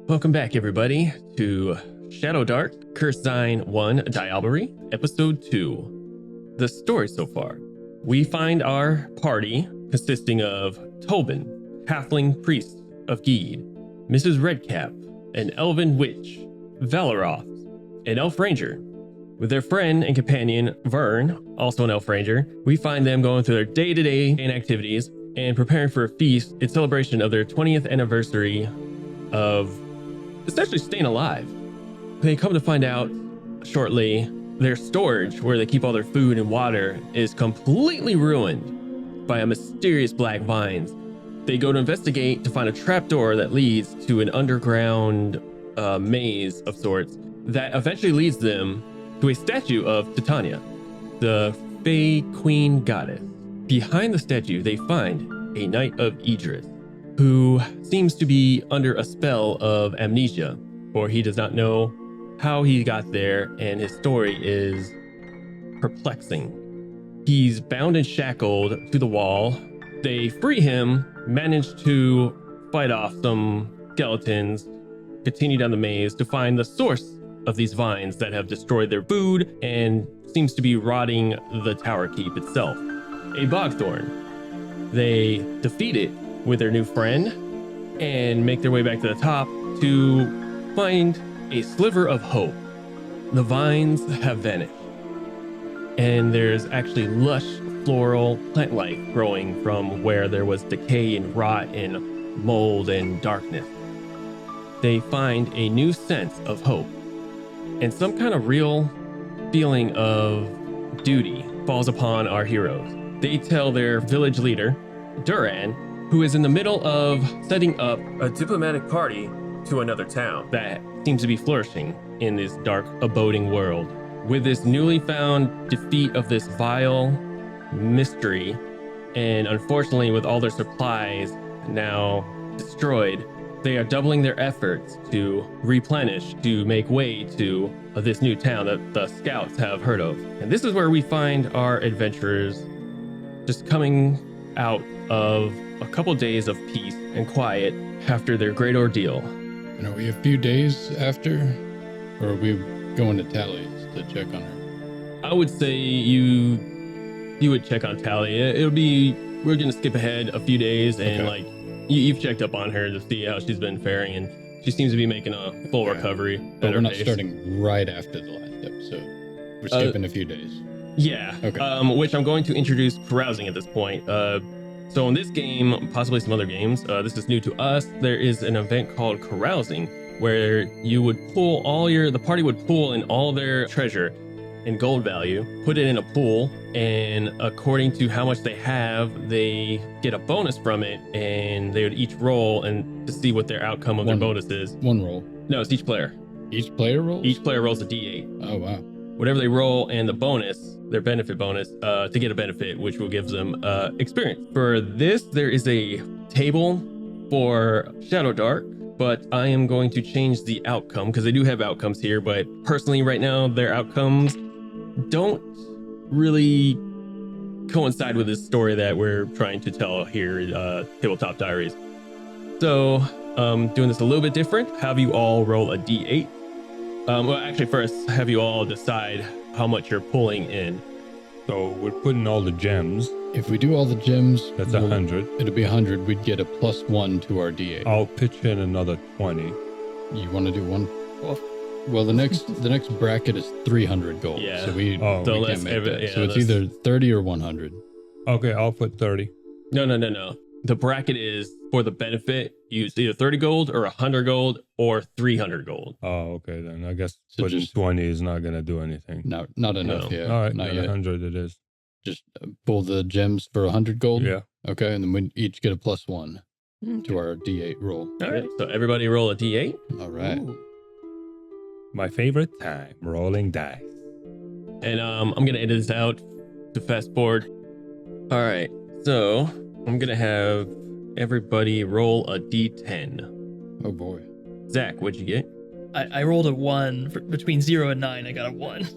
Welcome back, everybody, to ShadowDark Curse 1 Diablerie, Episode 2. The story so far. We find our party consisting of Tobin, halfling priest of Geed, Mrs. Redcap, an elven witch, Valeroth, an elf ranger. With their friend and companion, Vern, also an elf ranger, we find them going through their day-to-day activities and preparing for a feast in celebration of their 20th anniversary of essentially staying alive. They come to find out shortly their storage, where they keep all their food and water, is completely ruined by a mysterious black vines. They go to investigate to find a trapdoor that leads to an underground maze of sorts that eventually leads them to a statue of Titania, the Fey Queen Goddess. Behind the statue, they find a Knight of Idris, who seems to be under a spell of amnesia, for he does not know how he got there, and his story is perplexing. He's bound and shackled to the wall. They free him, manage to fight off some skeletons, continue down the maze to find the source of these vines that have destroyed their food and seems to be rotting the tower keep itself. A bogthorn. They defeat it with their new friend and make their way back to the top to find a sliver of hope. The vines have vanished, and there's actually lush floral plant life growing from where there was decay and rot and mold and darkness. They find a new sense of hope, and some kind of real feeling of duty falls upon our heroes. They tell their village leader, Duran, who is in the middle of setting up a diplomatic party to another town that seems to be flourishing in this dark, aboding world. With this newly found defeat of this vile mystery, and unfortunately with all their supplies now destroyed, they are doubling their efforts to replenish, to make way to this new town that the scouts have heard of. And this is where we find our adventurers just coming out of a couple days of peace and quiet after their great ordeal. And are we a few days after, or are we going to Tally's to check on her? I would say you would check on Tally. It'll be, we're gonna skip ahead a few days, and Okay. like you've checked up on her to see how she's been faring, and she seems to be making a full recovery. But we're not pace. starting right after the last episode. We're skipping a few days. Yeah. Okay. Which I'm going to introduce carousing at this point. So in this game, possibly some other games, this is new to us. There is an event called carousing, where you would pull the party would pull in all their treasure and gold value, put it in a pool, and according to how much they have, they get a bonus from it, and they would each roll and to see what their outcome of their bonus is. One roll. No, it's each player. Each player rolls? Each player rolls a D8. Oh, wow. Whatever they roll and the bonus, their benefit bonus, to get a benefit, which will give them experience. For this, there is a table for ShadowDark, but I am going to change the outcome because they do have outcomes here, but personally right now, their outcomes don't really coincide with this story that we're trying to tell here, Tabletop Diaries. So, doing this a little bit different, have you all roll a D8. Well, actually, first, have you all decide how much you're pulling in. So we're putting all the gems. If we do all the gems, That's 100. It'll be 100. We'd get a +1 to our D8. I'll pitch in another 20. You want to do one? Well, the next bracket is 300 gold. Yeah. So we So can't let's make have it- that. yeah, So it's let's- either 30 or 100. Okay, I'll put 30. No. The bracket is for the benefit. Use either 30 gold or 100 gold or 300 gold. Oh, okay, then I guess So putting just- 20 is not going to do anything. No, not enough No. yet. All right, not then yet. 100 it is. Just pull the gems for 100 gold. Yeah. Okay, and then we each get a +1 to our D8 roll. All right. So everybody roll a D8. All right. My favorite time, rolling dice. And I'm going to edit this out to fast forward. All right. So I'm going to have everybody roll a D10. Oh boy. Zach, what'd you get? I rolled a 1 between 0 and 9. I got a 1.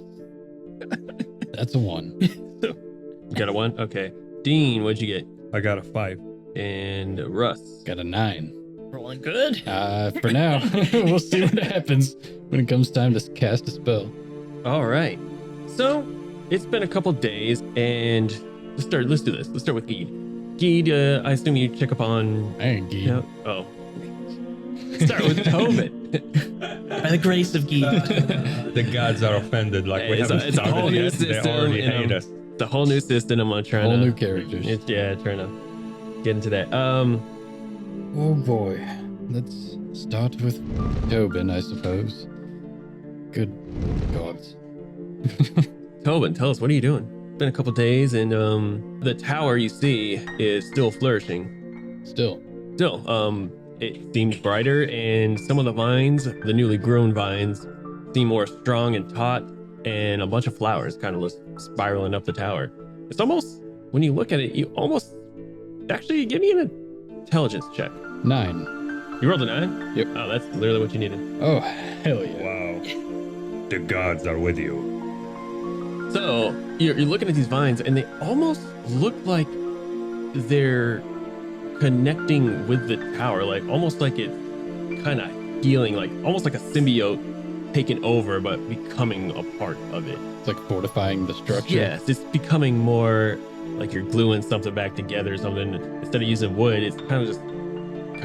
That's a 1. You got a 1? Okay. Dean, what'd you get? I got a 5. And Russ. Got a 9. Rolling good. For now, we'll see what happens when it comes time to cast a spell. All right. So it's been a couple days, and let's do this. Let's start with Geed. Geed, I assume you check up on. I ain't Geed. Yeah. Oh. Start with Tobin. By the grace of Geek. The gods are offended. Like we It's haven't a whole started new yet. They system. already and, hate us. It's a whole new system. I'm trying Whole to new characters. trying to get into that. Oh boy. Let's start with Tobin, I suppose. Good gods. Tobin, tell us, what are you doing? It's been a couple days, and the tower you see is still flourishing. Still. It seems brighter, and some of the vines, the newly grown vines, seem more strong and taut, and a bunch of flowers kind of spiraling up the tower. It's almost, when you look at it, actually give me an intelligence check. 9. You rolled a 9? Yep. Oh, that's literally what you needed. Oh, hell yeah. Wow. The gods are with you. So you're looking at these vines, and they almost look like they're connecting with the tower, like almost like it's kind of healing, like almost like a symbiote taken over but becoming a part of it. It's like fortifying the structure. Yes, it's becoming more like you're gluing something back together or something. Instead of using wood, it's kind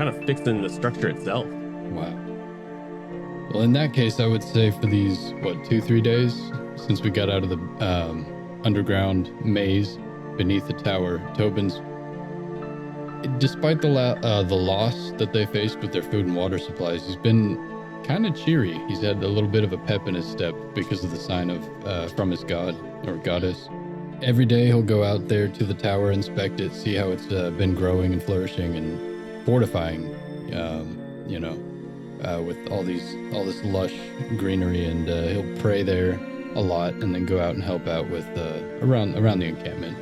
of fixing the structure itself. Wow. Well, in that case, I would say for these, 2-3 days since we got out of the underground maze beneath the tower, Tobin's, despite the loss that they faced with their food and water supplies, he's been kind of cheery. He's had a little bit of a pep in his step because of the sign of from his god or goddess. Every day he'll go out there to the tower, inspect it, see how it's been growing and flourishing and fortifying, with all this lush greenery, and he'll pray there a lot, and then go out and help out with around the encampment,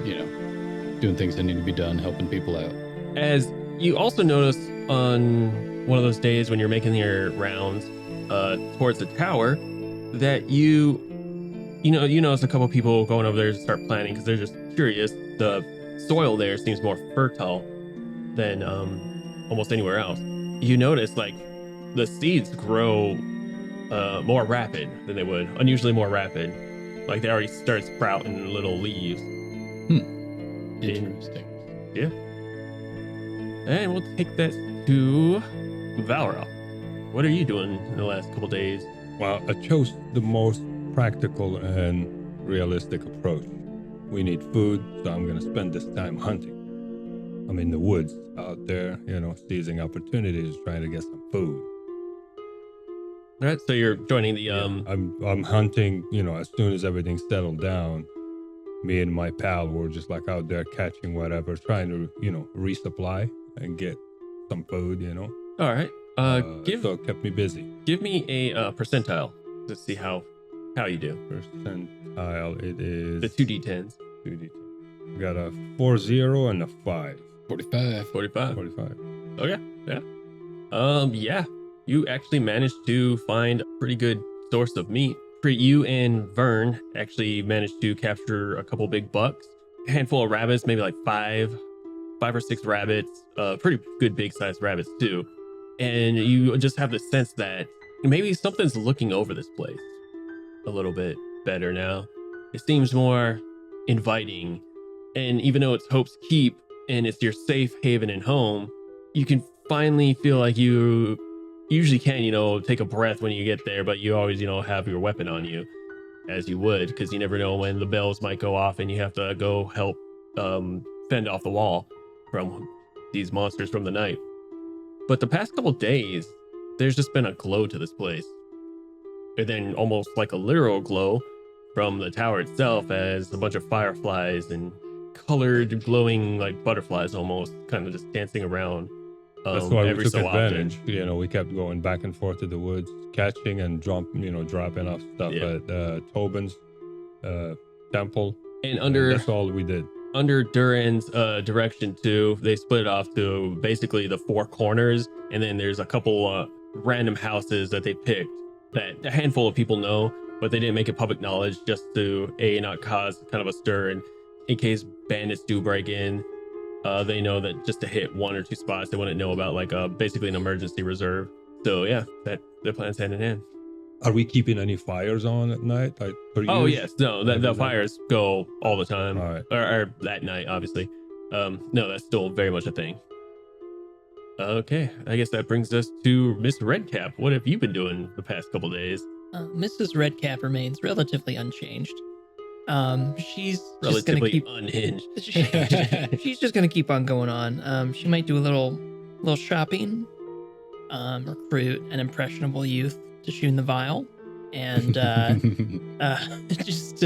doing things that need to be done, helping people out. As you also notice on one of those days when you're making your rounds towards the tower, that you notice a couple people going over there to start planting because they're just curious. The soil there seems more fertile than almost anywhere else. You notice like the seeds grow more rapid than they would, unusually more rapid. Like they already start sprouting little leaves. Interesting. Yeah. And we'll take that to Valra. What are you doing in the last couple days? Well, I chose the most practical and realistic approach. We need food, so I'm going to spend this time hunting. I'm in the woods out there, seizing opportunities, trying to get some food. All right, so you're joining the I'm hunting, as soon as everything's settled down. Me and my pal were just like out there catching whatever, trying to, resupply and get some food, All right. So it kept me busy. Give me a percentile to see how you do. Percentile, it is The 2d10s. 2D10. We got a 40 and a 5. 45. 45. 45. Okay. Yeah. Yeah. You actually managed to find a pretty good source of meat. You and Vern actually managed to capture a couple big bucks, a handful of rabbits, maybe like five or six rabbits, pretty good big sized rabbits too. And you just have the sense that maybe something's looking over this place a little bit better now. It seems more inviting. And even though it's Hope's Keep and it's your safe haven and home, you can finally feel like you usually can, take a breath when you get there, but you always, have your weapon on you as you would, because you never know when the bells might go off and you have to go help fend off the wall from these monsters from the night. But the past couple days, there's just been a glow to this place. And then almost like a literal glow from the tower itself, as a bunch of fireflies and colored glowing like butterflies almost kind of just dancing around. That's why we every took so advantage. often. We kept going back and forth to the woods, catching and dropping off stuff at Tobin's temple. And that's all we did. Under Duran's direction too, they split it off to basically the four corners, and then there's a couple random houses that they picked that a handful of people know, but they didn't make it public knowledge just to not cause kind of a stir, and in case bandits do break in. They know that just to hit 1 or 2 spots, they wouldn't know about like basically an emergency reserve. So yeah, that the plan's hand in hand. Are we keeping any fires on at night? Like Oh yes, no, the fires go all the time, All right. or at night, obviously. No, that's still very much a thing. Okay, I guess that brings us to Miss Redcap. What have you been doing the past couple days? Mrs. Redcap remains relatively unchanged. She's just gonna Relatively keep. unhinged. She's just gonna keep on going on. She might do a little shopping. Recruit an impressionable youth to tune the viol, and just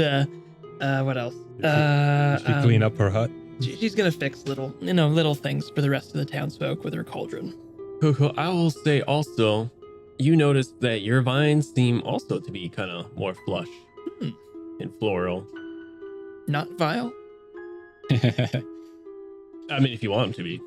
what else? Does she clean up her hut? She's gonna fix little things for the rest of the townsfolk with her cauldron. Cool. I will say also, you notice that your vines seem also to be kind of more flush and floral. Not vile. I mean, if you want them to be.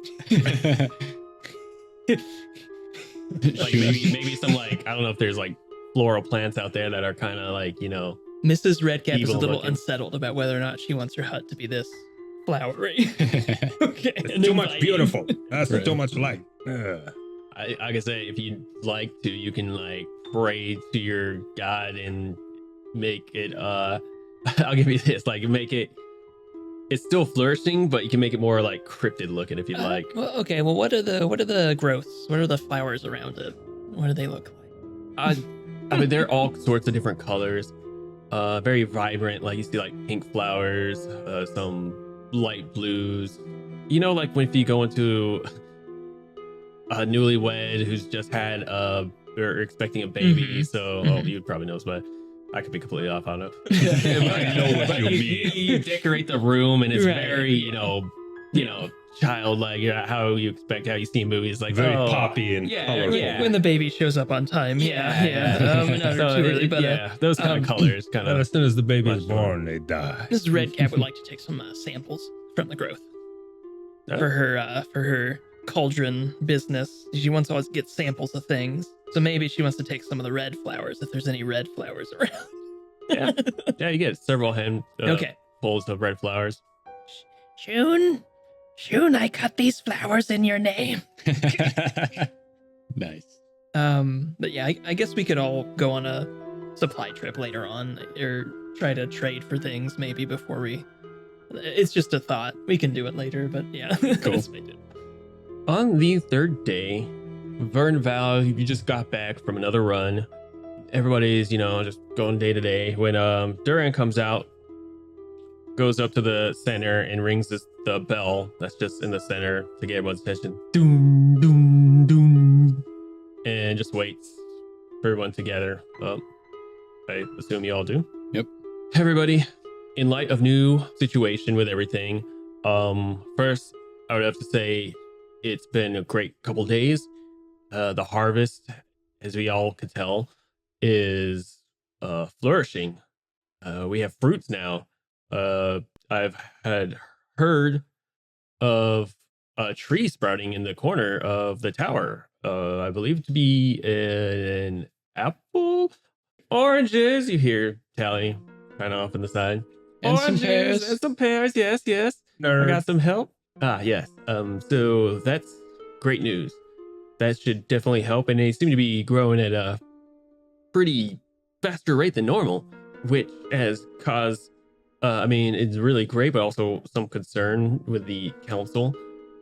Like maybe some like, I don't know if there's like floral plants out there that are kind of like, Mrs. Redcap is a Evil little looking. unsettled about whether or not she wants her hut to be this flowery. Okay. It's too much beautiful. That's Right. too much light. Ugh. I can say if you'd like to, you can like pray to your god and make it I'll give you this, like it's still flourishing, but you can make it more like cryptid looking if you'd like. Well, okay. Well, what are the growths? What are the flowers around it? What do they look like? I mean, they're all sorts of different colors, very vibrant. Like you see like pink flowers, some light blues. Like when if you go into a newlywed who's just had or expecting a baby, Mhm. so Mhm. you'd probably know, but I could be completely off. I don't know. I know what But you mean. You decorate the room, and it's Right. very, childlike. How you expect, how you see in movies, like Very oh, poppy and yeah, colorful. yeah. When the baby shows up on time. Yeah. Not So too early, but yeah, those kind of colors, kind And of. as soon as the baby is Much more. born, they die. Mrs. Redcap would like to take some samples from the growth Oh. for her cauldron business. She wants to always get samples of things, so maybe she wants to take some of the red flowers if there's any red flowers around. Yeah, you get several Okay. bowls of red flowers. Shun, I cut these flowers in your name. Nice. But yeah, I guess we could all go on a supply trip later on, or try to trade for things maybe before we. It's just a thought. We can do it later, but yeah. Cool. On the third day, Vern Val, you just got back from another run. Everybody's, just going day to day. When Duran comes out, goes up to the center and rings the bell that's just in the center to get everyone's attention. Doom, doom, doom. And just waits for everyone to gather up. I assume you all do. Yep. Everybody, in light of new situation with everything, first, I would have to say it's been a great couple days. The harvest, as we all could tell, is flourishing. We have fruits now. I've had heard of a tree sprouting in the corner of the tower. I believe to be an apple. Oranges, you hear Tally kind of off in the side. And some pears. And some pears, yes. I got some help. Yes. So that's great news. That should definitely help, and they seem to be growing at a pretty faster rate than normal, which has caused it's really great, but also some concern with the council.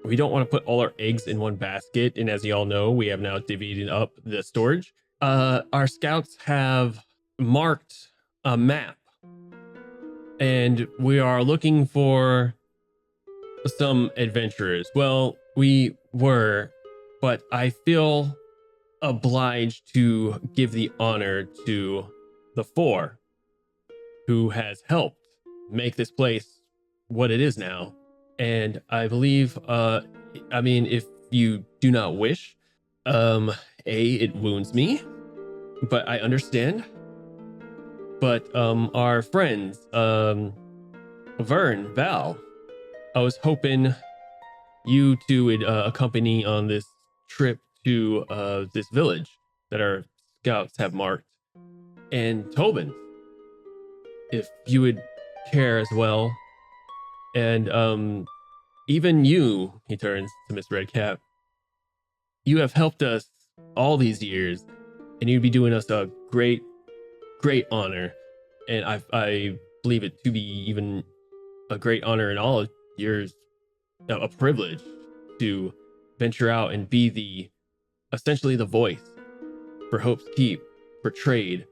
We don't want to put all our eggs in one basket, and as you all know, we have now divided up the storage. Our scouts have marked a map, and we are looking for some adventurers. Well, we were, but I feel obliged to give the honor to the 4 who has helped make this place what it is now. And I believe, if you do not wish, it wounds me, but I understand. But our friends, Vern, Val, I was hoping you two would accompany on this trip to this village that our scouts have marked. And Tobin, if you would care as well. And even you, he turns to Miss Redcap, you have helped us all these years, and you'd be doing us a great, great honor. And I believe it to be even a great honor in all of yours, a privilege to venture out and be essentially the voice for Hope's Keep, for trade.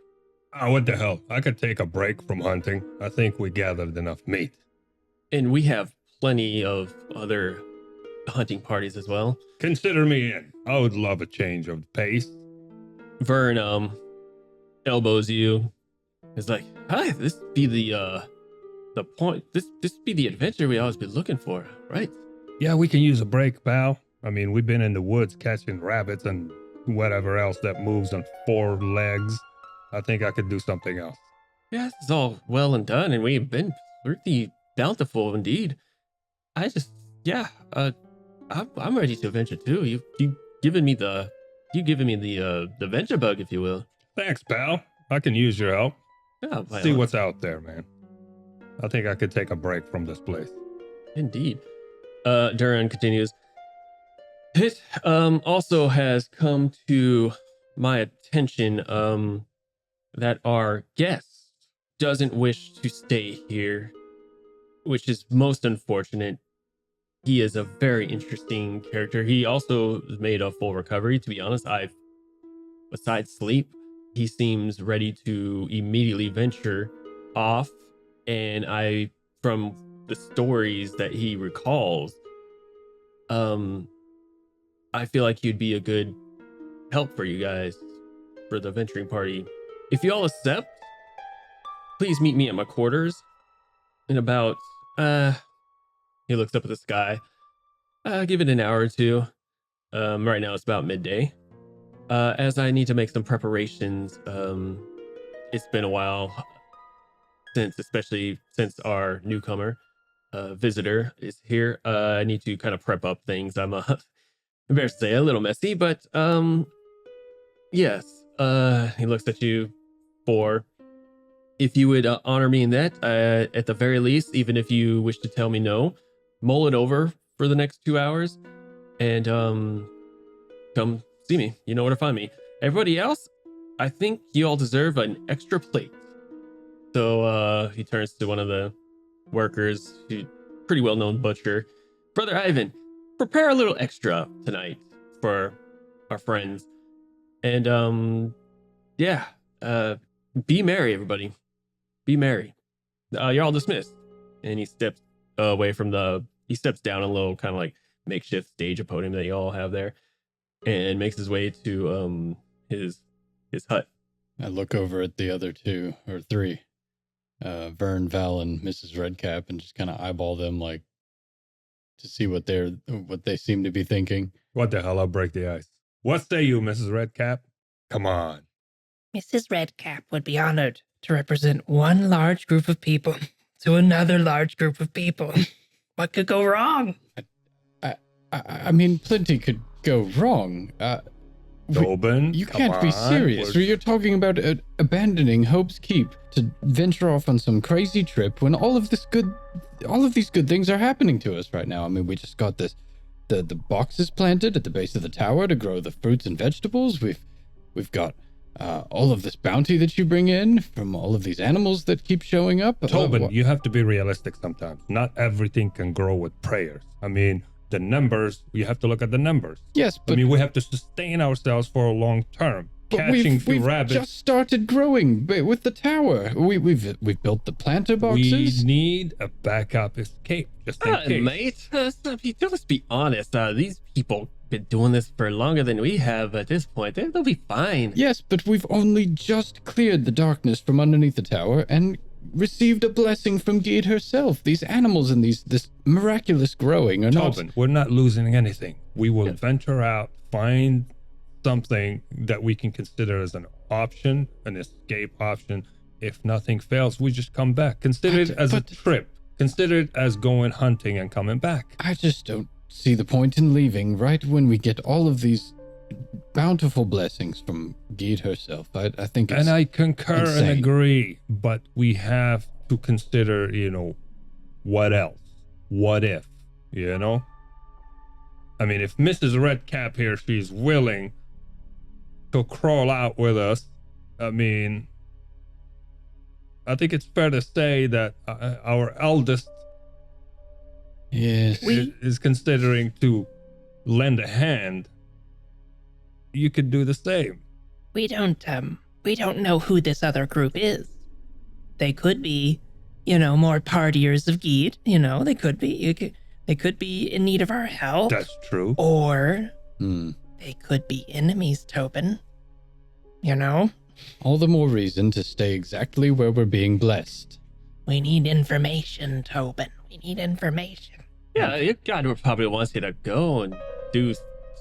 Oh, what the hell? I could take a break from hunting. I think we gathered enough meat. And we have plenty of other hunting parties as well. Consider me in. I would love a change of pace. Vern elbows you. It's like, hi, this be the point. This be the adventure we always been looking for, right? Yeah, we can use a break, pal. I mean, we've been in the woods catching rabbits and whatever else that moves on 4 legs. I think I could do something else. Yeah, this is all well and done, and we've been pretty bountiful indeed. I'm ready to venture too. You given me the venture bug, if you will. Thanks, pal. I can use your help. Yeah, See what's out there, man. I think I could take a break from this place. Indeed. Duran continues. It also has come to my attention that our guest doesn't wish to stay here, which is most unfortunate. He is a very interesting character. He also made a full recovery. To be honest, besides sleep, he seems ready to immediately venture off. And from the stories that he recalls, I feel like he'd be a good help for you guys for the venturing party. If you all accept, please meet me at my quarters in about, he looks up at the sky. Give it an hour or two. Right now it's about midday. As I need to make some preparations. It's been a while especially since our newcomer visitor is here. I need to kind of prep up things. I'm embarrassed to say a little messy, but yes. He looks at you for if you would honor me in that, at the very least, even if you wish to tell me no, mull it over for the next 2 hours and come see me. You know where to find me. Everybody else, I think you all deserve an extra plate. So he turns to one of the workers, who's pretty well-known butcher. Brother Ivan, prepare a little extra tonight for our friends. And be merry, everybody. Be merry. You're all dismissed. And he steps away from he steps down a little kind of like makeshift stage podium that you all have there and makes his way to his hut. I look over at the other 2 or 3, Vern, Val, and Mrs. Redcap, and just kind of eyeball them like to see what they seem to be thinking. What the hell? I'll break the ice. What say you, Mrs. Redcap? Come on. Mrs. Redcap would be honored to represent one large group of people to another large group of people. What could go wrong? I mean, plenty could go wrong. Tobin, you can't be serious. You're talking about abandoning Hope's Keep to venture off on some crazy trip when all of these good things are happening to us right now. I mean, we just got the boxes planted at the base of the tower to grow the fruits and vegetables. We've got all of this bounty that you bring in from all of these animals that keep showing up. Tobin, you have to be realistic sometimes. Not everything can grow with prayers. I mean, the numbers, you have to look at the numbers. Yes, but... I mean, we have to sustain ourselves for a long term. But we've just started growing with the tower. We've built the planter boxes. We need a backup escape, just in case. Mate, let's be honest. These people been doing this for longer than we have at this point. They'll be fine. Yes, but we've only just cleared the darkness from underneath the tower and received a blessing from Geed herself. These animals and this miraculous growing are not... Tobin, we're not losing anything. We will venture out, find something that we can consider as an option, an escape option. If nothing fails, we just come back. Consider it as a trip. Consider it as going hunting and coming back. I just don't see the point in leaving right when we get all of these bountiful blessings from Geed herself. I think it's... And I concur insane. and agree, but we have to consider, what else? What if? you know? I mean, if Mrs. Redcap here, she's willing to crawl out with us, I mean, I think it's fair to say that our eldest Yes. is considering to lend a hand. You could do the same. We don't know who this other group is. They could be, more partiers of Geet, they could be. They could be in need of our help. That's true. Or they could be enemies, Tobin. All the more reason to stay exactly where we're being blessed. We need information, Tobin. We need information. Yeah, your God probably wants you to go and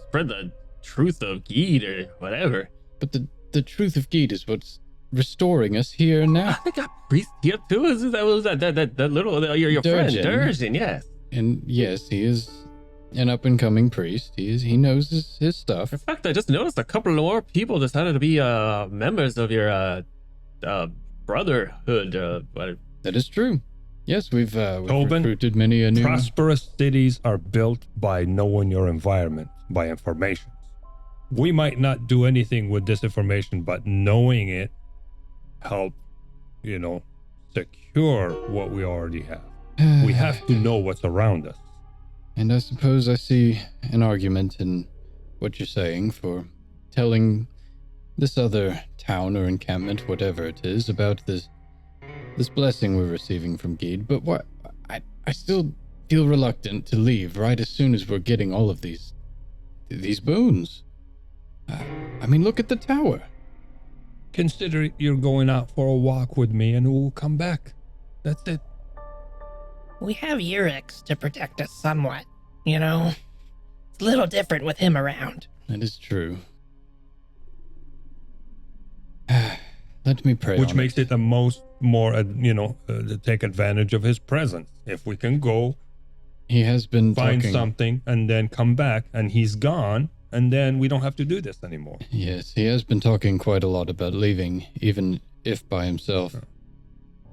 spread the truth of Geet or whatever. But the truth of Geet is what's restoring us here and now. They got priest here too. Was that little your friend Durgeon? Yes. And yes, he is an up and coming priest. He knows his stuff. In fact, I just noticed a couple more people decided to be members of your brotherhood. That is true. Yes, we've Tobin, recruited many a new. Prosperous cities are built by knowing your environment, by information. We might not do anything with this information, but knowing it help, secure what we already have. We have to know what's around us. And I suppose I see an argument in what you're saying for telling this other town or encampment, whatever it is, about this blessing we're receiving from Geed. But what I still feel reluctant to leave right as soon as we're getting all of these boons. I mean, look at the tower. Consider you're going out for a walk with me and we'll come back. That's it. We have Urix to protect us somewhat, It's a little different with him around. That is true. Let me pray. Which makes it more, to take advantage of his presence. If we can go, he has been find talking. something and then come back and he's gone, and then we don't have to do this anymore. Yes, he has been talking quite a lot about leaving, even if by himself.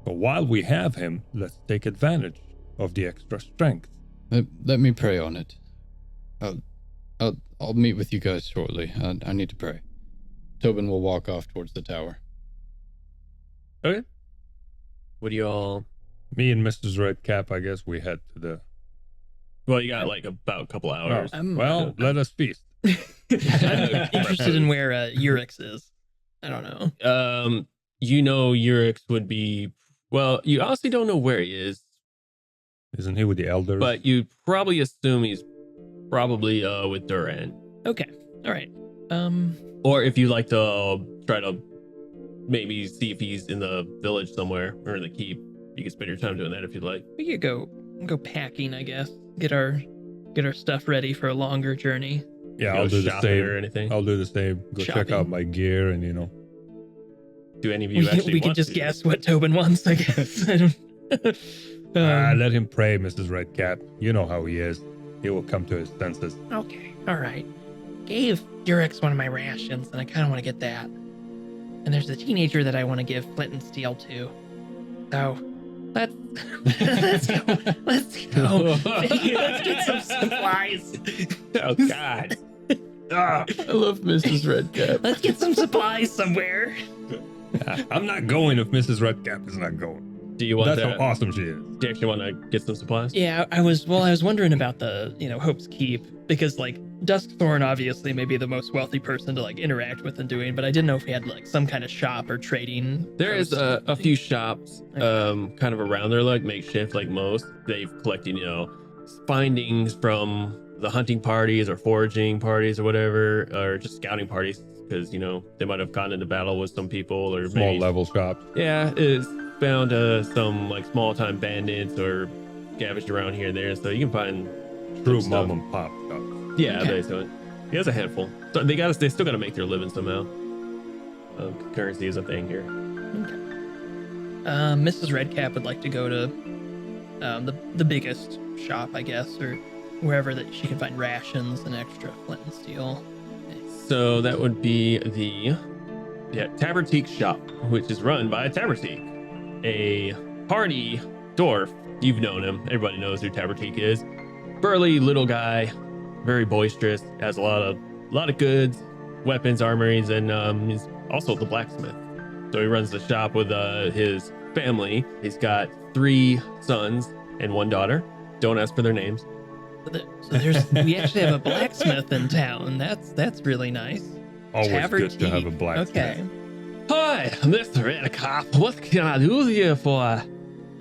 But while we have him, let's take advantage of the extra strength. Let me pray on it. I'll meet with you guys shortly. I need to pray. Tobin will walk off towards the tower. Okay. What do you all? Me and Mrs. Redcap, I guess we head to the... Well, you got about a couple hours. Let us feast. I'm interested in where Urix is. I don't know. Urix would be... Well, you honestly don't know where he is. Isn't he with the elders? But you probably assume he's probably with Duran. Okay. All right. Or if you like to try to maybe see if he's in the village somewhere or in the keep, you can spend your time doing that if you'd like. We could go packing, I guess. Get our stuff ready for a longer journey. Yeah, I'll do the same. Or anything. I'll do the same. Go check out my gear and Do any of you actually we could want just to? guess what Tobin wants, I guess. I don't... let him pray, Mrs. Redcap. You know how he is. He will come to his senses. Okay, all right. Gave Urix one of my rations, and I kind of want to get that. And there's a teenager that I want to give Flint and Steel to. So, let's go. Let's go. Let's get some supplies. Oh, God. I love Mrs. Redcap. Let's get some supplies somewhere. I'm not going if Mrs. Redcap is not going. Do you want That's that? how awesome she is. Do you actually want to get some supplies? Yeah, I was wondering about the, Hope's Keep, because Duskthorn obviously may be the most wealthy person to interact with and doing, but I didn't know if he had some kind of shop or trading. There is a few shops kind of around there, makeshift, like most. They've collected, findings from the hunting parties or foraging parties or whatever, or just scouting parties, because, they might have gone into battle with some people or Small maybe, level shops. Yeah, it's found some small time bandits or scavenged around here and there, so you can find True some mom stuff. and pop shops. Yeah, Okay. basically. He has a handful. So they still gotta make their living somehow. Currency is a thing here. Mrs. Redcap would like to go to the biggest shop, I guess, or wherever that she can find rations and extra flint and steel. So that would be the Tabertique shop, which is run by Tabertique, a hardy dwarf. You've known him. Everybody knows who Tabertique is. burly little guy, very boisterous, has a lot of goods, weapons, armories, and he's also the blacksmith. So he runs the shop with his family. He's got 3 sons and 1 daughter. Don't ask for their names. So we actually have a blacksmith in town. That's really nice. Always Tavern good to have a tea. blacksmith. Okay. Hi, Mr. Redcop. What can I do here for?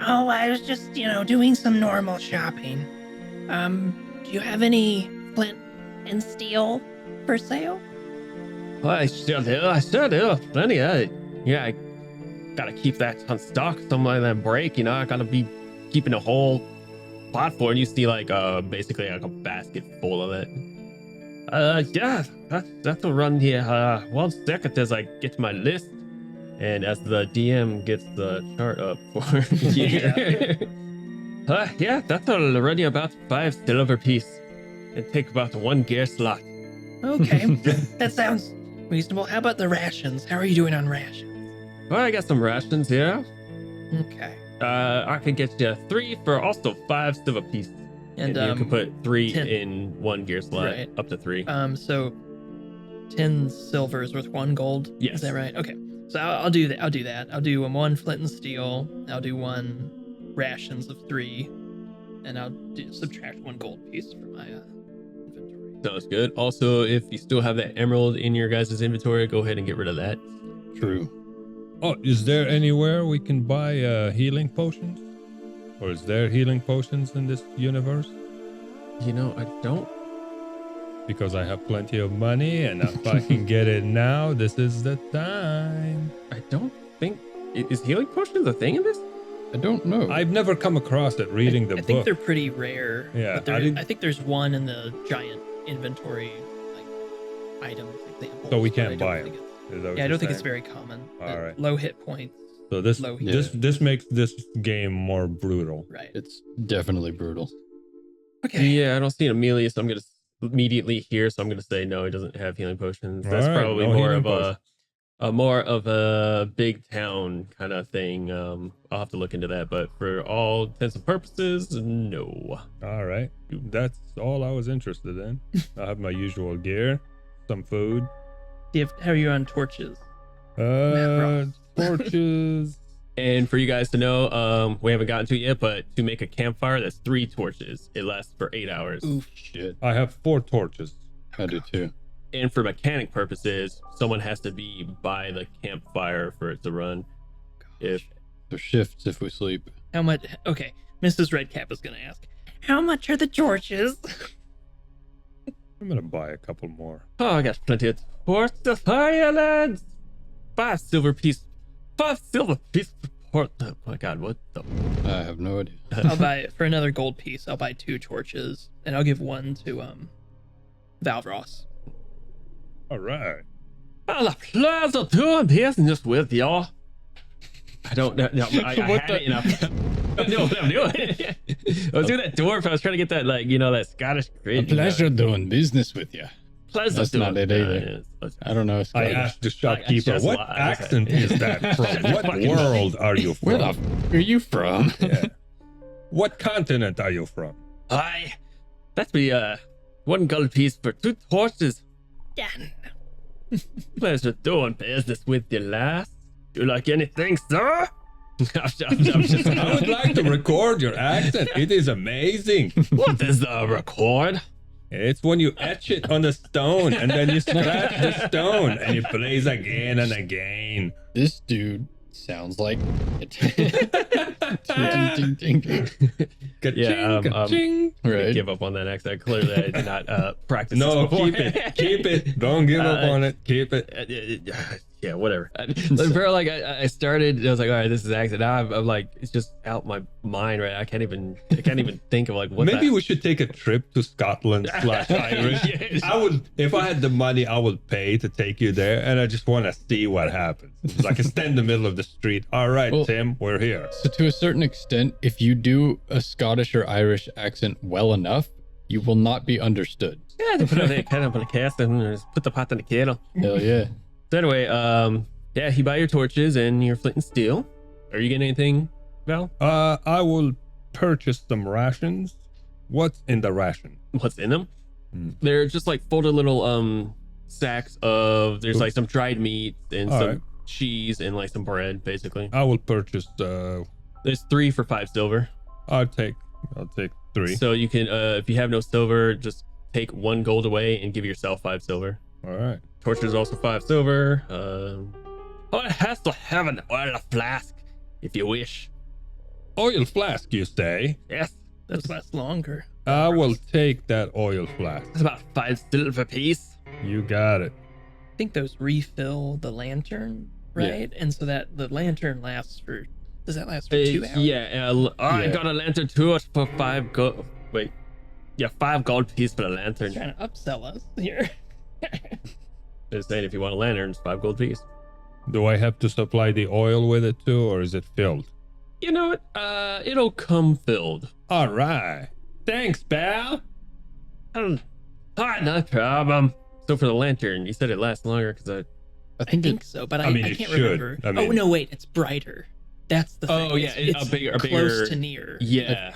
Oh, I was just, doing some normal shopping. Do you have any flint and steel for sale? Well, I sure do. Plenty of it. Yeah, I gotta keep that on stock. Something like that break, I gotta be keeping a whole pot for it. And you see basically like a basket full of it. Yeah, that's a run here. 1 second as I get to my list. And as the DM gets the chart up for you. Yeah, that'll run you about 5 silver piece. And take about 1 gear slot. Okay, that sounds reasonable. How about the rations? How are you doing on rations? Well, I got some rations here. Okay. I could get you 3 for also 5 silver piece. And you can put 3 10 in 1 gear slot, Right. up to 3. So 10 silver is worth 1 gold. Yes. Is that right? Okay. So I'll do that. I'll do 1 flint and steel. I'll do 1 rations of 3, and I'll subtract 1 gold piece from my inventory. Sounds good. Also, if you still have that emerald in your guys' inventory, go ahead and get rid of that. True. Oh, is there anywhere we can buy healing potions? Or is there healing potions in this universe? I don't. Because I have plenty of money, and if I can get it now, this is the time. I don't think. Is healing potions a thing in this? I don't know. I've never come across it reading the I book. think they're pretty rare. Yeah, but I didn't- I think there's 1 in the giant inventory items example. So we can't buy 'em. Think Is that what yeah, I you're don't think it's saying? very common. All right. Low hit points. So this low this heat. this makes this game more brutal. Right. It's definitely brutal. Okay. Yeah, I don't see an Amelia, so I'm gonna immediately here. So I'm gonna say no. He doesn't have healing potions. That's All right, probably no more healing of more of a big town kind of thing. I'll have to look into that, but for all intents and purposes, no. All right. That's all I was interested in. I have my usual gear, some food. How are you on torches? Torches. And for you guys to know, we haven't gotten to it yet, but to make a campfire, that's 3 torches. It lasts for 8 hours. Oof, shit. I have 4 torches. I do too. And for mechanic purposes, someone has to be by the campfire for it to run. If So shifts if we sleep. How much? Okay, Mrs. Redcap is gonna ask. How much are the torches? I'm gonna buy a couple more. I got plenty of torches to fire, lads. 5 silver piece. 5 silver piece per port. Oh my god, what the? I have no idea. I'll buy for another gold piece. I'll buy 2 torches, and I'll give 1 to Valross. All right. Well, a pleasure doing business with y'all. I don't know. No, I What had it enough. I know what I'm doing. I was doing that dwarf. I was trying to get that, that Scottish A grit. pleasure doing business with you. Pleasure That's doing not it either. I don't know. I Scottish. asked the shopkeeper, just what lied. accent is that from? What Fucking- world are you Where the from? f- are you from? Yeah. What continent are you from? Aye. That's be 1 gold piece for 2 torches. Done. Pleasure doing business with you, lass. You like anything, sir? I'm just, I would like to record your accent. It is amazing. What is the record? It's when you etch it on the stone and then you scratch the stone and it plays again and again. This dude sounds like it. Ding, ding, ding. Yeah, Ka-ching. Right. give up on that accent. Clearly, I did not practice. No, this before. keep it. Keep it. Don't give up on it. Keep it. Yeah, whatever. Bro, I started. I was like, all right, this is accent. Now I'm like, it's just out my mind, right? I can't even think of what. Maybe we should take a trip to Scotland / Irish. Yes. I would, if I had the money, I would pay to take you there, and I just want to see what happens. It's like I stand in the middle of the street. All right, Well- Tim, we're here. So to a certain extent, if you do a Scottish or Irish accent well enough, you will not be understood. Yeah, they put it on the kettle, put a cast, and just put the pot in the kettle. Hell yeah. So anyway, yeah, you buy your torches and your flint and steel. Are you getting anything, Val? I will purchase some rations What's in the ration? What's in them? Mm. They're just like folded little sacks of. There's like some dried meat and All some right. cheese and like some bread, basically. I will purchase. There's 3 for 5 silver. I'll take 3. So you can, if you have no silver, just take 1 gold away and give yourself 5 silver. All right. Torches also 5 silver. It has to have an oil flask if you wish. Oil flask, you say? Yes, That's less longer. I will take that oil flask. that's about 5 silver apiece. You got it. I think those refill the lantern, Yeah. right? And so that the lantern lasts for. Does that last for 2 hours? Yeah, I Yeah. got a lantern too for 5 gold. Wait, yeah, 5 gold piece for the lantern. He's trying to upsell us here. Just saying, if you want a lantern, it's 5 gold piece. Do I have to supply the oil with it too, or is it filled? You know what? It'll come filled. All right. Thanks, pal. No problem. So for the lantern, you said it lasts longer because I I think think so, but I I mean, it can't should. remember. I mean- oh no, wait, it's brighter. That's the thing. Oh, yeah, it's a bigger- close to near. yeah,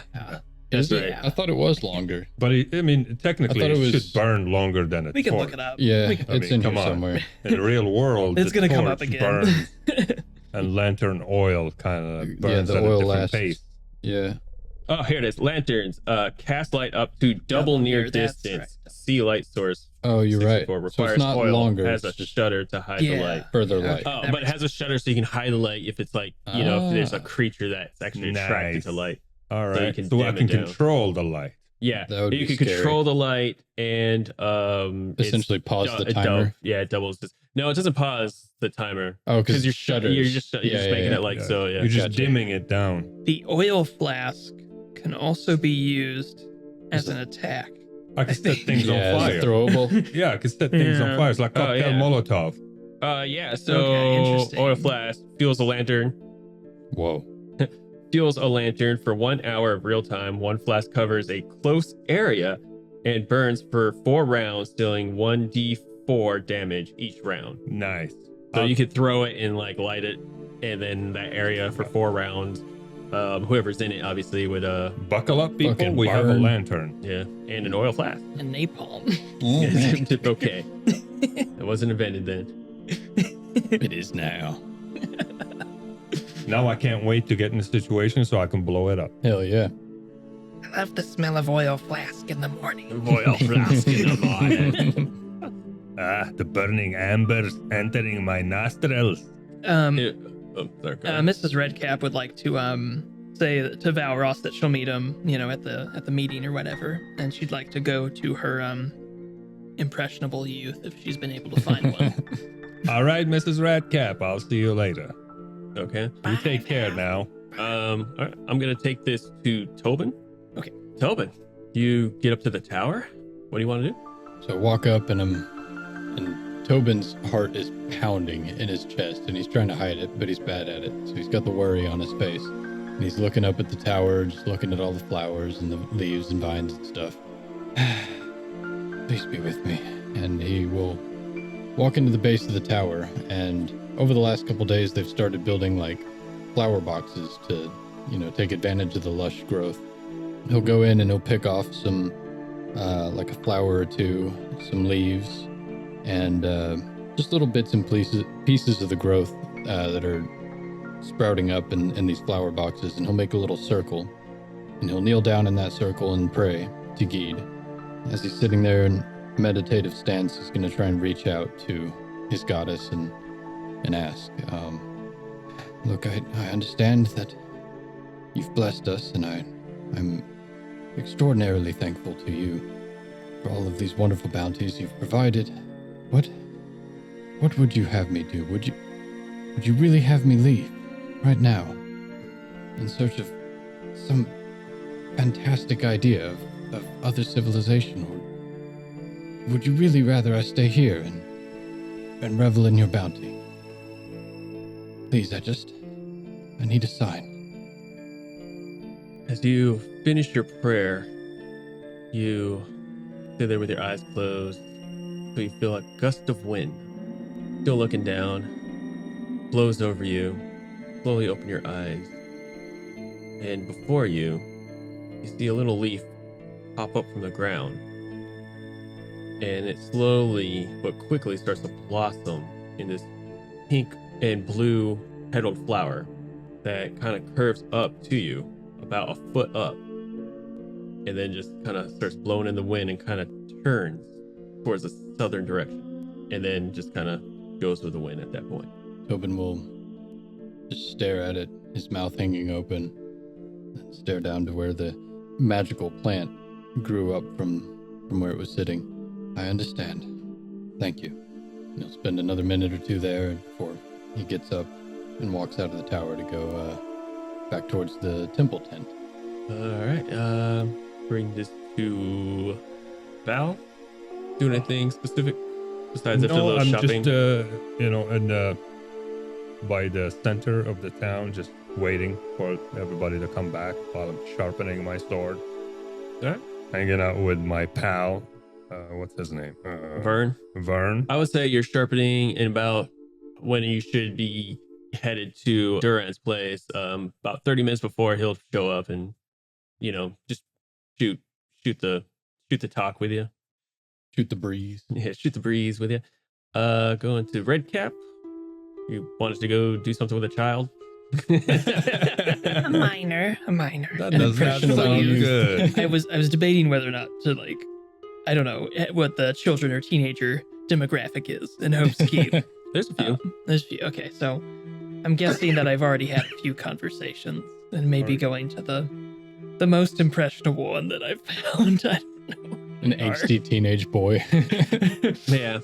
is that's it? right. I thought it was longer. But I mean, technically, I thought it it was- should burn longer than a We can torch. look it up. Yeah, We can- it's mean, in here come on. somewhere. In the real world, It's the gonna come torch up again. burns, and lantern oil kind of burns the at a oil different lasts. pace. Yeah. Oh, here it is. Lanterns. Cast light up to double near near, that's distance. right. See light source. Oh, you're right. 64 So requires it's not oil. longer. Has a It's just shutter to hide the Yeah. light. further Yeah. light. Oh, That but it makes has a shutter so you can hide the light if it's like, you know, if there's a creature that's actually attracted Nice. to light. All So you right, can so I dim can it down. control the light. Yeah, That would you be can scary. control the light and Essentially pause the timer. It doubles. No, it doesn't pause the timer. Oh, because You're shutters. You're just making it like Yeah. so. Yeah. You're just Gotcha. dimming it down. The oil flask can also be used as an attack. I can set things Yeah, on it's fire. throwable. Yeah, I can set things on Yeah. fire. It's like Oh, cocktail yeah. Molotov. Yeah. So Okay, interesting. oil flask fuels a lantern. Whoa. Fuels a lantern for 1 hour of real time. 1 flask covers a close area and burns for 4 rounds, dealing 1d4 damage each round. Nice. So you could throw it and like light it, and then that area for 4 rounds. Whoever's in it obviously would buckle up, people. Fucking We have a burn. lantern. yeah, and an oil flask. And napalm. Okay, it wasn't invented then. It is now. Now I can't wait to get in a situation so I can blow it up. Hell yeah. I love the smell of oil flask in the morning. Oil flask in the morning. The burning embers entering my nostrils. Sorry, go ahead. Mrs. Redcap would like to say to Valros that she'll meet him, you know, at the meeting or whatever, and she'd like to go to her impressionable youth if she's been able to find one. All right, Mrs. Ratcap, I'll see you later. Okay. You take care now. All right, I'm gonna take this to Tobin. Okay. Tobin, you get up to the tower. What do you want to do? So I walk up and Tobin's heart is pounding in his chest and he's trying to hide it, but he's bad at it. So he's got the worry on his face. And he's looking up at the tower, just looking at all the flowers and the leaves and vines and stuff. Please be with me. And he will walk into the base of the tower. And over the last couple days, they've started building like flower boxes to, you know, take advantage of the lush growth. He'll go in and he'll pick off some, like a flower or two, some leaves, and just little bits and pieces of the growth that are sprouting up in these flower boxes. And he'll make a little circle, and he'll kneel down in that circle and pray to Geed. As he's sitting there in meditative stance, he's going to try and reach out to his goddess and ask, look, I understand that you've blessed us, and I'm extraordinarily thankful to you for all of these wonderful bounties you've provided. What would you have me do? Would you really have me leave right now in search of some fantastic idea of other civilization, or would you really rather I stay here and revel in your bounty? Please, I need a sign. As you finish your prayer, you sit there with your eyes closed, so you feel a gust of wind. Still looking down, blows over you. Slowly open your eyes, and before you, you see a little leaf pop up from the ground. And it slowly but quickly starts to blossom in this pink and blue petaled flower that kind of curves up to you about a foot up. And then just kind of starts blowing in the wind and kind of turns towards the southern direction. And then just kind of goes with the wind at that point. Tobin will just stare at it, his mouth hanging open, and stare down to where the magical plant grew up from where it was sitting. I understand. Thank you. And he'll spend another minute or two there before he gets up and walks out of the tower to go back towards the temple tent. All right. Bring this to Val. Do anything specific besides after a little I'm shopping? just by the center of the town, just waiting for everybody to come back while I'm sharpening my sword. All right. Hanging out with my pal. What's his name? Vern. Vern. I would say you're sharpening in about when you should be headed to Durant's place. About 30 minutes before he'll show up and, just shoot the talk with you. Shoot the breeze. Yeah, shoot the breeze with you. Going to Redcap. You wanted to go do something with a child? A minor. That An does not impressionable sound youth. good. I was debating whether or not to I don't know what the children or teenager demographic is in Hope's Keep. There's a few. There's a few. Okay, so I'm guessing that I've already had a few conversations and maybe going to the most impressionable one that I've found. I don't know. An angsty teenage boy. Yeah.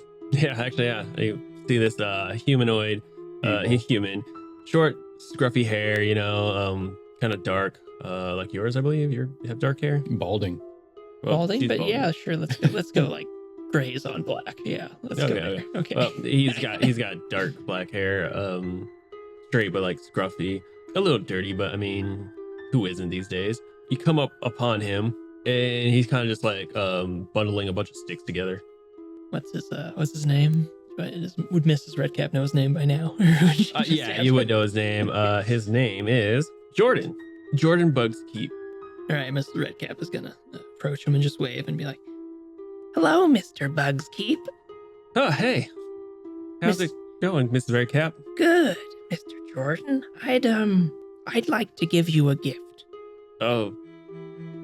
Actually, yeah. You see this humanoid, human, short, scruffy hair. Kind of dark, like yours, I believe. You have dark hair. Balding. Well, Balding, she's but balding. yeah, sure. Let's go like grays on black. Yeah, let's go there. Okay. Well, he's got dark black hair, straight but like scruffy, a little dirty, but I mean, who isn't these days? You come up upon him, and he's kind of just like bundling a bunch of sticks together. What's his name? Would Mrs. Redcap know his name by now? Yeah, you would know his name. His name is Jordan. Jordan Bugs Keep. All right, Mrs. Redcap is gonna approach him and just wave and be like, Hello, Mr. Bugskeep. Oh, hey. How's it going, Mrs. Redcap? Good, Mr. Jordan. I'd like to give you a gift. Oh,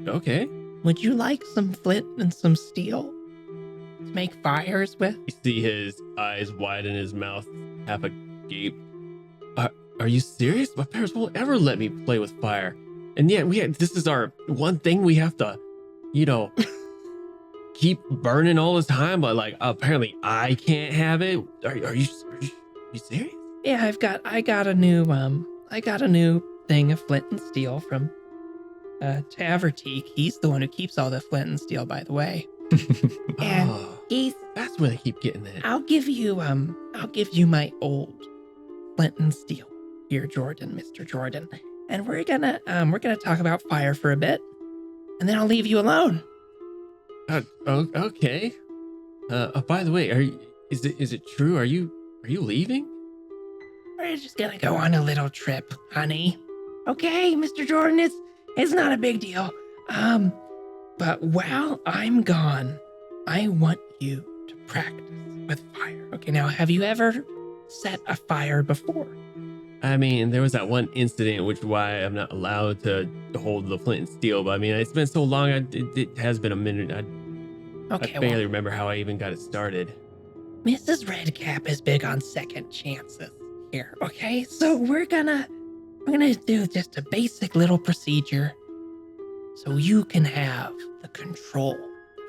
okay. Would you like some flint and some steel to make fires with? You see his eyes widen, his mouth half agape. Are you serious? My parents won't ever let me play with fire. And yet this is our one thing we have to, keep burning all this time. But apparently I can't have it. Are you serious? Yeah, I got a new thing of flint and steel from Tavertique. He's the one who keeps all the flint and steel, by the way. And he's That's where they keep getting it. I'll give you my old flint and steel here, Jordan, Mr. Jordan. And we're gonna talk about fire for a bit, and then I'll leave you alone. Okay. By the way, is it true? Are you leaving? We're just gonna go on a little trip, honey. Okay, Mr. Jordan, it's not a big deal. But while I'm gone, I want you to practice with fire. Okay, now have you ever set a fire before? I mean, there was that one incident, which is why I'm not allowed to hold the flint and steel. But I mean, it's been so long. It has been a minute. I barely remember how I even got it started. Mrs. Redcap is big on second chances here. Okay, so we're gonna do just a basic little procedure, so you can have the control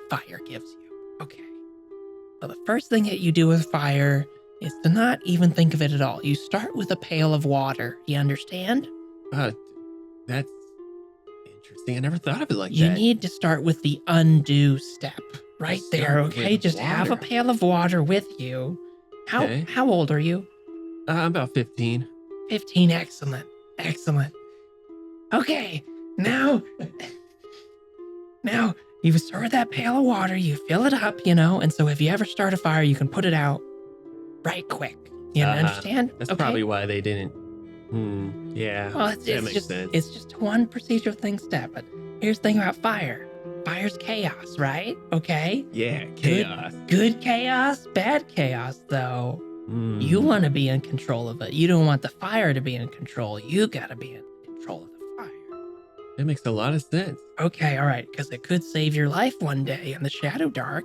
fire gives you. Okay. Well, the first thing that you do with fire is to not even think of it at all. You start with a pail of water. You understand? That's interesting. I never thought of it like You that. need to start with the undo step right Start there, okay? with Just have a water. pail of water with you. Okay. How old are you? I'm about 15. 15. Excellent. Okay, now you start with that pail of water, you fill it up, and so if you ever start a fire, you can put it out right quick. You understand? That's Okay. probably why they didn't. Yeah. Well, that it's makes just sense. it's just one procedural step. But here's the thing about fire. fire's chaos, right? Okay. Yeah, chaos. Good chaos, bad chaos, though. Mm. You want to be in control of it. You don't want the fire to be in control. You got to be in control of the fire. That makes a lot of sense. Okay, all right, because it could save your life one day in the ShadowDark.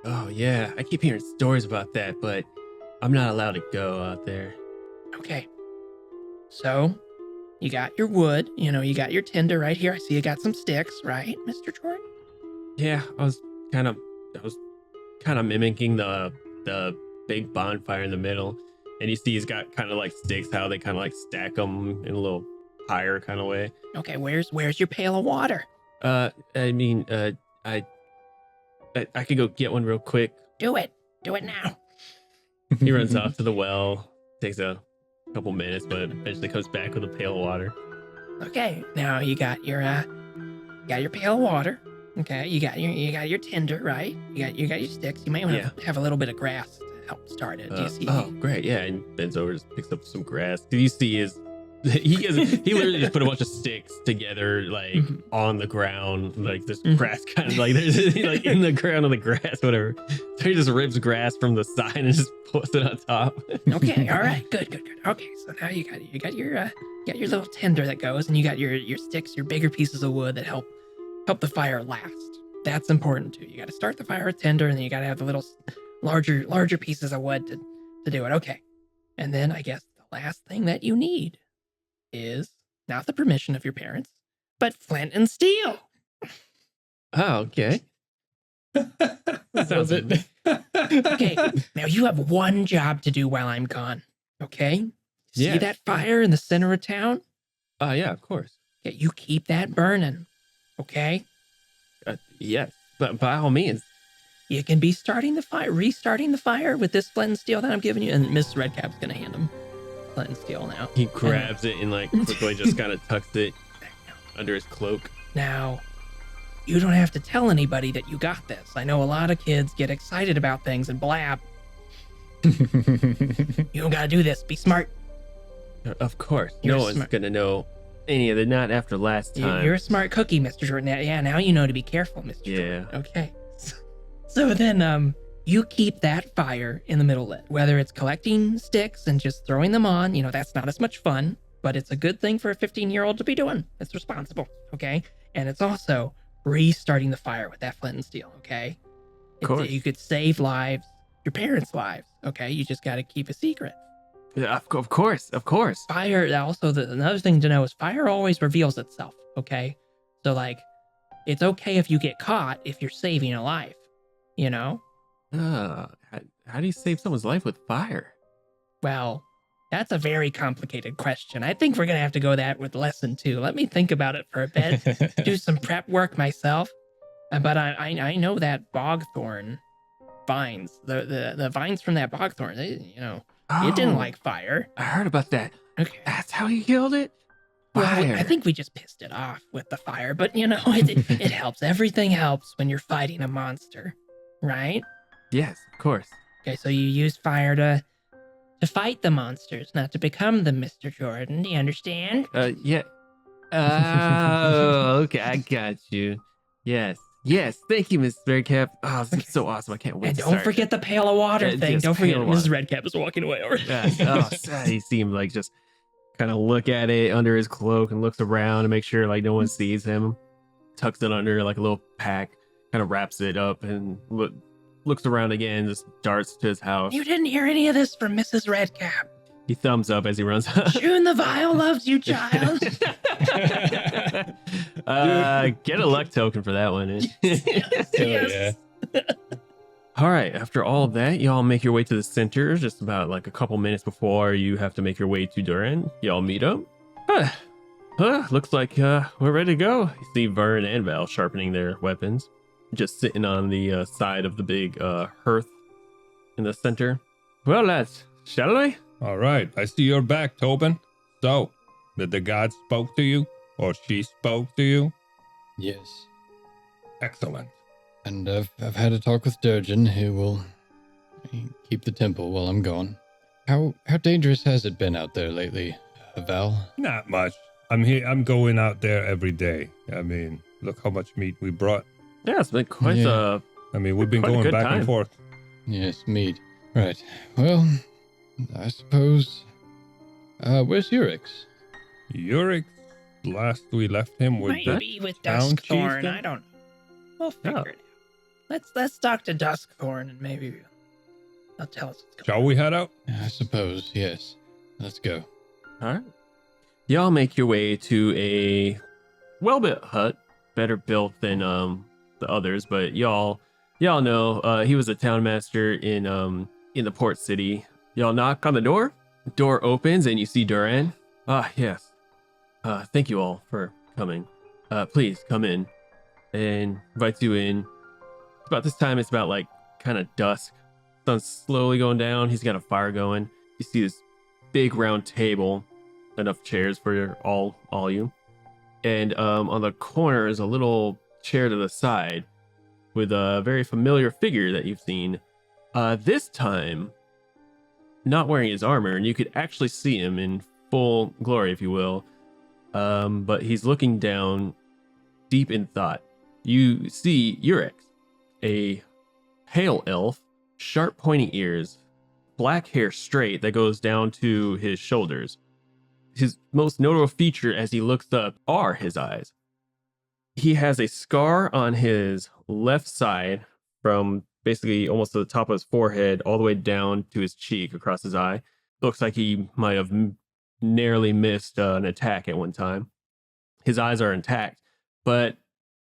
Oh, yeah. I keep hearing stories about that, but I'm not allowed to go out there. Okay. So, you got your wood, you got your tinder right here. I see you got some sticks, right, Mr. Jordan? Yeah, I was kind of mimicking the big bonfire in the middle. And you see he's got kind of like sticks, how they kind of like stack them in a little higher kind of way. Okay, where's your pail of water? I could go get one real quick. Do it now. He runs off to the well, takes a couple minutes, but eventually comes back with a pail of water. Okay, now you got your pail of water. Okay, you got your tinder, right? You got your sticks. You might want to have a little bit of grass to help start it. Do you see? Oh, great, yeah. And bends over, just picks up some grass. Do you see he literally just put a bunch of sticks together, like on the ground, like this grass kind of like there's like in the ground on the grass, whatever. So he just rips grass from the side and just puts it on top. Okay, all right, good. Okay, so now you got your little tinder that goes, and you got your sticks, your bigger pieces of wood that help the fire last. That's important too. You got to start the fire with tinder, and then you got to have the little larger pieces of wood to do it. Okay, and then I guess the last thing that you need is not the permission of your parents, but flint and steel. Oh, okay. Sounds it. Okay, now you have one job to do while I'm gone. Okay? Yeah. See that fire in the center of town? Yeah, of course. Yeah, you keep that burning. Okay? Yes, but by all means. You can be restarting the fire with this flint and steel that I'm giving you, and Miss Redcap's gonna hand him flint and steel now. He grabs it and like quickly just kind of tucks it under his cloak. Now, you don't have to tell anybody that you got this. I know a lot of kids get excited about things and blab. You don't gotta do this. Be smart. Of course. You're No one's smart. gonna know any of it, not after last time. You're a smart cookie, Mr. Jordan. Yeah, now you know to be careful, Mr. Yeah. Jordan. Okay. So then, you keep that fire in the middle lit, whether it's collecting sticks and just throwing them on, that's not as much fun, but it's a good thing for a 15-year-old to be doing. It's responsible, okay? And it's also restarting the fire with that flint and steel, okay? Of course. You could save lives, your parents' lives, okay? You just got to keep a secret. Yeah, of course. Fire, also, another thing to know is fire always reveals itself, okay? So, it's okay if you get caught if you're saving a life, How do you save someone's life with fire? Well, that's a very complicated question. I think we're going to have to go that with lesson 2. Let me think about it for a bit, do some prep work myself. But I know that bogthorn vines, the vines from that bogthorn, it didn't like fire. I heard about that. Okay. That's how you killed it? Well, Fire. I think we just pissed it off with the fire, but it helps. Everything helps when you're fighting a monster, right? Yes, of course. Okay, so you use fire to fight the monsters, not to become them, Mr. Jordan. Do you understand? Yeah. Oh, okay, I got you. Yes. Thank you, Miss Redcap. Oh, this is so awesome. I can't wait And to don't start. forget the pail of water thing. yes, Don't forget. pail of Mrs. water. Redcap is walking away over. You see him like just kind of look at it under his cloak and looks around to make sure like no one sees him. Tucks it under like a little pack, kind of wraps it up and looks around again, just darts to his house. You didn't hear any of this from Mrs. Redcap. He thumbs up as he runs out. June the Vile loves you, child. Get a luck token for that one. Yes. Yeah. All right, after all of that, y'all make your way to the center. Just about like a couple minutes before you have to make your way to Duran. Y'all meet up. Looks like we're ready to go. You see Vern and Val sharpening their weapons, just sitting on the side of the big hearth in the center. Well, lads, shall we? All right, I see you're back, Tobin. So, did the god spoke to you? Or she spoke to you? Yes. Excellent. And I've had a talk with Durgan, who will keep the temple while I'm gone. How dangerous has it been out there lately, Val? Not much. I'm going out there every day. I mean, Look how much meat we brought. Yeah, it's been quite Yeah. I mean, we've been Quite a going good back time. and forth. Yes, meat. Right. Well, I suppose. Where's Urix? Yurik, last we left him with Might the be with town Duskthorn. chieftain? I don't know. We'll figure Oh. it out. Let's talk to Duskthorn and maybe they'll tell us what's going Shall we head out? I suppose, yes. Let's go. All right. Y'all make your way to a well-built hut, better built than the others, but y'all know he was a town master in the port city. Y'all knock on the door. Door opens and you see Duran. Ah, yes. Thank you all for coming. Please come in. And invites you in. About this time, it's about like kind of dusk. Sun's slowly going down. He's got a fire going. You see this big round table, enough chairs for all you. And on the corner is a little chair to the side with a very familiar figure that you've seen. This time, not wearing his armor, and you could actually see him in full glory, if you will. But he's looking down, deep in thought. You see Urix, a pale elf, sharp pointy ears, black hair straight that goes down to his shoulders. His most notable feature as he looks up are his eyes. He has a scar on his left side from basically almost to the top of his forehead all the way down to his cheek across his eye. Looks like he might have narrowly missed an attack at one time. His eyes are intact, but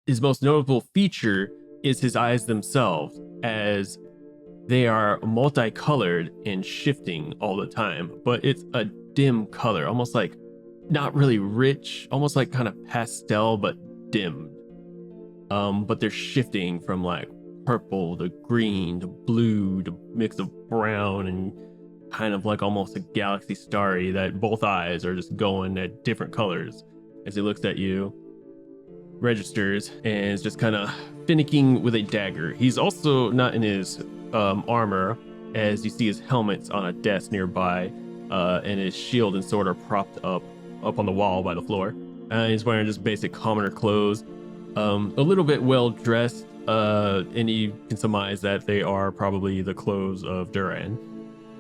his most notable feature is his eyes themselves, as they are multicolored and shifting all the time, but it's a dim color, almost like not really rich, almost like kind of pastel, but dimmed. But they're shifting from like purple to green to blue to mix of brown and kind of like almost a galaxy starry, that both eyes are just going at different colors as he looks at you, registers, and is just kind of finicking with a dagger. He's also not in his armor, as you see his helmet's on a desk nearby, and his shield and sword are propped up on the wall by the floor. He's wearing just basic commoner clothes, a little bit well dressed, and you can surmise that they are probably the clothes of Duran.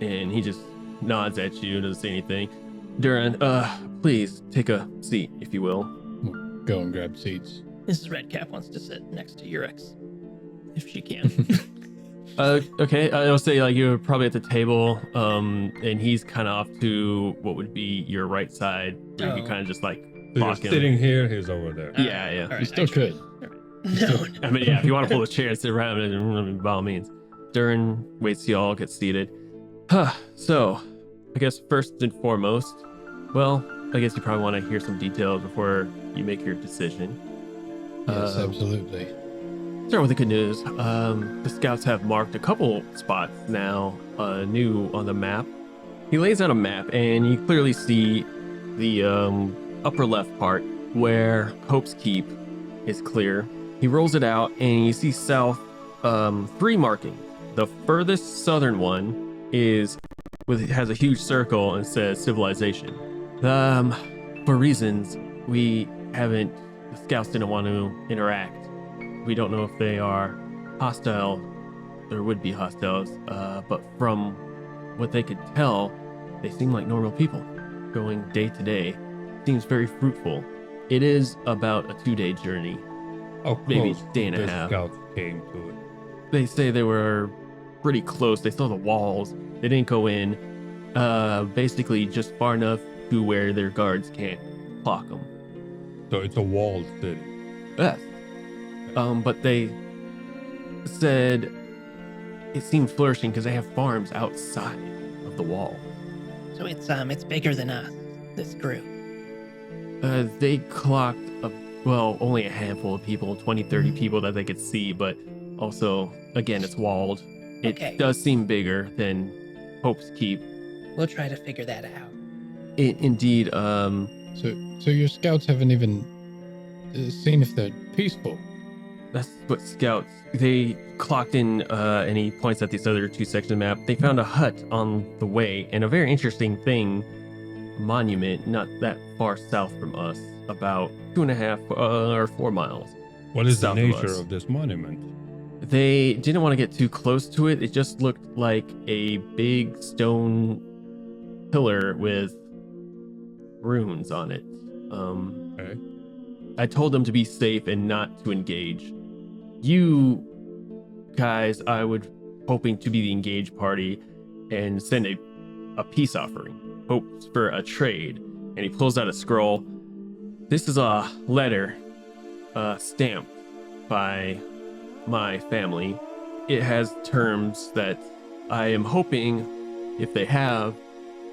And he just nods at you and doesn't say anything. Duran, please take a seat, if you will. We'll go and grab seats. Mrs. Redcap wants to sit next to Urix, if she can. Okay, I'll say like you're probably at the table, and he's kind of off to what would be your right side, where you Oh. kind of just like So you're block him. sitting here, he's over there. Yeah. All right, You still could. No. I mean, yeah, if you want to pull a chair and sit around it, by all means. Duran waits till y'all get seated. So, I guess first and foremost, well, I guess you probably want to hear some details before you make your decision. Yes, absolutely. Start with the good news. The scouts have marked a couple spots now, new on the map. He lays out a map, and you clearly see the upper left part where Hope's Keep is clear. He rolls it out, and you see south 3 markings. The furthest southern one has a huge circle and says civilization. For reasons the scouts didn't want to interact. We don't know if they are hostile or would be hostiles, but from what they could tell, they seem like normal people, going day to day. Seems very fruitful. It is about a 2-day journey. How Maybe close day and a the half. scouts came to it. They say they were pretty close. They saw the walls. They didn't go in. Basically just far enough to where their guards can't clock them. So it's a walled city. Yes. But they said it seemed flourishing because they have farms outside of the wall. So it's bigger than us, this group. They clocked only a handful of people, 20, 30 people that they could see, but also, again, it's walled. It Okay. does seem bigger than Hope's Keep. We'll try to figure that out. Indeed, So your scouts haven't even seen if they're peaceful. that's what scouts, they clocked in, and he points at these other 2 sections of the map. They found a hut on the way, and a very interesting thing, monument not that far south from us, about 2.5 or 4 miles. What is the south of nature us. of this monument? They didn't want to get too close to it. It just looked like a big stone pillar with runes on it. Okay. I told them to be safe and not to engage. You guys, I would hoping to be the engaged party and send a peace offering, hopes for a trade. And he pulls out a scroll. This is a letter stamped by my family. It has terms that I am hoping, if they have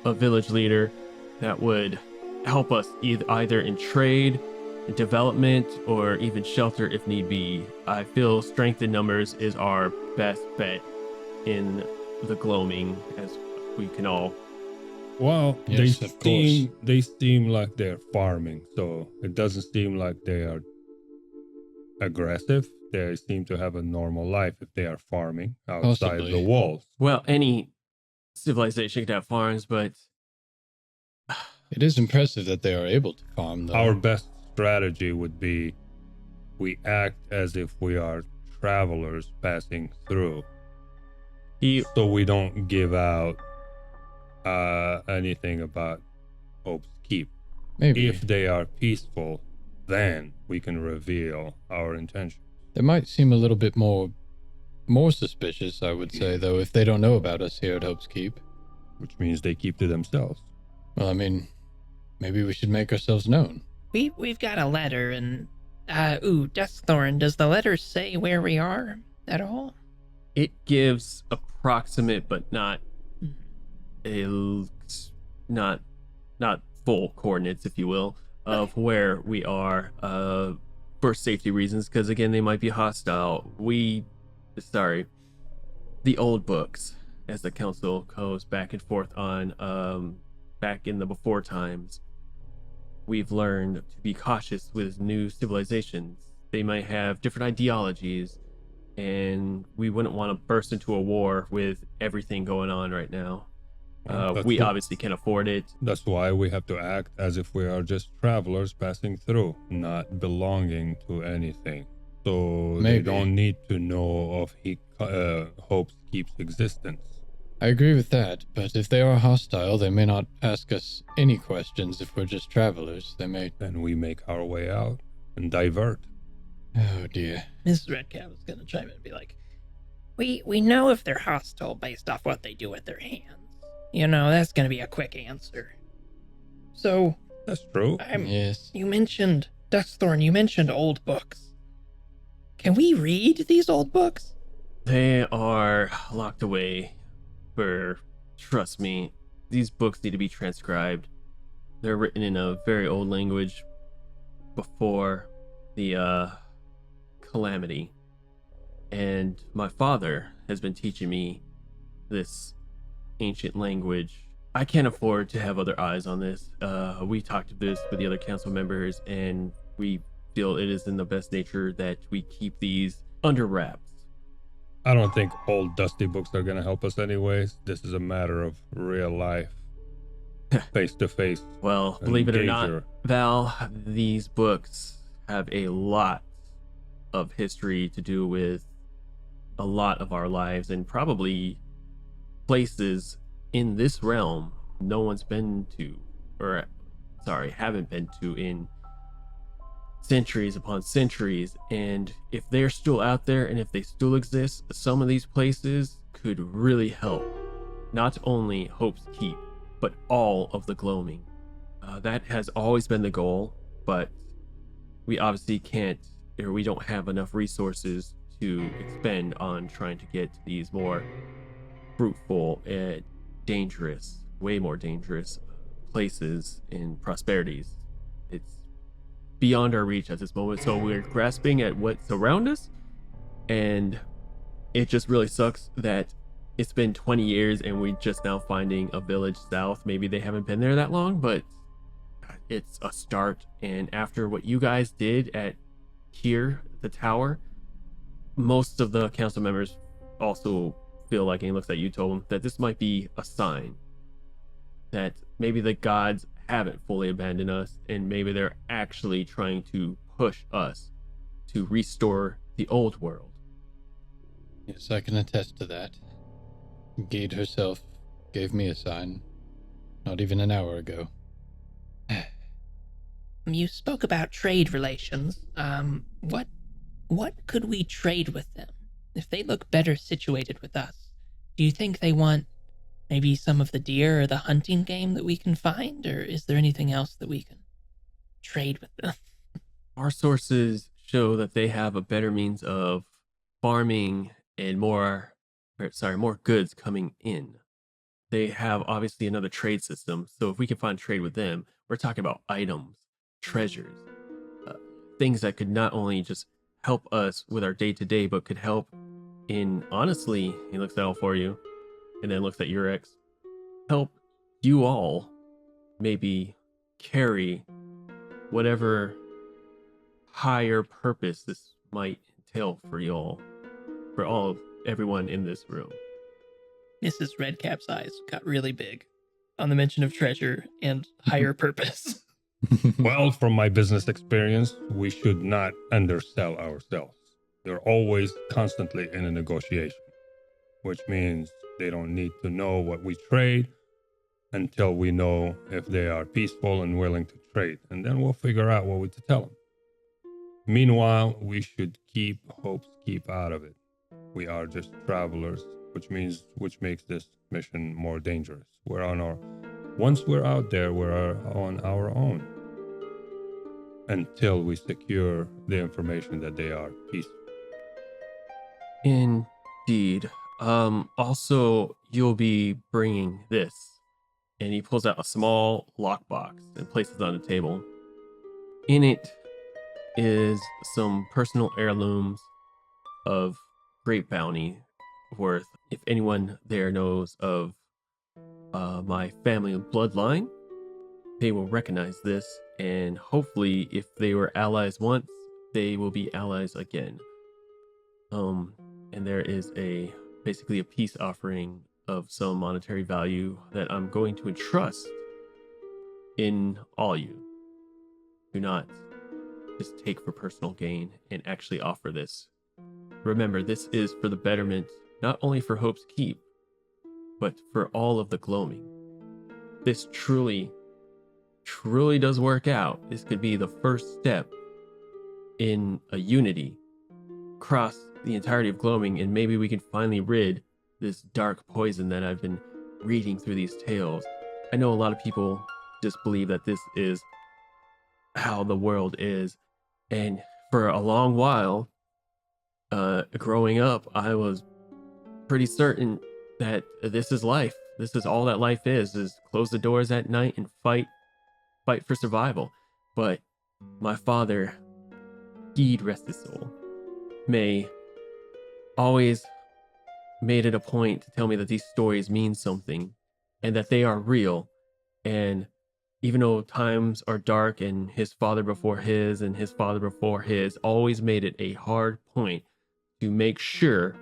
a village leader, that would help us either in trade, in development, or even shelter if need be. I feel strength in numbers is our best bet in the gloaming, as we can all. Well, Yes, of course. they seem like they're farming, so it doesn't seem like they are aggressive. They seem to have a normal life if they are farming outside Possibly. the walls. Well, any civilization can have farms, but It is impressive that they are able to farm, though. Our best strategy would be we act as if we are travelers passing through, so we don't give out anything about Hope's Keep. Maybe. If they are peaceful, then we can reveal our intention. They might seem a little bit more suspicious, I would say, though, if they don't know about us here at Hope's Keep. Which means they keep to themselves. Well, I mean, maybe we should make ourselves known. We've got a letter, and Deaththorn, does the letter say where we are at all? it gives approximate, but not not full coordinates, if you will, of where we are, for safety reasons, because again, they might be hostile. The old books, as the council goes back and forth on, back in the before times, we've learned to be cautious with new civilizations. They might have different ideologies, and we wouldn't want to burst into a war with everything going on right now. We obviously can't afford it. That's why we have to act as if we are just travelers passing through, not belonging to anything. So they don't need to know of Hope's Keep's existence. I agree with that, but if they are hostile, they may not ask us any questions if we're just travelers. They may... Then we make our way out and divert. Oh, dear. Mrs. Redcap is going to chime in and be like, We know if they're hostile based off what they do with their hands. You know, that's going to be a quick answer. So, That's true. Yes. you mentioned, Deaththorn, you mentioned old books. Can we read these old books? They are locked away trust me, these books need to be transcribed. They're written in a very old language before the calamity. And my father has been teaching me this ancient language. I can't afford to have other eyes on this. We talked this with the other council members, and we feel it is in the best nature that we keep these under wraps. I don't think old dusty books are going to help us anyways. This is a matter of real life, face to face. Well, believe it or not, Val, these books have a lot of history to do with a lot of our lives, and probably places in this realm no one's been to, haven't been to in centuries upon centuries. And if they're still out there and if they still exist, some of these places could really help not only Hope's Keep, but all of the gloaming. That has always been the goal, but we obviously can't, or we don't have enough resources to expend on trying to get to these more fruitful and dangerous, way more dangerous places and prosperities. It's beyond our reach at this moment, so we're grasping at what's around us, and it just really sucks that it's been 20 years and we're just now finding a village south. Maybe they haven't been there that long, but it's a start. And after what you guys did at here, the tower, most of the council members also feel like, and looks at you, told them that this might be a sign that maybe the gods haven't fully abandoned us, and maybe they're actually trying to push us to restore the old world. Yes, I can attest to that. Gade herself gave me a sign not even an hour ago. You spoke about trade relations. What could we trade with them? If they look better situated with us, do you think they want maybe some of the deer or the hunting game that we can find, or is there anything else that we can trade with them? Our sources show that they have a better means of farming and more goods coming in. They have obviously another trade system. So if we can find trade with them, we're talking about items, treasures, things that could not only just help us with our day to day, but could help in, honestly, he looks at all for you and then looks at Urex, help you all maybe carry whatever higher purpose this might entail for y'all, for everyone in this room. Mrs. Redcap's eyes got really big on the mention of treasure and higher purpose. Well, from my business experience, we should not undersell ourselves. They're always constantly in a negotiation, which means they don't need to know what we trade until we know if they are peaceful and willing to trade, and then we'll figure out what to tell them. Meanwhile, we should keep Hope's Keep out of it. We are just travelers, which makes this mission more dangerous. Once we're out there, we're on our own until we secure the information that they are peaceful. Indeed. Also, you'll be bringing this. And he pulls out a small lockbox and places it on the table. In it is some personal heirlooms of great bounty worth. If anyone there knows of my family bloodline, they will recognize this, and hopefully if they were allies once, they will be allies again. And there is basically a peace offering of some monetary value that I'm going to entrust in all you. Do not just take for personal gain and actually offer this. Remember, this is for the betterment, not only for Hope's Keep, but for all of the gloaming. This truly does work out. This could be the first step in a unity across the entirety of gloaming, and maybe we can finally rid this dark poison that I've been reading through these tales. I know a lot of people just believe that this is how the world is, and for a long while, growing up, I was pretty certain that this is life. This is all that life is close the doors at night and fight for survival. But my father, he'd rest his soul, may always made it a point to tell me that these stories mean something and that they are real. And even though times are dark, and his father before his and his father before his always made it a hard point to make sure,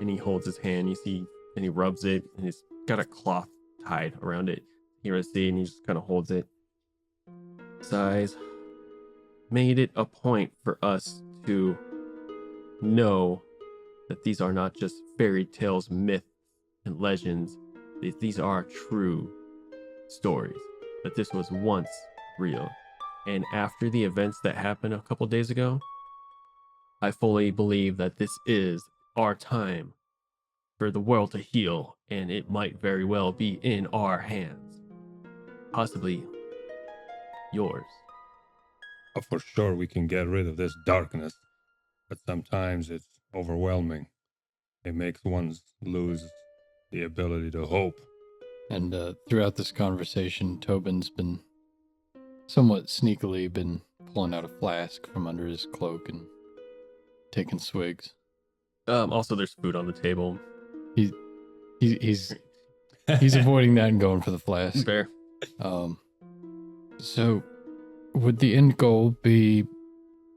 and he holds his hand, you see, and he rubs it, and he's got a cloth tied around it. Here I see, and he just kind of holds it. Sighs. Made it a point for us to know that these are not just fairy tales, myths, and legends. These are true stories. That this was once real. And after the events that happened a couple days ago, I fully believe that this is our time for the world to heal, and it might very well be in our hands. Possibly yours. For sure, we can get rid of this darkness, but sometimes it's overwhelming. It makes one lose the ability to hope. And throughout this conversation, Tobin's been somewhat sneakily been pulling out a flask from under his cloak and taking swigs. Also, there's food on the table. He's avoiding that and going for the flask. Fair. So would the end goal be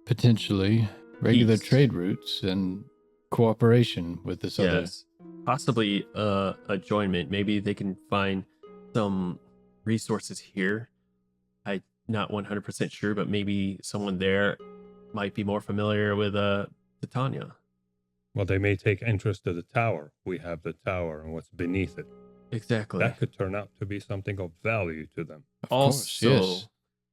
potentially regular Peace. trade routes and cooperation with this other? Yes. Possibly adjournment. Maybe they can find some resources here. I'm not 100% sure, but maybe someone there might be more familiar with Titania. Well, they may take interest to the tower. We have the tower and what's beneath it. Exactly. That could turn out to be something of value to them. Of course, Also, yes.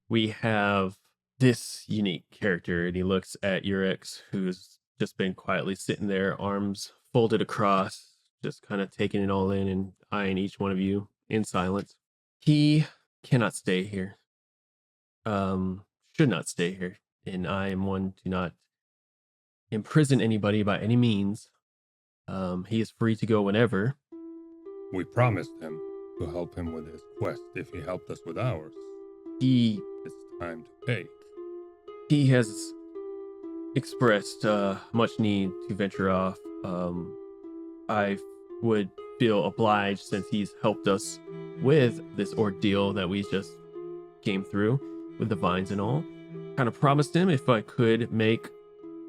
we have this unique character, and he looks at Urix, who's just been quietly sitting there, arms folded across, just kind of taking it all in and eyeing each one of you in silence. He cannot stay here. Should not stay here. And I am one to not imprison anybody by any means. He is free to go whenever. We promised him to help him with his quest if he helped us with ours. It's time to pay. He has expressed much need to venture off. I would feel obliged since he's helped us with this ordeal that we just came through with the vines and all. Kind of promised him if I could make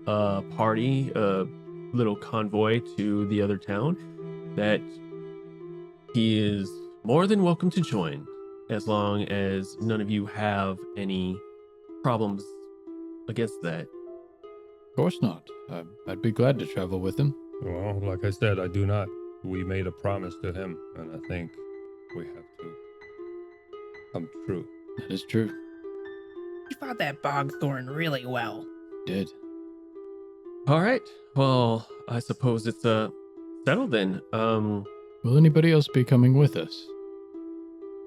a party, a little convoy to the other town, that he is more than welcome to join, as long as none of you have any problems against that. Of course not. I'd be glad to travel with him. Well, like I said, I do not. We made a promise to him, and I think we have to come true. That is true. You fought that bogthorn really well. Did. All right. Well, I suppose it's settled then. Will anybody else be coming with us?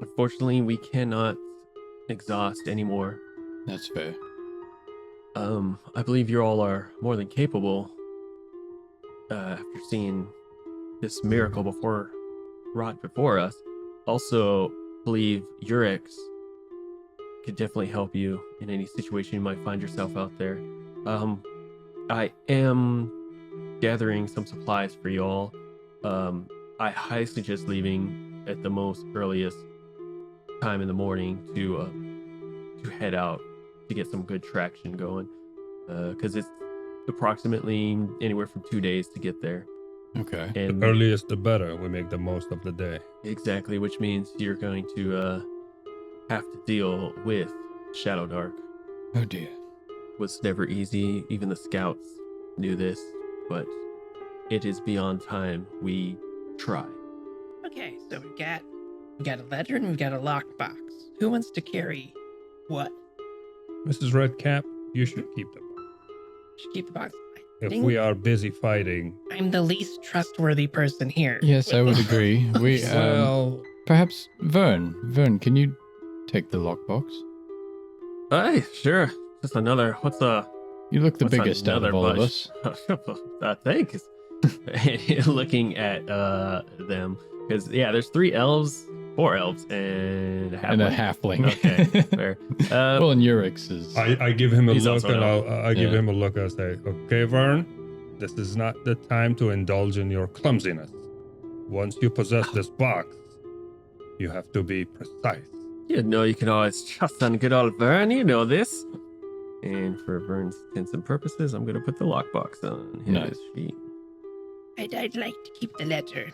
Unfortunately, we cannot exhaust anymore. That's fair. I believe you all are more than capable. After seeing this miracle wrought before us, also believe Urix could definitely help you in any situation you might find yourself out there. I am gathering some supplies for you all. I highly suggest leaving at the most earliest time in the morning to head out to get some good traction going, because it's approximately anywhere from 2 days to get there. Okay. And The earliest the better. We make the most of the day. exactly, which means you're going to have to deal with ShadowDark. Oh dear. Was never easy. Even the scouts knew this, but it is beyond time we try. Okay, so we've got a letter and we've got a lockbox. Who wants to carry what? Mrs. Redcap, you should keep them. Should keep the box. I If think we are busy fighting, I'm the least trustworthy person here. Yes, I would agree. We well, perhaps Vern, can you take the lockbox? Hey, sure. Just another. What's You look the what's biggest out another of all of bush? us. Thanks. Looking at them, because there's 4 elves, and a halfling. And a halfling. Okay, fair. Well, and Urix is. I give him a He's look, also and an I give Yeah. him a look. I say, okay, Vern, this is not the time to indulge in your clumsiness. Once you possess this box, you have to be precise. You know you can always trust on good old Vern. You know this. And for Vern's intents and purposes, I'm going to put the lockbox on his Nice. sheet. I'd like to keep the letter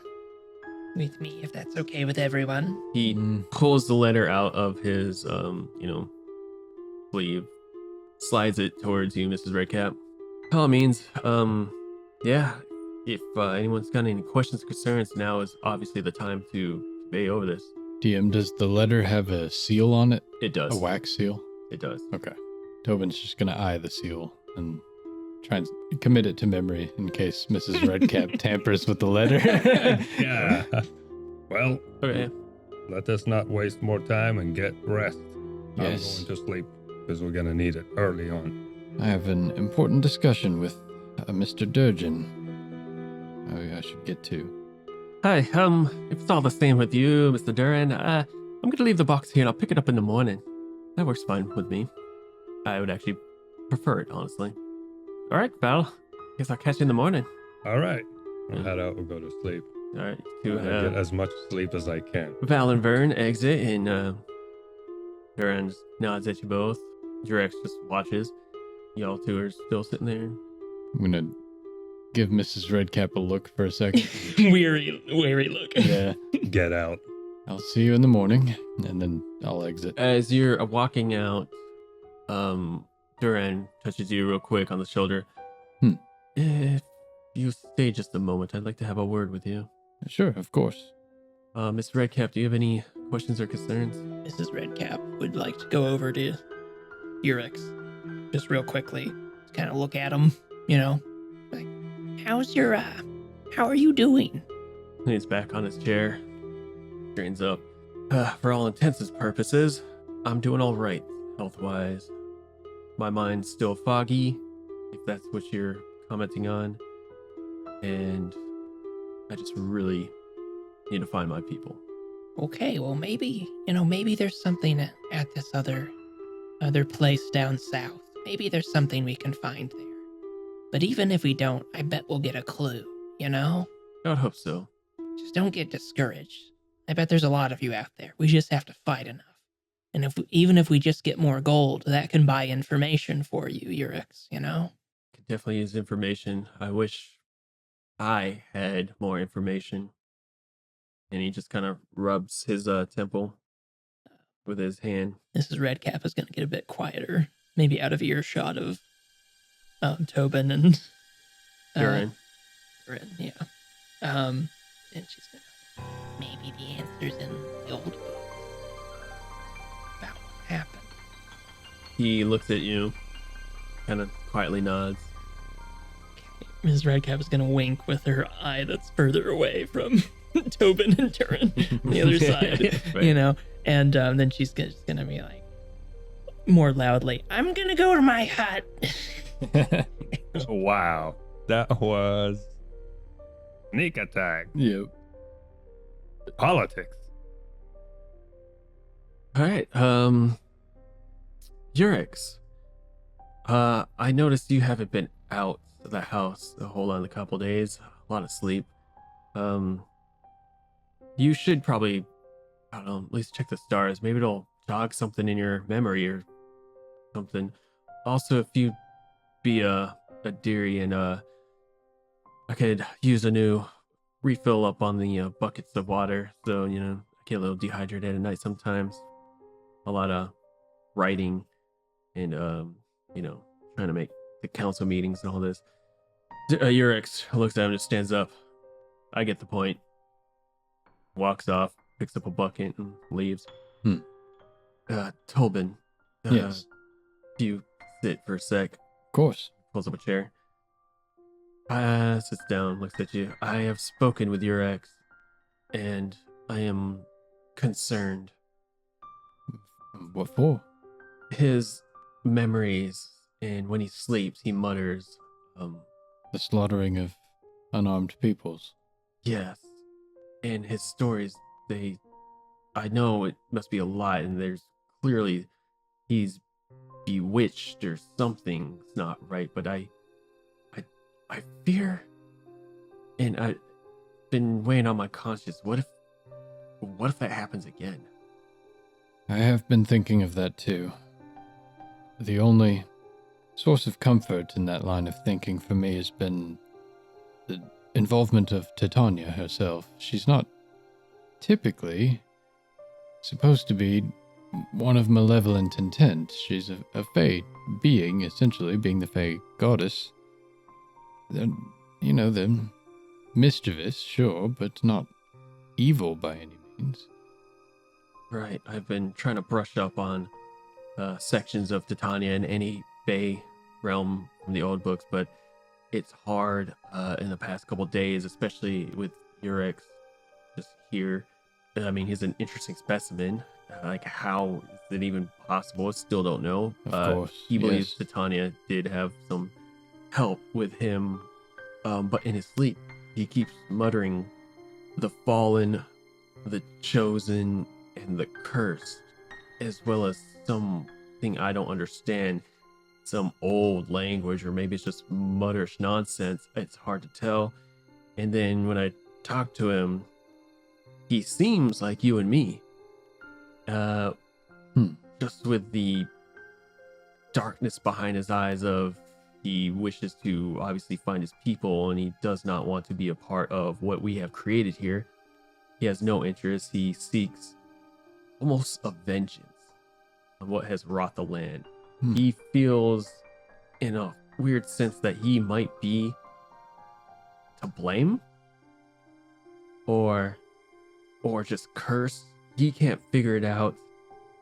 with me if that's okay with everyone. He pulls the letter out of his, sleeve, slides it towards you, Mrs. Redcap. By all means, if anyone's got any questions or concerns, now is obviously the time to convey over this. DM, does the letter have a seal on it? It does. A wax seal? It does. Okay. Tobin's just gonna eye the seal and try and commit it to memory in case Mrs. Redcap tampers with the letter. Yeah. Well, Okay. let us not waste more time and get rest. Yes. I'm going to sleep because we're going to need it early on. I have an important discussion with Mr. Durgin. I should get to. Hi, if it's all the same with you, Mr. Duran, I'm gonna leave the box here and I'll pick it up in the morning. That works fine with me. I would actually prefer it, honestly. All right, Val. Guess I'll catch you in the morning. All right. I'll Yeah. head out and go to sleep. All right, I get as much sleep as I can. Val and Vern exit, and Duran just nods at you both. Jurex just watches. Y'all two are still sitting there. I'm gonna give Mrs. Redcap a look for a second. Weary look. Yeah. Get out. I'll see you in the morning, and then I'll exit. As you're walking out, Duran touches you real quick on the shoulder. Hmm. If you stay just a moment, I'd like to have a word with you. Sure, of course. Miss Redcap, do you have any questions or concerns? Mrs. Redcap would like to go over to Urix just real quickly, kind of look at him, like, how are you doing? He's back on his chair. Strains up. For all intents and purposes, I'm doing all right, health-wise. My mind's still foggy, if that's what you're commenting on. And I just really need to find my people. Okay, well maybe there's something at this other place down south. Maybe there's something we can find there. But even if we don't, I bet we'll get a clue, I would hope so. Just don't get discouraged. I bet there's a lot of you out there. We just have to fight enough. And even if we just get more gold, that can buy information for you, Urix, Could definitely use information. I wish I had more information. And he just kind of rubs his temple with his hand. Mrs. Redcap is going to get a bit quieter, maybe out of earshot of Tobin and Duran. Duran, yeah. And she's going to, maybe the answer's in the old books about what happened. He looks at you, kind of quietly nods. Mrs. Redcap is going to wink with her eye that's further away from Tobin and Duran on the other side, Right. And then she's just going to be like, more loudly, I'm going to go to my hut. Wow. That was sneak attack. Yep. Politics. All right. Urix. I noticed you haven't been out of the house a whole lot in a couple days. A lot of sleep. You should probably, I don't know, at least check the stars. Maybe it'll jog something in your memory or something. Also, if you be a dearie and I could use a new refill up on the buckets of water. So, I get a little dehydrated at night sometimes. A lot of writing and, trying to make the council meetings and all this. Urix looks at him and just stands up. I get the point. Walks off, picks up a bucket and leaves. Tobin. Yes. Do you sit for a sec? Of course. Pulls up a chair. Sits down, looks at you. I have spoken with your ex, and I am concerned. What for? His memories, and when he sleeps, he mutters, The slaughtering of unarmed peoples. yes. And his stories, I know it must be a lot, and there's clearly he's bewitched or something's not right, but I fear, and I've been weighing on my conscience. What if that happens again? I have been thinking of that too. The only source of comfort in that line of thinking for me has been the involvement of Titania herself. She's not typically supposed to be one of malevolent intent. She's a Fae being, essentially, being the Fae goddess. They're mischievous, sure, but not evil by any means. Right. I've been trying to brush up on sections of Titania and any Fae realm from the old books, but it's hard in the past couple days, especially with Urix just here. I mean, he's an interesting specimen. Like, how is it even possible? I still don't know. Of course, He believes yes. Titania did have some help with him, but in his sleep, he keeps muttering the fallen, the chosen, and the cursed, as well as something I don't understand. Some old language, or maybe it's just mutterish nonsense. It's hard to tell. And then when I talk to him, he seems like you and me. Just with the darkness behind his eyes of he wishes to obviously find his people, and he does not want to be a part of what we have created here. He has no interest. He seeks almost a vengeance on what has wrought the land. He feels in a weird sense that he might be to blame or just cursed. He can't figure it out.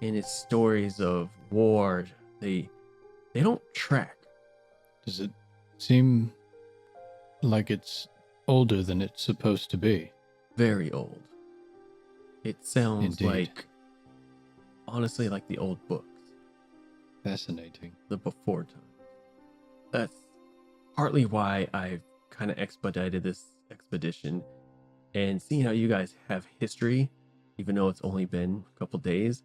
And his stories of war, they don't track. Does it seem like it's older than it's supposed to be? Very old. It sounds Indeed. like, honestly, like the old books, Fascinating. the before time. That's partly why I've kind of expedited this expedition. And seeing how you guys have history, even though it's only been a couple days,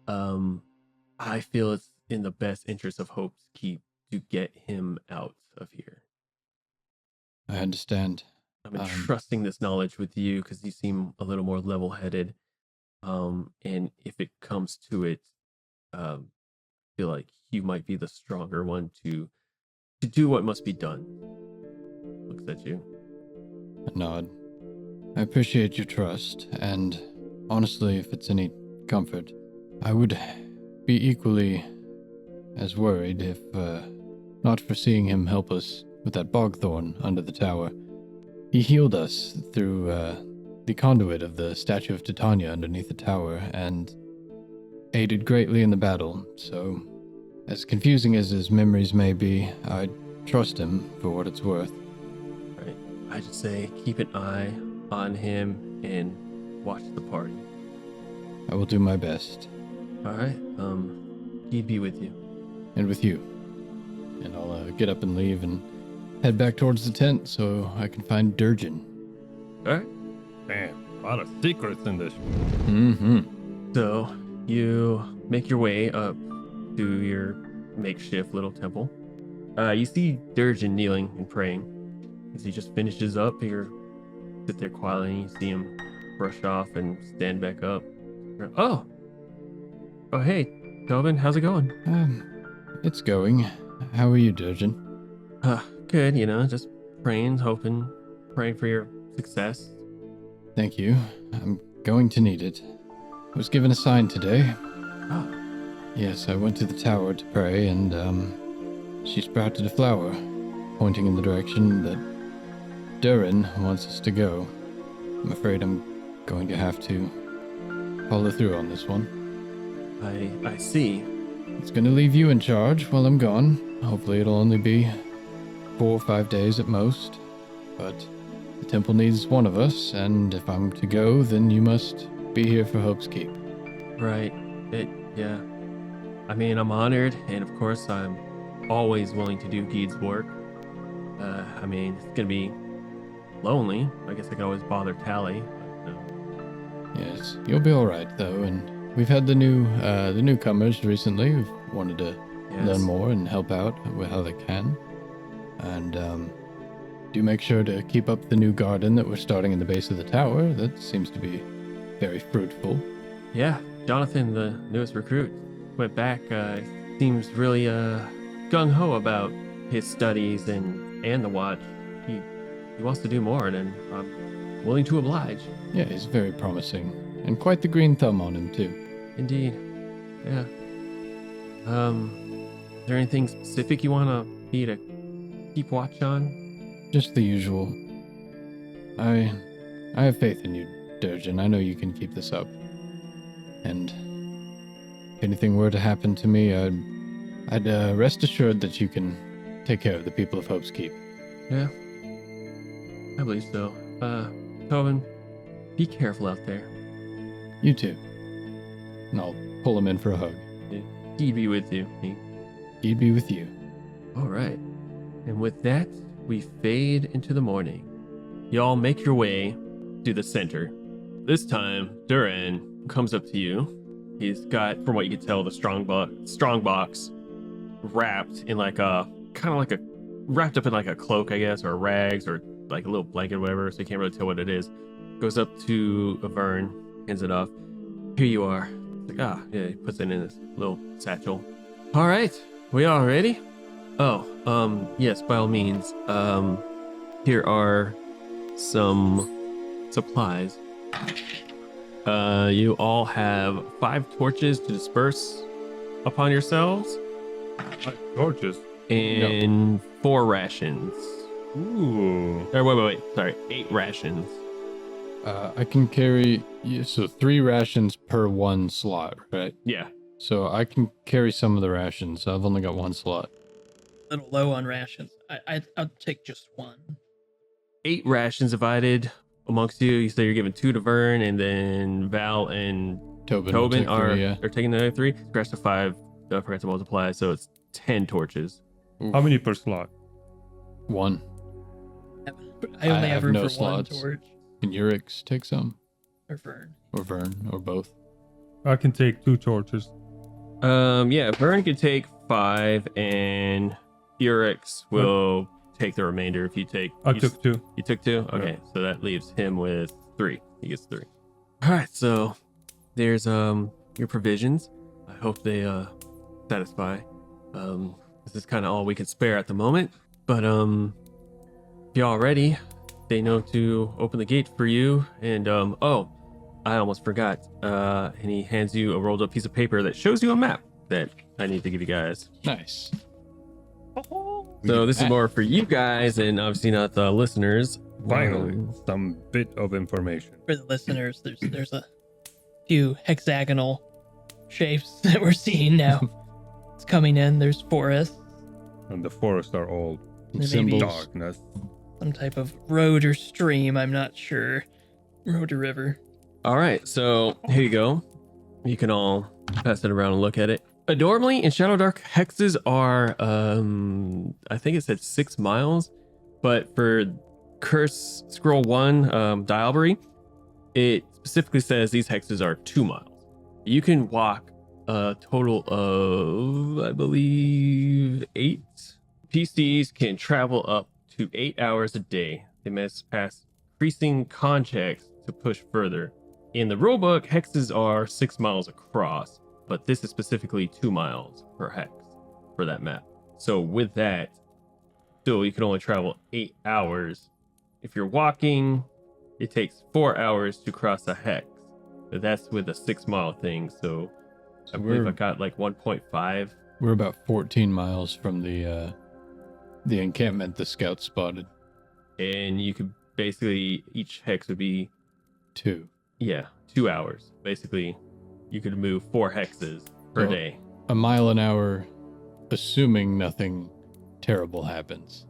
I feel it's in the best interest of Hope's Keep to get him out of here. I understand. I'm entrusting this knowledge with you because you seem a little more level-headed. And if it comes to it, I feel like you might be the stronger one to do what must be done. Looks at you. I nod. I appreciate your trust, and honestly, if it's any comfort, I would be equally as worried if not for seeing him help us with that bogthorn under the tower. He healed us through the conduit of the statue of Titania underneath the tower and aided greatly in the battle, so as confusing as his memories may be, I trust him for what it's worth. Right. I just say keep an eye on him and watch the party. I will do my best. All right. He'd be with you. And with you. And I'll get up and leave and head back towards the tent so I can find Durgan. All right. Damn, a lot of secrets in this. Mm-hmm. So you make your way up to your makeshift little temple. You see Durgan kneeling and praying. As he just finishes up, you sit there quietly and you see him brush off and stand back up. Oh, hey, Tobin, how's it going? It's going. How are you, Durgan? Good, just praying, praying for your success. Thank you. I'm going to need it. I was given a sign today. Oh, Yes, I went to the tower to pray, and she sprouted a flower, pointing in the direction that Durin wants us to go. I'm afraid I'm going to have to follow through on this one. I see. It's going to leave you in charge while I'm gone. Hopefully it'll only be 4 or 5 days at most. But the temple needs one of us, and if I'm to go, then you must be here for Hope's Keep. Right. Yeah. I mean, I'm honored, and of course, I'm always willing to do Gede's work. I mean, it's gonna be lonely. I guess I could always bother Tally. But, no. Yes, you'll be all right though, and we've had the newcomers recently who've wanted to Yes. learn more and help out with how they can. And do make sure to keep up the new garden that we're starting in the base of the tower. That seems to be very fruitful. Yeah, Jonathan, the newest recruit, went back. Seems really gung-ho about his studies and the watch. He wants to do more, and I'm willing to oblige. Yeah, he's very promising, and quite the green thumb on him too. Indeed. Yeah. Is there anything specific you want me to keep watch on? Just the usual. I have faith in you, Durgan. I know you can keep this up. And if anything were to happen to me, I'd rest assured that you can take care of the people of Hope's Keep. Yeah. I believe so. Tobin, be careful out there. You too. And I'll pull him in for a hug. He'd be with you. He'd be with you. All right. And with that, we fade into the morning. Y'all make your way to the center. This time, Duran comes up to you. He's got, from what you can tell, the strong box wrapped in wrapped up in like a cloak, I guess, or rags, or like a little blanket, or whatever. So you can't really tell what it is. Goes up to Avern, hands it off. Here you are. It's like, yeah, he puts it in his little satchel. All right, we all ready? Oh, yes, by all means. Here are some supplies. You all have 5 torches to disperse upon yourselves. 5 torches. and 4 rations. Ooh. Or wait. Sorry, 8 rations. I can carry, so 3 rations per 1 slot, right? Yeah. So I can carry some of the rations. I've only got 1 slot. A little low on rations. I'll take just 1. 8 rations divided amongst you. You say you're giving 2 to Vern, and then Val and Tobin will take are 3, yeah. taking the other 3. Scratch to 5. I forgot to multiply, so it's 10 torches. How many per slot? 1. I only I have have room no for slots. 1 torch. Can Urix take some? Or Vern. Or Vern, or both? I can take 2 torches. Yeah, Vern can take 5, and Urix will take the remainder if you take. I took 2. You took 2? Okay, so that leaves him with 3. He gets 3. All right, so there's your provisions. I hope they satisfy. This is kind of all we can spare at the moment, but if y'all ready, they know to open the gate for you. And oh, I almost forgot. And he hands you a rolled up piece of paper that shows you a map that I need to give you guys. Nice. So this is more for you guys and obviously not the listeners. Finally, some bit of information. For the listeners, there's a few hexagonal shapes that we're seeing now. It's coming in. There's forests, And the forests are all Maybe Symbols. darkness. some type of road or stream. I'm not sure. Road or river. All right, so here you go. You can all pass it around and look at it. Adorably, in ShadowDark, hexes are, I think it said 6 miles, but for Curse Scroll 1, Diablerie, it specifically says these hexes are 2 miles. You can walk a total of, I believe, 8. PCs can travel up to 8 hours a day. They must pass increasing con checks to push further. In the rulebook, hexes are 6 miles across, but this is specifically 2 miles per hex for that map. So with that, still you can only travel 8 hours. If you're walking, it takes 4 hours to cross a hex. But that's with a 6 mile thing, so I believe I got like 1.5. We're about 14 miles from the encampment the scouts spotted. And you could basically, each hex would be 2. 2 hours. Basically, you could move 4 hexes per So- day. A mile an hour, assuming nothing terrible happens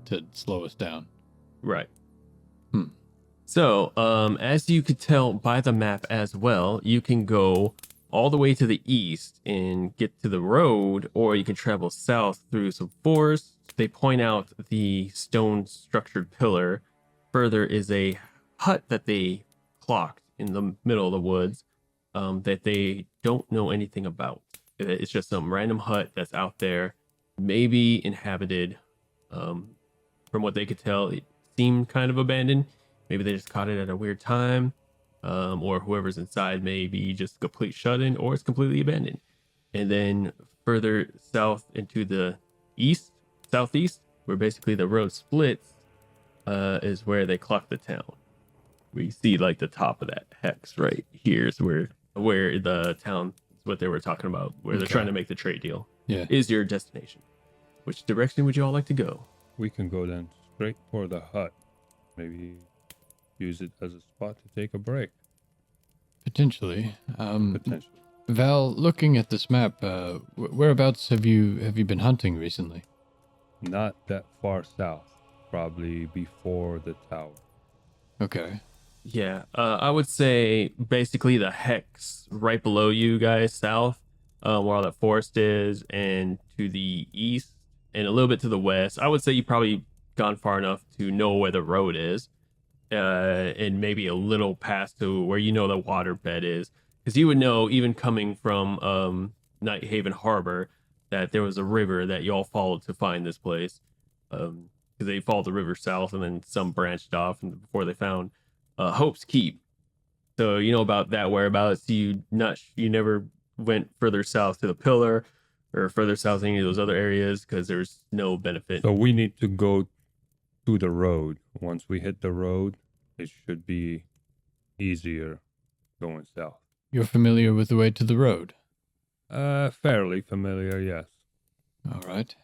to slow us down. Right. Hmm. So, as you could tell by the map as well, you can go all the way to the east and get to the road, or you can travel south through some forest. They point out the stone structured pillar. Further is a hut that they clocked in the middle of the woods that they don't know anything about. It's just some random hut that's out there, maybe inhabited. From what they could tell, it seemed kind of abandoned. Maybe they just caught it at a weird time, or whoever's inside may be just complete shut-in, or it's completely abandoned. And then further south into the southeast, where basically the road splits, is where they clock the town. We see like the top of that hex right here is where the town is what they were talking about, where they're Okay. trying to make the trade deal. Yeah. Is your destination. Which direction would you all like to go? We can go then straight for the hut. Maybe use it as a spot to take a break. Potentially. Potentially. Val, looking at this map, whereabouts have you been hunting recently? Not that far south. Probably before the tower. Okay. Yeah, I would say basically the hex right below you guys, south, where all that forest is, and to the east, and a little bit to the west. I would say you probably gone far enough to know where the road is, and maybe a little past to where you know the water bed is, because you would know even coming from Night Haven Harbor that there was a river that you all followed to find this place, because they followed the river south and then some branched off, and before they found Hope's Keep. So you know about that whereabouts. You never went further south to the pillar or further south to any of those other areas because there's no benefit. So we need to go to the road. Once we hit the road, it should be easier going south. You're familiar with the way to the road? Fairly familiar, yes. All right.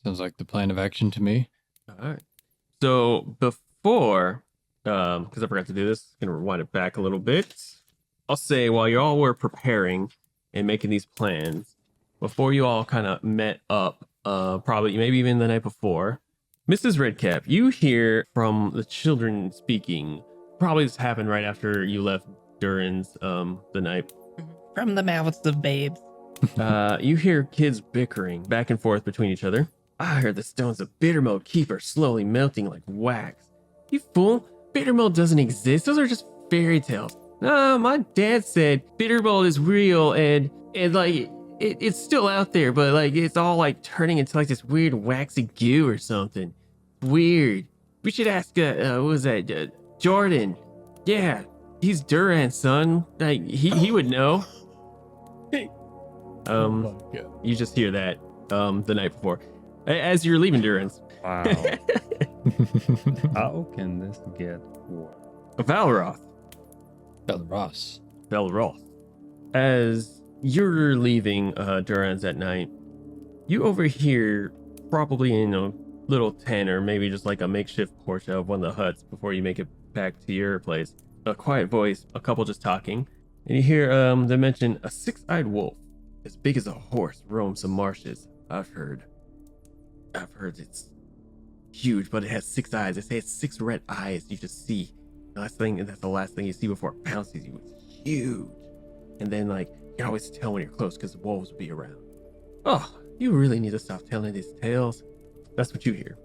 Sounds like the plan of action to me. All right. So before, because I forgot to do this, gonna rewind it back a little bit. I'll say while you all were preparing and making these plans, before you all kind of met up, probably maybe even the night before, Mrs. Redcap, you hear from the children speaking. Probably this happened right after you left Durin's the night. From the mouths of babes. You hear kids bickering back and forth between each other. I heard the stones of Bittermold keep are slowly melting like wax. You fool! Bittermold doesn't exist. Those are just fairy tales. No, my dad said Bittermold is real and like it's still out there, but like it's all like turning into like this weird waxy goo or something. Weird. We should ask what was that? Jordan. Yeah, he's Duran's son. Like he would know. Oh my God. You just hear that the night before as you're leaving Duran's. Wow. How can this get worse? Valroth. Belross. As you're leaving Duran's at night, you overhear probably in a little tent or maybe just like a makeshift porch of one of the huts before you make it back to your place. A quiet voice, a couple just talking, and you hear them mention a six-eyed wolf as big as a horse roams the marshes. I've heard it's huge, but it has 6 eyes. They say it's 6 red eyes you just see. That's the last thing you see before it pounces you. It's huge. And then like you can always tell when you're close because the wolves will be around. Oh, you really need to stop telling these tales. That's what you hear.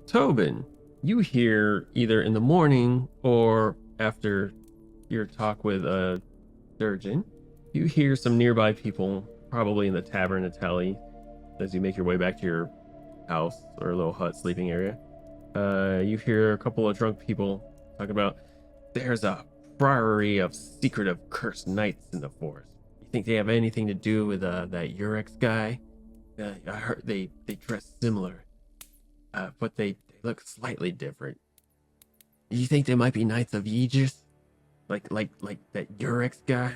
Tobin, you hear either in the morning or after your talk with Durgan, you hear some nearby people, probably in the tavern Atali, as you make your way back to your house or a little hut sleeping area. You hear a couple of drunk people talking about there's a priory of secretive cursed knights in the forest. You think they have anything to do with that Urex guy? I heard they dress similar, but they look slightly different. You think they might be knights of Aegis? Like that Urex guy?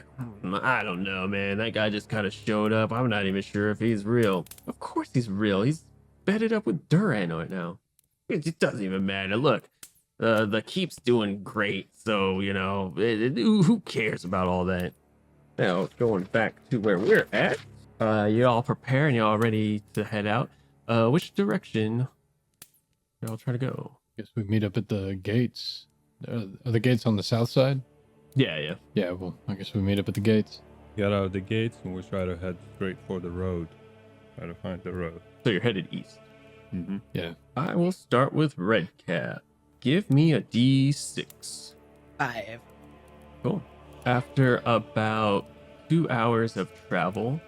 I don't know, man. That guy just kind of showed up. I'm not even sure if he's real. Of course he's real. He's bedded up with Duran right now. It doesn't even matter. Look, the keep's doing great, so you know who cares about all that. Now going back to where we're at, you all prepared and you all ready to head out. Which direction y'all trying to go? Guess we meet up at the gates. Are the gates on the south side? Yeah. Yeah, well, I guess we meet up at the gates. Get out of the gates and we try to head straight for the road. Try to find the road. So you're headed east. Mm-hmm. Yeah. I will start with Redcap. Give me a D6. 5. Cool. After about 2 hours of travel,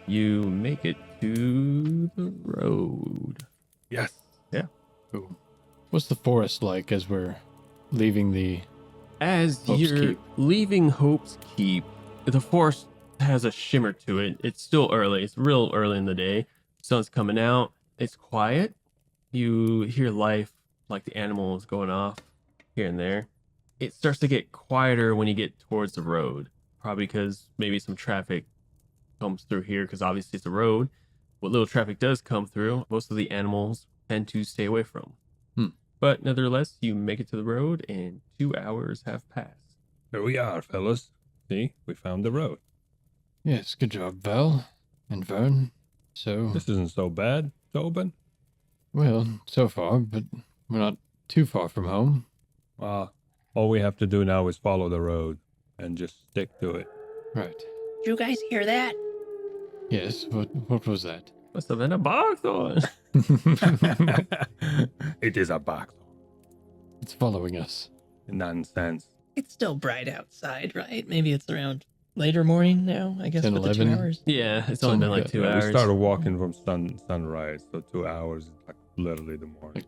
you make it to the road. Yes. Yeah. Cool. What's the forest like as we're leaving the... As Hope's you're Keep. leaving Hope's Keep, the forest has a shimmer to it. It's still early. It's real early in the day. Sun's coming out. It's quiet. You hear life, like the animals going off here and there. It starts to get quieter when you get towards the road, probably because maybe some traffic comes through here because obviously it's a road. What little traffic does come through, most of the animals tend to stay away from. But nevertheless, you make it to the road and 2 hours have passed. Here we are, fellas. See, we found the road. Yes, good job, Val and Vern. So, This isn't so bad, Tobin. well, so far, but we're not too far from home. All we have to do now is follow the road and just stick to it. Right. Did you guys hear that? Yes, what was that? Must have been a barthorn. It is a box. It's following us. Nonsense. It's still bright outside, right? Maybe it's around later morning now, I guess, 10, with the 2 11. hours. Yeah, it's only been like 2 We hours. started walking from sunrise, so 2 hours is like literally the morning.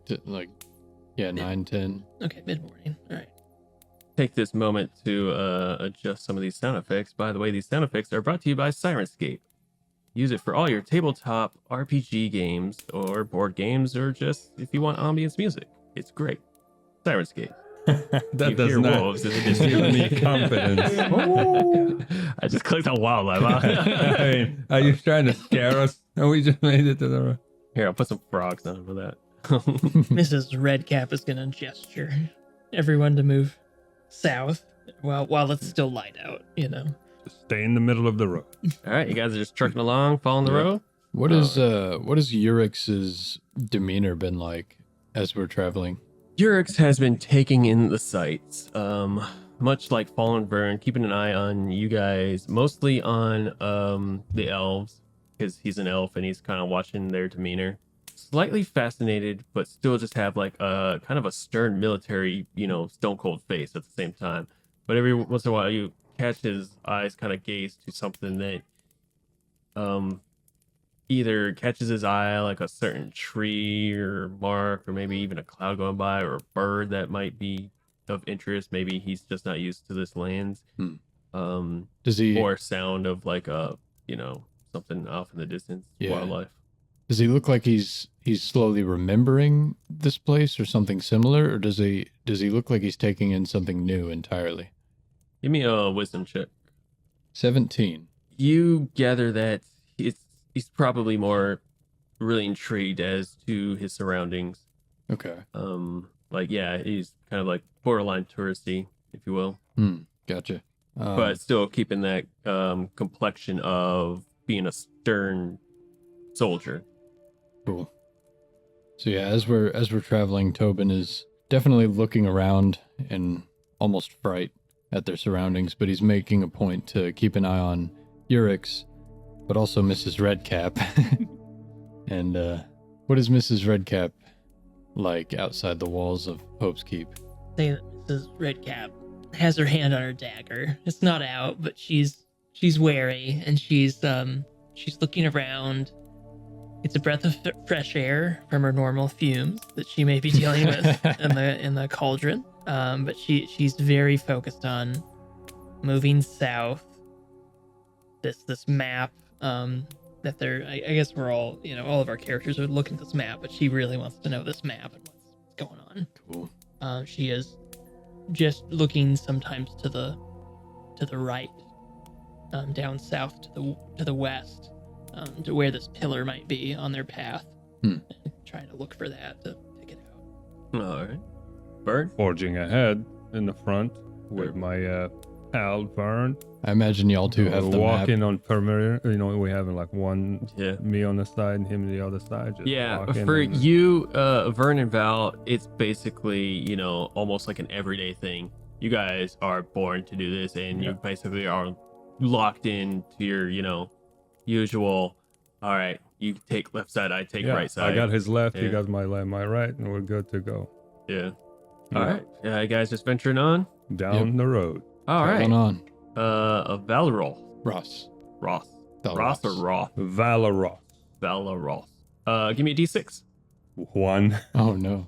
Yeah, 9, 10. Okay, mid-morning. All right. Take this moment to adjust some of these sound effects. By the way, these sound effects are brought to you by Syrinscape. Use it for all your tabletop RPG games or board games, or just if you want ambience music. It's great. Syrinscape. That You does hear not wolves in the give distance. me confidence. I just clicked on wildlife. I mean, are you trying to scare us? And we just made it to the road. Here, I'll put some frogs on for that. Mrs. Redcap is gonna gesture everyone to move south while it's still light out, you know. Just stay in the middle of the road. All right, you guys are just trucking along, following the Yeah. road. What is Urix's demeanor been like as we're traveling? Urix has been taking in the sights, much like Fallen Vern, keeping an eye on you guys, mostly on the elves, because he's an elf and he's kind of watching their demeanor. Slightly fascinated, but still just have like a kind of a stern military, stone cold face at the same time. But every once in a while, you catch his eyes kind of gaze to something that either catches his eye, like a certain tree or mark, or maybe even a cloud going by, or a bird that might be of interest. Maybe he's just not used to this land. Does he or sound of like a something off in the distance, Yeah. wildlife. Does he look like he's slowly remembering this place or something similar, or does he look like he's taking in something new entirely? Give me a wisdom check. 17. You gather that he's probably more really intrigued as to his surroundings. Okay. He's kind of like borderline touristy, if you will, Gotcha. but still keeping that complexion of being a stern soldier. Cool. So yeah, as we're traveling, Tobin is definitely looking around in almost fright at their surroundings, but he's making a point to keep an eye on Urix, but also Mrs. Redcap. And what is Mrs. Redcap like outside the walls of Hope's Keep? Say that Mrs. Redcap has her hand on her dagger. It's not out, but she's wary and she's looking around. It's a breath of fresh air from her normal fumes that she may be dealing with in the cauldron. But she's very focused on moving south. This map that I guess we're all all of our characters are looking at this map, but she really wants to know this map and what's going on. Cool. She is just looking sometimes to the right, down south to the west, to where this pillar might be on their path. And trying to look for that to pick it out. All right. Bird? Forging ahead in the front with my pal Vern. I imagine y'all two have the map. walking on perimeter. We have like one Yeah. me on the side and him on the other side. Just Yeah, walking for and- you, Vern and Val, it's basically, almost like an everyday thing. You guys are born to do this, and you basically are locked into your, usual, all right, you take left side, I take right side. I got his left, he Yeah. got my left, my right, and we're good to go. Yeah. Yeah. All right. Yeah, you guys just venturing on? Down the road. All Traveling right. on. Valorol. Ross. Ross. Valoross. Ross or Roth? Valoros. Valoroth. Give me a D6. 1. Oh no.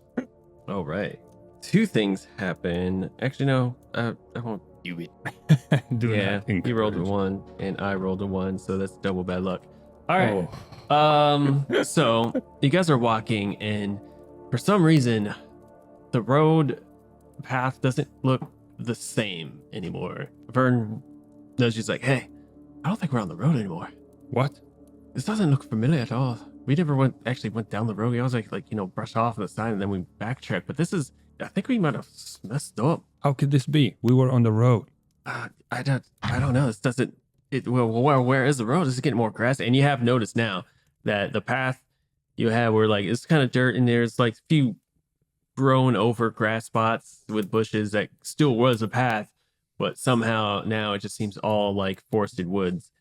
All right. Two things happen. Actually, no. I won't do it. Do Yeah, not he rolled a encourage. 1 and I rolled a 1, so that's double bad luck. All right. Oh. So you guys are walking, and for some reason, the road path doesn't look the same anymore. Vern knows, she's like, hey, I don't think we're on the road anymore. What? This doesn't look familiar at all. We never went down the road. We always brush off on the side and then we backtrack. But this is, I think we might have messed up. How could this be? We were on the road. I don't know. This doesn't. Where is the road? This is getting more grass, and you have noticed now that the path you have, where it's kind of dirt, and there's a few grown over grass spots with bushes that still was a path, but somehow now it just seems all like forested woods.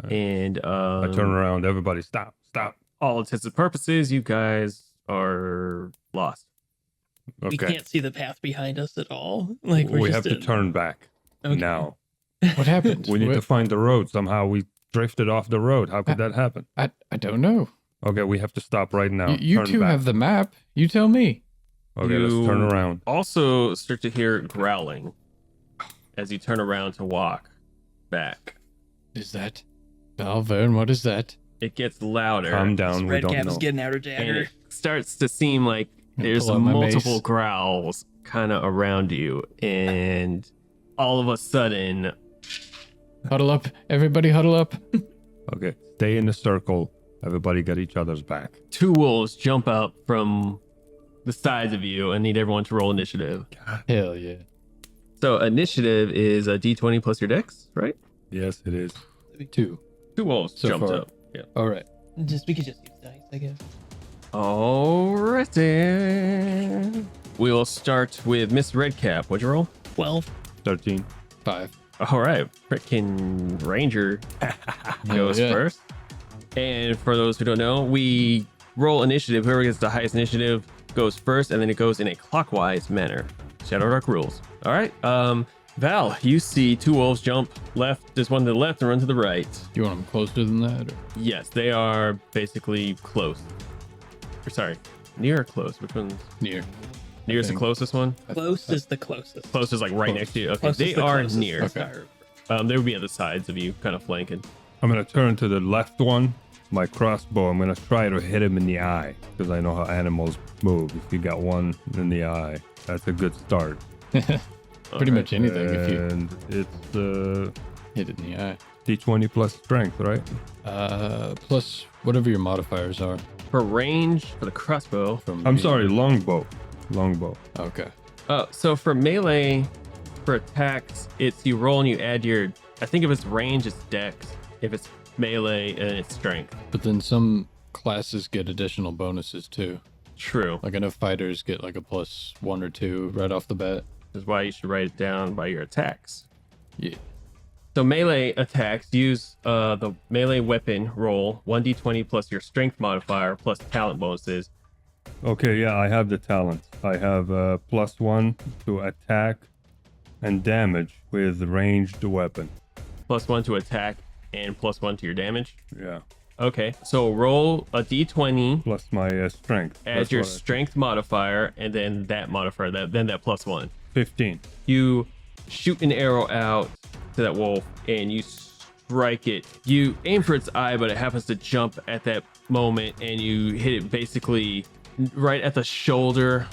And I turn around. Everybody, stop. all intents and purposes, you guys are lost. Okay. We can't see the path behind us at all. Like we have to turn back Okay. now. What happened? We need to find the road. Somehow we drifted off the road. How could that happen? I don't know. Okay, we have to stop right now. You Turn two back. have the map. You tell me. Okay, let's turn around. Also start to hear growling as you turn around to walk back. Is that Vern? What is that? It gets louder. Calm down. We Red don't Cap know. is getting out her And dagger. it starts to seem like there's pull out my multiple mace. growls kind of around you, and all of a sudden, Huddle up. Everybody huddle up. Okay, stay in the circle. Everybody got each other's back. 2 wolves jump up from the sides of you and need everyone to roll initiative. Hell yeah. So initiative is a d20 plus your dex, right? Yes, it is. 2. 2 wolves So jumped far. up. Yeah. All right. We could just use dice, I guess. Alrighty. We will start with Miss Redcap. What'd you roll? 12. 13. 5. All right. Frickin' Ranger goes yeah. first. And for those who don't know, we roll initiative. Whoever gets the highest initiative goes first, and then it goes in a clockwise manner. ShadowDark rules. All right. Val, you see 2 wolves jump left. There's one to the left and one to the right. Do you want them closer than that? Or? Yes, they are basically close. Or sorry, near or close? Which one's Near. near is the think. closest one? Close is the closest. Close is like right next to you. Okay, Close is they the are closest. near. Okay. They would be at the sides of you, kind of flanking. I'm going to turn to the left one. My crossbow, I'm going to try to hit him in the eye because I know how animals move. If you got one in the eye, that's a good start. Pretty much anything if you And it's hit it in the eye. D20 plus strength, right? Plus whatever your modifiers are. For range, for the crossbow. From I'm the- sorry, longbow. Longbow. Okay. So for melee, for attacks, it's you roll and you add your. I think if it's range, it's dex. If it's melee, and it's strength. But then some classes get additional bonuses too. True. Like I know fighters get like a +1 or 2 right off the bat. That's why you should write it down by your attacks. Yeah. So melee attacks use the melee weapon roll 1d20 plus your strength modifier plus talent bonuses. Okay, yeah, I have the talent. I have +1 to attack and damage with ranged weapon. +1 to attack and +1 to your damage. Yeah, Okay, so roll a d20, plus my strength. add That's your what strength modifier, and then that modifier, then that +1. 15. You shoot an arrow out to that wolf and you strike it. You aim for its eye, but it happens to jump at that moment and you hit it basically right at the shoulder,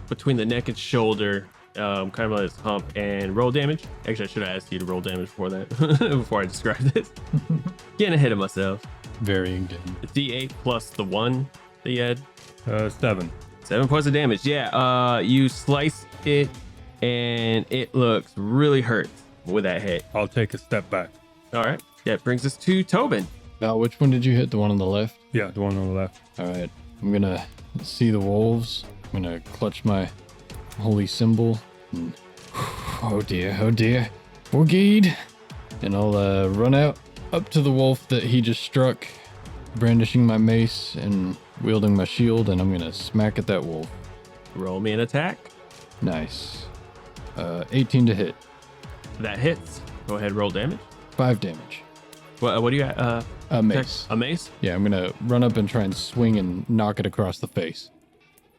between the neck and shoulder, kind of like this hump, and roll damage. Actually, I should have asked you to roll damage before that, before I described this. Getting ahead of myself. Varying damage. D8 plus the 1 that you had. 7. 7 points of damage. Yeah, you slice it and it looks really hurt with that hit. I'll take a step back. All right. That brings us to Tobin. Now, which one did you hit? The one on the left? Yeah, the one on the left. All right. I'm gonna see the wolves. I'm gonna clutch my holy symbol. And, oh dear, Borgade. And I'll run out up to the wolf that he just struck, brandishing my mace and wielding my shield, and I'm gonna smack at that wolf. Roll me an attack. Nice. 18 to hit. That hits. Go ahead, roll damage. 5 damage. What do you got? A mace. A mace? Yeah, I'm gonna run up and try and swing and knock it across the face.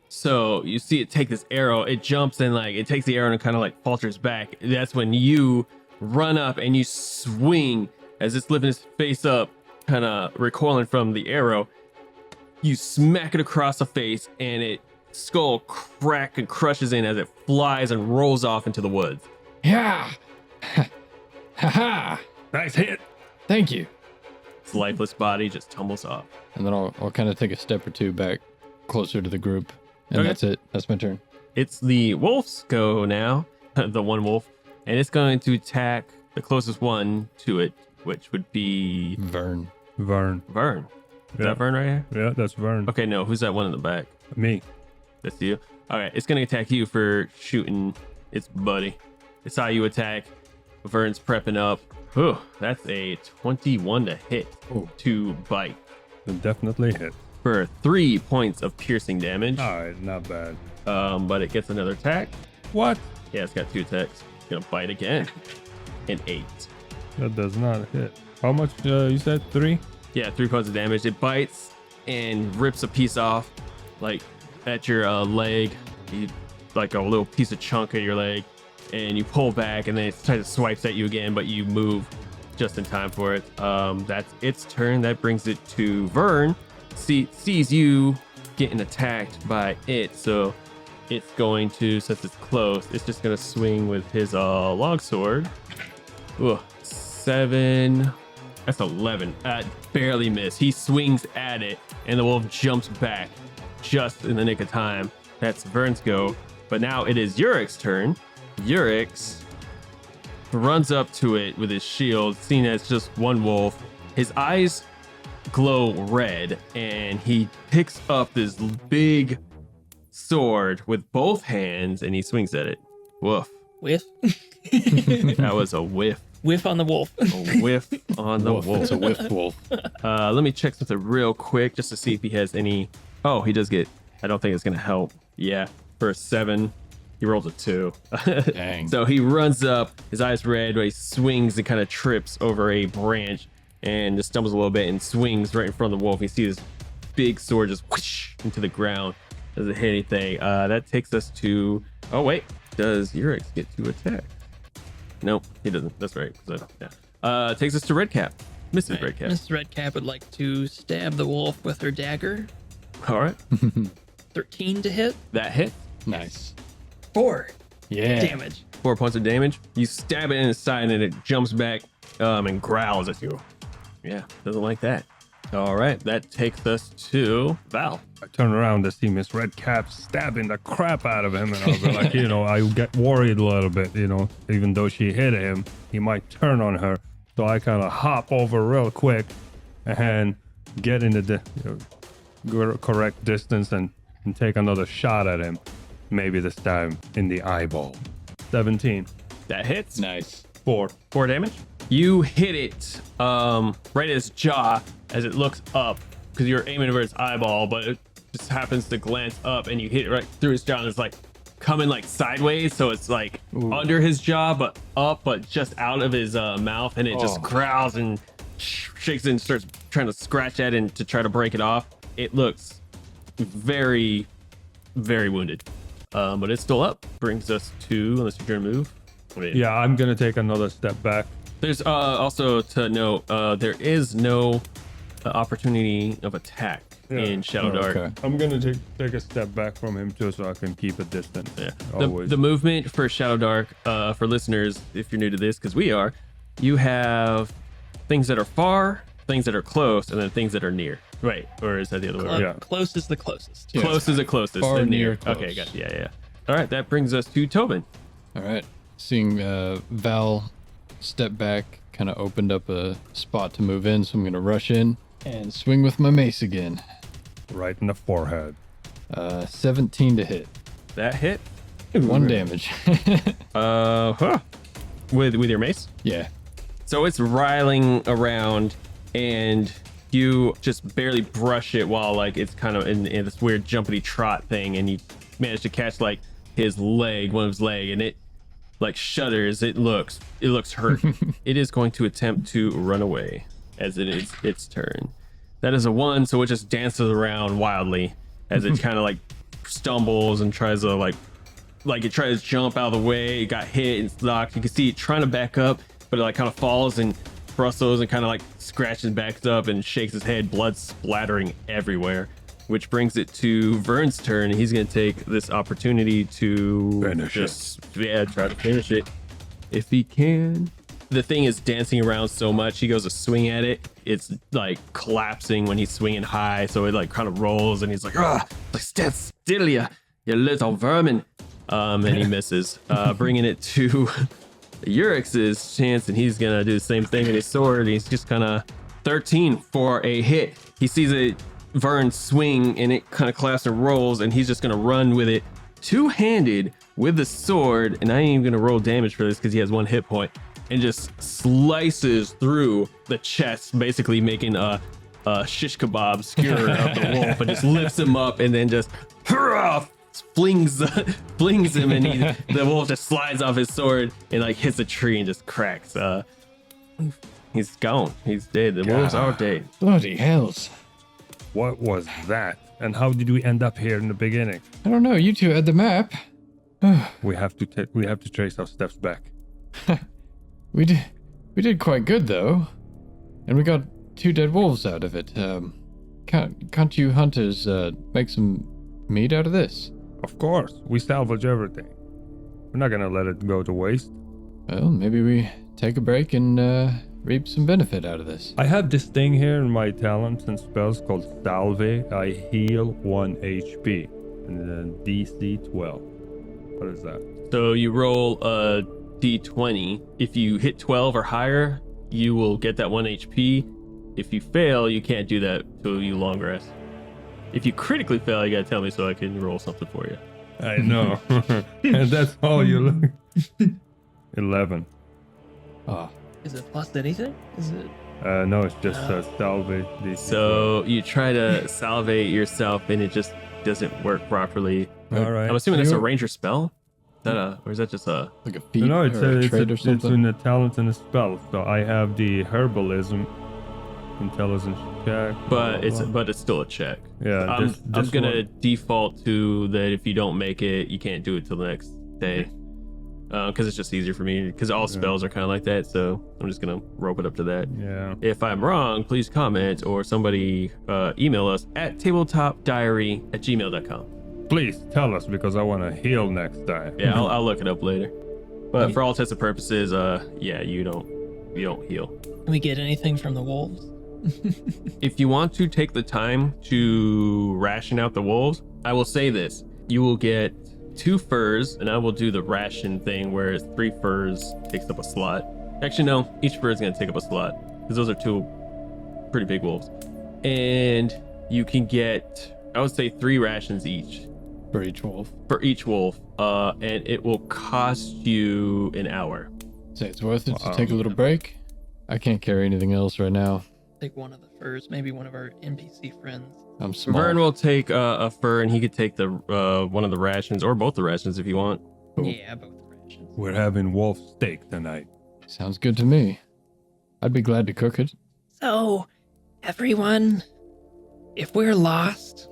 So you see it take this arrow, it jumps and like it takes the arrow and kind of like falters back. That's when you run up and you swing as it's lifting its face up, kind of recoiling from the arrow. You smack it across the face and it skull crack and crushes in as it flies and rolls off into the woods. Yeah! Ha ha! Nice hit. Thank you. Its lifeless body just tumbles off. And then I'll kind of take a step or 2 back closer to the group. And Okay. that's it. That's my turn. It's the wolf's go now, the one wolf, and it's going to attack the closest one to it, which would be Vern. Vern. Vern. Is Yeah. that Vern right here? Yeah, that's Vern. Okay, no, who's that one in the back? Me. That's you. All right, it's going to attack you for shooting its buddy. It saw you attack. Vern's prepping up. Whew, that's a 21 to hit Oh. to bite It definitely hit. for 3 points of piercing damage. All right, not bad. But it gets another attack. What? Yeah, it's got 2 attacks. It's going to bite again. An 8. That does not hit. How much you said? 3? Yeah, 3 points of damage. It bites and rips a piece off, like at your leg, like a little piece of chunk of your leg, and you pull back, and then it tries to swipes at you again, but you move just in time for it. That's its turn. That brings it to Vern. Sees you getting attacked by it, so it's going to, since it's close, it's just gonna swing with his longsword. Ooh, 7 That's 11. Barely missed. He swings at it, and the wolf jumps back just in the nick of time. That's Vern's go. But now it is Urik's turn. Urix runs up to it with his shield, seeing as just one wolf. His eyes glow red, and he picks up this big sword with both hands, and he swings at it. Woof. Whiff. That was a whiff. Whiff on the wolf. A whiff on the wolf. It's a whiff wolf. Let me check something real quick just to see if he has any. Oh, he does get. I don't think it's gonna help. Yeah, for a 7, he rolls a 2. Dang. So he runs up, his eyes red, but he swings and kind of trips over a branch and just stumbles a little bit and swings right in front of the wolf. You see this big sword just whoosh into the ground. Doesn't hit anything. That takes us to. Oh wait, does Urix get to attack? Nope, he doesn't. That's right. Yeah. Takes us to Redcap. Mrs. Redcap. Mrs. Redcap would like to stab the wolf with her dagger. All right. 13 to hit. That hit. Nice. 4 Yeah. damage. 4 points of damage. You stab it in the side and it jumps back and growls at you. Yeah, doesn't like that. All right, that takes us to Val. I turn around to see Miss Redcap stabbing the crap out of him, and I'll be like, I get worried a little bit, even though she hit him, he might turn on her. So I kind of hop over real quick and get in the correct distance and take another shot at him. Maybe this time in the eyeball. 17. That hits. Nice. 4. 4 damage. You hit it right at his jaw as it looks up because you're aiming over its eyeball, but it just happens to glance up and you hit it right through his jaw, and it's like coming like sideways, so it's like under his jaw but up, but just out of his mouth, and it just growls and shakes it and starts trying to scratch at it and to try to break it off. It looks very, very wounded, but it's still up. Brings us to, unless you're gonna move. Yeah, I'm going to take another step back. There's also to note, there is no opportunity of attack in ShadowDark. Okay. I'm going to take a step back from him too, so I can keep a distance. Yeah. Always. The movement for ShadowDark, for listeners, if you're new to this, because we are, you have things that are far, things that are close, and then things that are near. Right. Or is that the other way? Yeah. Close is the closest. Yeah. Close is the closest. Far, then near, close. Okay, got you. Yeah. All right, that brings us to Tobin. All right. Seeing Val step back, kind of opened up a spot to move in, so I'm going to rush in and swing with my mace again. Right in the forehead. 17 to hit. That hit. 1 damage. With your mace. Yeah. So it's riling around, and you just barely brush it while like it's kind of in this weird jumpity trot thing, and you manage to catch like his leg, one of his leg, and it like shudders. It looks hurt. It is going to attempt to run away as it is its turn. That is a 1, so it just dances around wildly as it kind of like stumbles and tries to like it tries to jump out of the way. It got hit and knocked. You can see it trying to back up, but it like kind of falls and brustles and kind of like scratches back up and shakes his head, blood splattering everywhere. Which brings it to Vern's turn. He's going to take this opportunity to try to finish it if he can. The thing is dancing around so much. He goes to swing at it. It's like collapsing when he's swinging high. So it like kind of rolls and he's like, like stand still, you little vermin. And he misses, bringing it to Urix's chance. And he's going to do the same thing with his sword. He's just kind of 13 for a hit. He sees it. Vern swing and it kind of collapses and rolls, and he's just gonna run with it two-handed with the sword, and I ain't even gonna roll damage for this because he has 1 hit point, and just slices through the chest, basically making a shish kebab skewer of the wolf, and just lifts him up and then just flings him, and the wolf just slides off his sword and like hits a tree and just cracks. He's gone. He's dead. The wolves are dead. Bloody hells. What was that? And how did we end up here in the beginning? I don't know. You two had the map. We have to trace our steps back. We did quite good though, and we got 2 dead wolves out of it. Can't you hunters make some meat out of this? Of course, we salvage everything. We're not gonna let it go to waste. Well, maybe we take a break and reap some benefit out of this. I have this thing here in my talents and spells called Salve. I heal 1 HP. And then DC 12. What is that? So you roll a d20. If you hit 12 or higher, you will get that 1 HP. If you fail, you can't do that till you long rest. If you critically fail, you gotta tell me so I can roll something for you. I know. And that's all you look. 11. Ah, Is it plus anything? Is it? No, it's just Salve DC 12. So you try to salvate yourself and it just doesn't work properly. All right. I'm assuming that's a ranger spell? Is that or is that just a... like a feat No, or a trait or it's something? in the talent and the spell. So I have the herbalism, intelligence check. But it's still a check. Yeah, I'm gonna default to that. If you don't make it, you can't do it till the next day, because it's just easier for me. Because all spells are kind of like that, so I'm just gonna rope it up to that. Yeah. If I'm wrong, please comment or somebody email us at tabletopdiary@gmail.com. Please tell us because I want to heal next time. Yeah, I'll look it up later. But for all intents and purposes, yeah, you don't heal. Can we get anything from the wolves? If you want to take the time to ration out the wolves, I will say this. You will get 2 furs, and I will do the ration thing where 3 furs takes up a slot. Actually, no, each fur is going to take up a slot because those are 2 pretty big wolves. And you can get, I would say, 3 rations each For each wolf. for each wolf, and it will cost you an hour. Say it's worth it to take a little break. I can't carry anything else right now. Take one of the furs, maybe one of our NPC friends. I'm small. Vern will take a fur, and he could take the one of the rations or both the rations if you want. Cool. Yeah, both the rations. We're having wolf steak tonight. Sounds good to me. I'd be glad to cook it. So, everyone, if we're lost,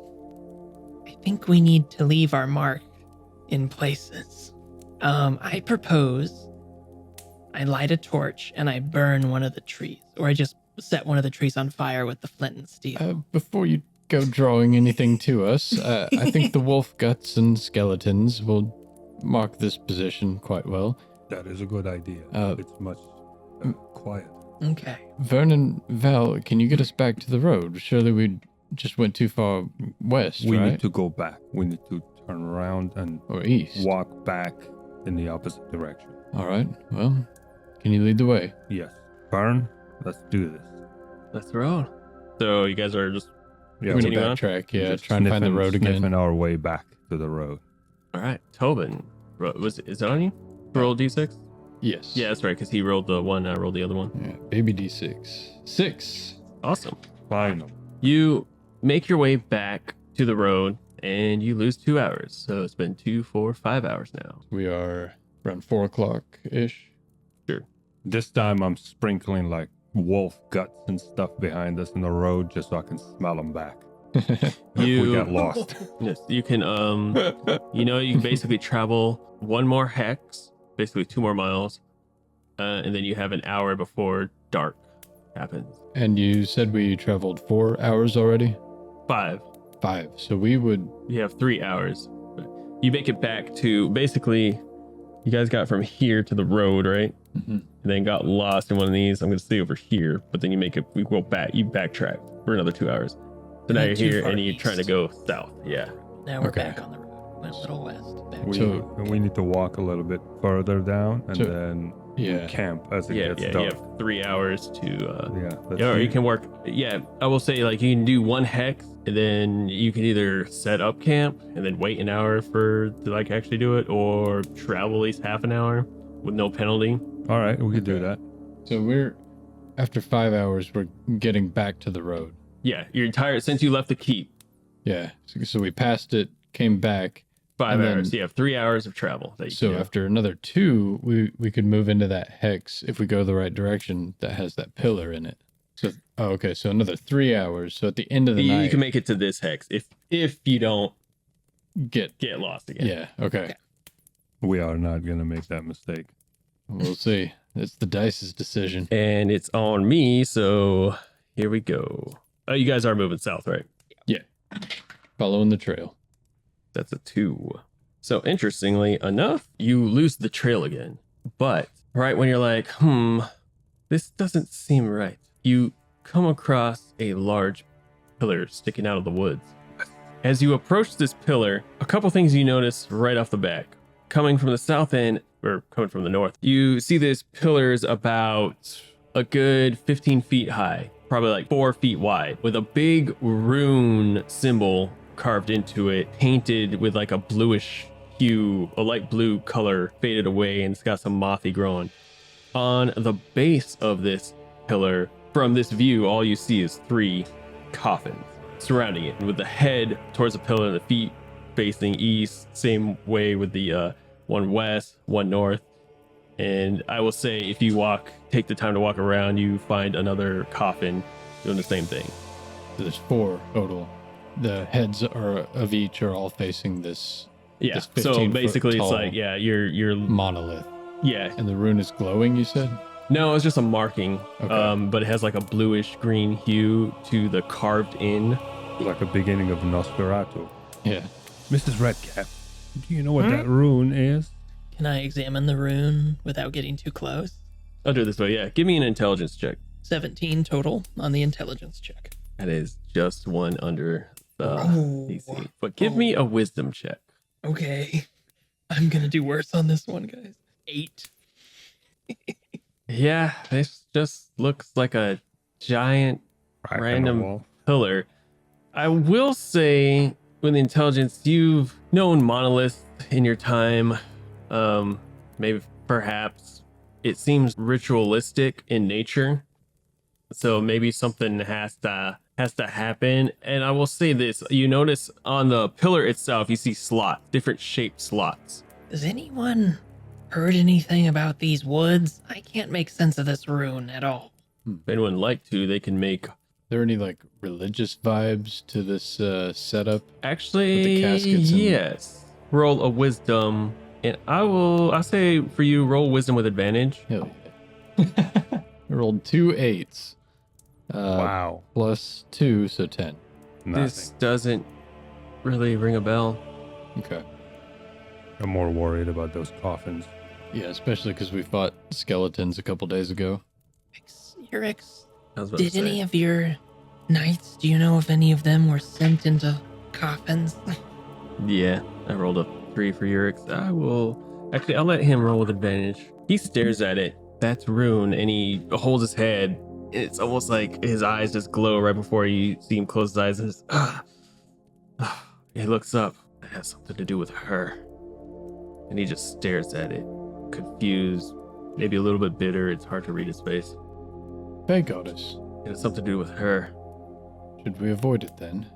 I think we need to leave our mark in places. I propose I light a torch and I burn one of the trees, or I just set one of the trees on fire with the flint and steel. Before you go drawing anything to us, I think the wolf guts and skeletons will mark this position quite well. That is a good idea. It's much quiet. Okay. Vernon, Val, can you get us back to the road? Surely we just went too far west, We right? need to go back. We need to turn around and Or east. walk back in the opposite direction. All right. Well, can you lead the way? Yes. Burn, let's do this. Let's roll. So you guys are just Yeah, We're gonna Continue on? backtrack. Yeah, just try and find the road again. Sniffing our way back to the road. all right. Tobin, is that on you? Roll d6. Yes. Yeah, that's right. Because he rolled the one, I rolled the other one. Yeah, baby D6. 6. Awesome. Final. You make your way back to the road, and you lose 2 hours. So it's been 2, 4, 5 hours now. We are around 4 o'clock ish. This time I'm sprinkling like wolf guts and stuff behind us in the road just so I can smell them back. If we You- get lost. Yes, you can. You can basically travel 1 more hex, basically 2 more miles, and then you have an hour before dark happens. And you said we traveled 4 hours already? 5. 5. So we would. You have 3 hours. You make it back to basically. You guys got from here to the road, right? Mhm. And then got lost in one of these. I'm gonna stay over here, but then you go back. You backtrack for another 2 hours. So now Not you're too here far and you're east. trying to go south. Yeah. Now we're Okay. back on the road. Went a little west. Back We need to walk a little bit further down and So- then Yeah. camp as it Yeah. gets You dark. have 3 hours to. Yeah. let's Yeah, or do you it. can work. Yeah, I will say like you can do 1 hex, and then you can either set up camp and then wait an hour to like actually do it, or travel at least half an hour with no penalty. All right, we could do Okay. that. So we're. After 5 hours, we're getting back to the road. Yeah, you're entire since you left the keep. Yeah. So we passed it, came back. 5 And then- hours. So you have 3 hours of travel. That you So can do. after another 2, we could move into that hex if we go the right direction that has that pillar in it. So okay, so another 3 hours. So at the end of the you night, can make it to this hex if you don't get. get lost again. Yeah. Okay. We are not going to make that mistake. We'll see. It's the dice's decision. And it's on me, so here we go. Oh, you guys are moving south, right? Following the trail. That's a 2. So interestingly enough, you lose the trail again. But right when you're like, This doesn't seem right. You come across a large pillar sticking out of the woods. As you approach this pillar, a couple things you notice right off the back. Coming from the south end, or coming from the north, you see this pillar's about a good 15 feet high, probably like 4 feet wide, with a big rune symbol carved into it, painted with like a bluish hue, a light blue color faded away, and it's got some mothy growing. On the base of this pillar, from this view, all you see is 3 coffins surrounding it, with the head towards the pillar and the feet facing east, same way with the one west, one north. And I will say, if you take the time to walk around, you find another coffin doing the same thing. So there's 4 total. The heads of each are all facing this. Yeah. This So 15 basically, foot it's tall like, yeah, you're monolith. yeah. And the rune is glowing, you said? No, it's just a marking. Okay. But it has like a bluish green hue to the carved in. Like a beginning of Nosferatu. Yeah. Mrs. Redcap, do you know what that rune is? Can I examine the rune without getting too close? I'll do it this way. Yeah. Give me an intelligence check. 17 total on the intelligence check. That is just one under the Oh. DC. But give me a wisdom check. Okay. I'm going to do worse on this one, guys. 8. Yeah, this just looks like a giant Crack in the random wall. pillar. I will say, with intelligence, you've known monoliths in your time. Maybe perhaps it seems ritualistic in nature. So maybe something has to happen. And I will say this, you notice on the pillar itself, you see slots, different shaped slots. Has anyone heard anything about these woods? I can't make sense of this rune at all. If anyone would like to, they can make. Are there any like religious vibes to this setup? Actually, With the caskets and- yes. Roll a wisdom, and I'll say for you, roll wisdom with advantage. Hell yeah. I rolled 2 8s. Wow. Plus 2, so 10. Nothing. This doesn't really ring a bell. Okay. I'm more worried about those coffins. Yeah, especially because we fought skeletons a couple days ago. Yurix, I was about did to say. any of your knights, do you know if any of them were sent into coffins? Yeah, I rolled a 3 for Urix. I'll let him roll with advantage. He stares at it. That's rune, and he holds his head. It's almost like his eyes just glow right before you see him close his eyes. And he looks up. It has something to do with her. And he just stares at it, confused, maybe a little bit bitter. It's hard to read his face. Bay goddess. It has something to do with her. Should we avoid it then?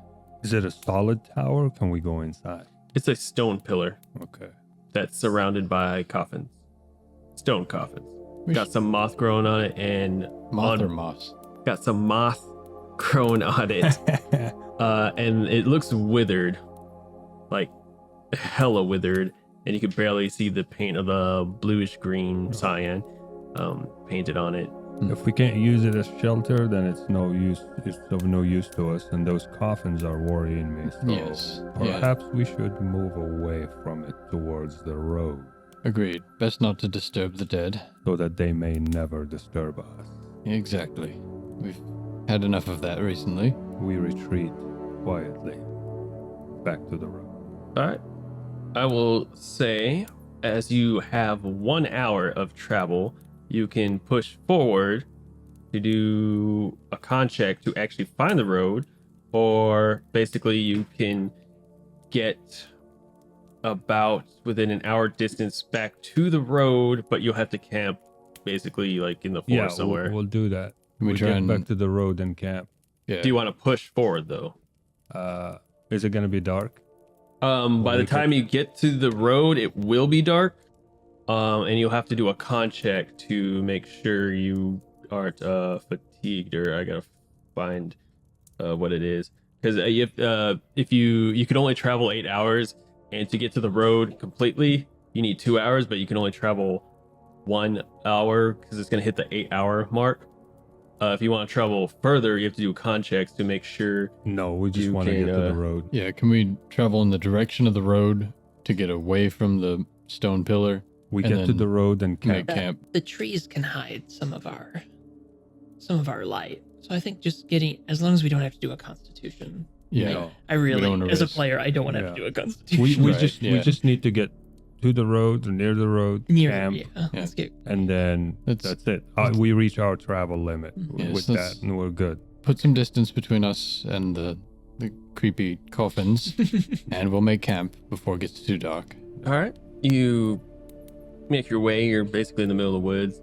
Is it a solid tower? Or can we go inside? It's a stone pillar Okay. that's surrounded by coffins. Stone coffins. We Got some moth growing on it, and moth on- or moss? got some moth growing on it. And it looks withered, like hella withered, and you can barely see the paint of the bluish green cyan painted on it. If we can't use it as shelter, then it's no use. It's of no use to us, and those coffins are worrying me. So Yes. Yeah. perhaps we should move away from it towards the road, Agreed. Best not to disturb the dead. so that they may never disturb us. Exactly. We've had enough of that recently. We retreat quietly back to the road. All right. I will say, as you have 1 hour of travel, you can push forward to do a con check to actually find the road, or basically you can get about within an hour distance back to the road, but you'll have to camp basically like in the forest somewhere. We'll do that. Can we We'll try get and- back to the road and camp. Yeah. Do you want to push forward though? Is it gonna be dark? By the time you get to the road, it will be dark. And you'll have to do a con check to make sure you aren't fatigued, or I gotta find what it is. Because if you can only travel 8 hours, and to get to the road completely, you need 2 hours, but you can only travel 1 hour because it's gonna hit the 8-hour mark. If you want to travel further, you have to do con checks to make sure. No, we just You want to can, get to the road. Yeah, can we travel in the direction of the road to get away from the stone pillar? We and get to then the road and Make camp. camp. The trees can hide some of our some of our light. So I think just getting, as long as we don't have to do a constitution. Yeah. No. I We don't really, wanna as a risk. player, I don't want to have Yeah. to do a constitution. We Right, we just need to get to the road or near the road Near, camp, yeah. Let's get. and then that's it. We reach our travel limit Yes, with let's- that, and we're good. Put some distance between us and the creepy coffins, and we'll make camp before it gets too dark. All right. You make your way. You're basically in the middle of the woods.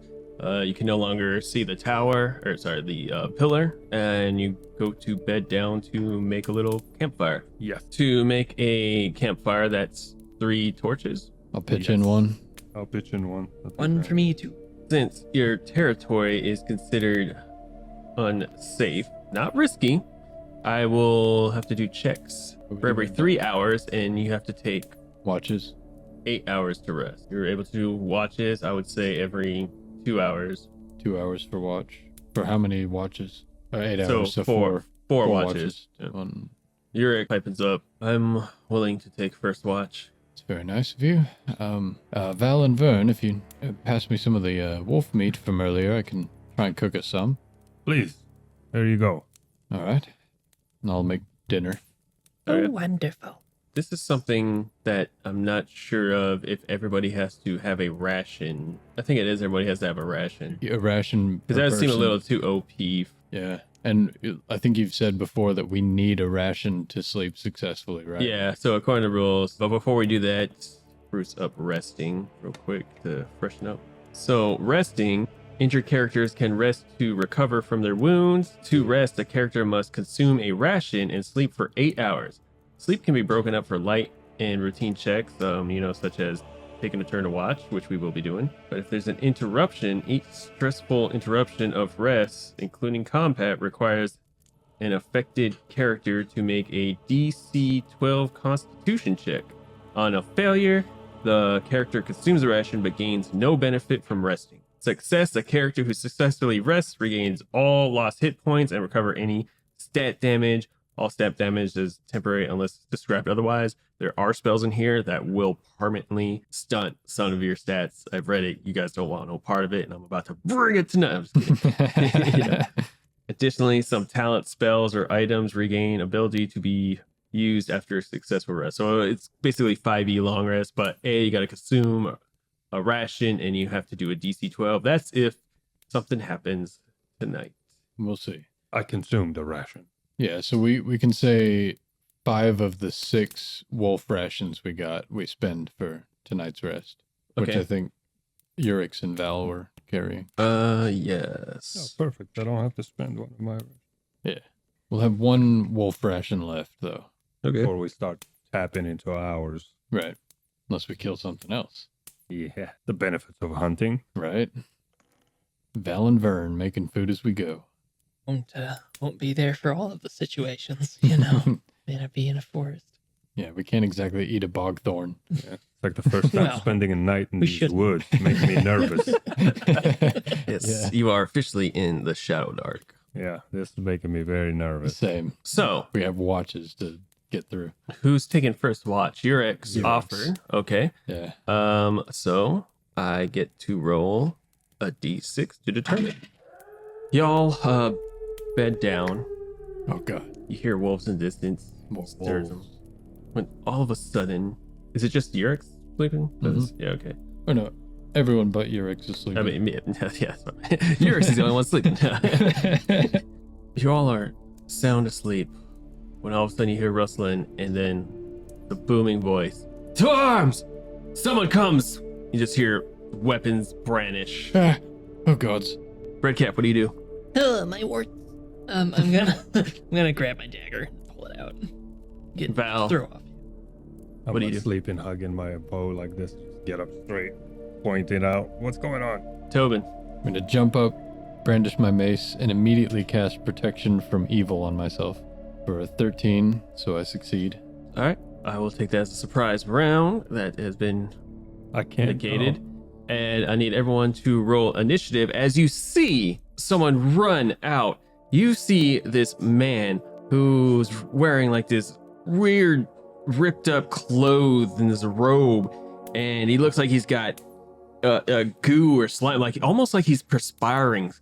You can no longer see the tower, or sorry, the pillar, and you go to bed down to make a little campfire. Yes. To make a campfire, that's 3 torches. I'll pitch in Yes. one. I'll pitch in one. That's One okay. for me, too. Since your territory is considered unsafe, not risky, I will have to do checks for every 3 hours, and you have to take Watches. 8 hours to rest. You're able to do watches, I would say, every 2 hours. 2 hours for watch. For how many watches? 8 So hours. So four watches. Yeah. One. Yurik pipens up. I'm willing to take first watch. It's very nice of you. Val and Vern, if you pass me some of the wolf meat from earlier, I can try and cook us some. Please. There you go. All right. And I'll make dinner. Oh, Okay. wonderful. This is something that I'm not sure of if everybody has to have a ration. I think it is everybody has to have a ration. A ration. Because per that seems a person. little too OP. Yeah. And I think you've said before that we need a ration to sleep successfully, right? Yeah, so according to rules. But before we do that, Bruce up resting real quick to freshen up. So resting, injured characters can rest to recover from their wounds. To rest, a character must consume a ration and sleep for 8 hours. Sleep can be broken up for light and routine checks, such as taking a turn to watch, which we will be doing. But if there's an interruption, each stressful interruption of rest, including combat, requires an affected character to make a DC 12 Constitution check. On a failure, the character consumes a ration but gains no benefit from resting. Success, a character who successfully rests regains all lost hit points and recover any stat damage. All stat damage is temporary unless described otherwise. There are spells in here that will permanently stunt some of your stats. I've read it. You guys don't want no part of it, and I'm about to bring it tonight. I'm just kidding. Yeah. Additionally, some talent spells or items regain ability to be used after a successful rest. So it's basically 5e long rest, but you got to consume a ration and you have to do a DC 12. That's if something happens tonight. We'll see. I consumed the ration. Yeah, so we can say 5 of the 6 wolf rations we spend for tonight's rest, which Okay. I think Urix and Val were carrying. Oh, Yes. perfect. I don't have to spend one of my Yeah. We'll have 1 wolf ration left, though. Okay. before we start tapping into ours. Right. Unless we kill something else. Yeah, the benefits of hunting. Right. Val and Vern making food as we go. Won't be there for all of the situations, you know. Gonna be in a forest. Yeah, we can't exactly eat a bog thorn. Yeah, it's like the first time Well, spending a night in we these should- woods, making me nervous. Yes. Yeah. You are officially in the ShadowDark. Yeah, this is making me very nervous. Same. So, We have watches to get through. who's taking first watch? Your ex Your ex. offered. Okay. Yeah. So I get to roll a d6 to determine. Y'all bed down. Oh, God. You hear wolves in the distance. More Stirs them. wolves. When all of a sudden, is it just Yurik sleeping? Yeah, okay. Oh, no. Everyone but Urix is sleeping. I mean, yeah, Yurik is the only one sleeping. You all are sound asleep when all of a sudden you hear rustling and then the booming voice. To arms! Someone comes! You just hear weapons brandish. Ah, oh, gods. Redcap, what do you do? Oh, my warts. I'm gonna grab my dagger and pull it out. Get Val. throw off. I'm What do not you do? sleeping, hugging my bow like this. Just get up straight, point it out. What's going on? Tobin. I'm going to jump up, brandish my mace, and immediately cast protection from evil on myself for a 13, so I succeed. All right. I will take that as a surprise round that has been I can't. negated. And I need everyone to roll initiative as you see someone run out. You see this man who's wearing like this weird ripped up clothes in this robe, and he looks like he's got goo or slime, like almost like he's perspiring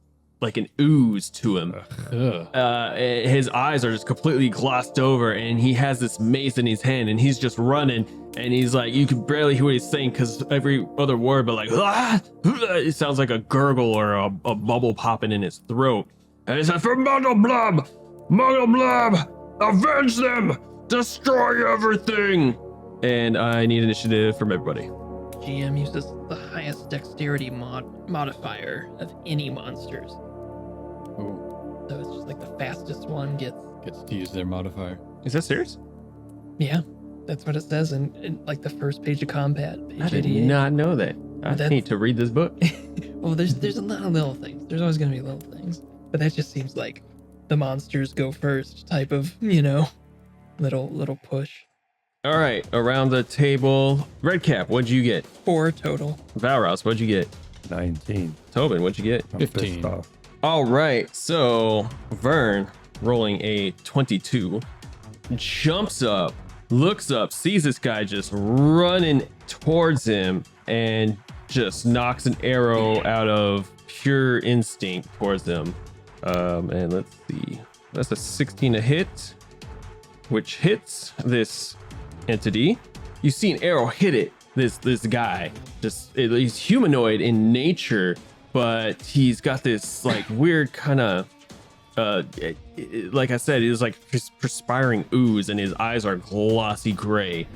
like an ooze to him. Ugh. His eyes are just completely glossed over, and he has this mace in his hand, and he's just running, and he's like, you can barely hear what he's saying because every other word, but like, it sounds like a gurgle or a bubble popping in his throat. And he said, for Muggle Blob, avenge them, destroy everything. And I need initiative from everybody. GM uses the highest dexterity modifier of any monsters. Ooh, So it's just like the fastest one gets. gets to use their modifier. Is that serious? Yeah, that's what it says in like the first page of combat. Page I did 88. not know that. I That's- need to read this book. Well, there's a lot of little things. There's always gonna be little things, but that just seems like the monsters go first type of, little push. All right, around the table. Redcap, what'd you get? 4 total. Valros, what'd you get? 19. Tobin, what'd you get? I'm 15. pissed off. All right, so Vern, rolling a 22, jumps up, looks up, sees this guy just running towards him, and just knocks an arrow out of pure instinct towards him. And let's see, that's a 16 to hit, which hits this entity. You see an arrow hit it. This guy, he's humanoid in nature, but he's got this like weird kind of like I said, it was like perspiring ooze, and his eyes are glossy gray,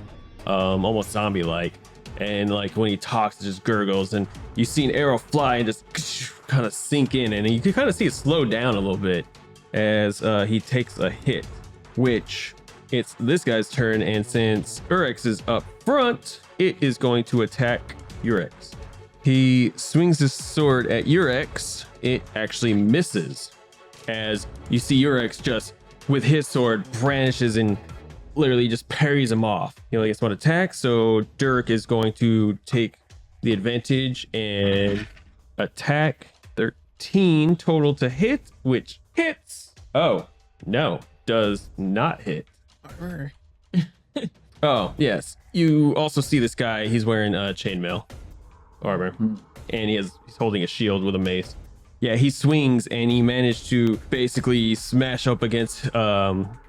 almost zombie like, and like when he talks it just gurgles, and you see an arrow fly and just kind of sink in, and you can kind of see it slow down a little bit as he takes a hit, which it's this guy's turn, and since Urex is up front, it is going to attack Urex. He swings his sword at Urex. It actually misses, as you see Urex just with his sword brandishes and literally just parries him off. He only gets one attack, so Dirk is going to take the advantage and attack. 13 total to hit, which hits. Oh, no, does not hit. Armor. Oh, yes. You also see this guy. He's wearing chainmail armor, and he's holding a shield with a mace. Yeah, he swings, and he managed to basically smash up against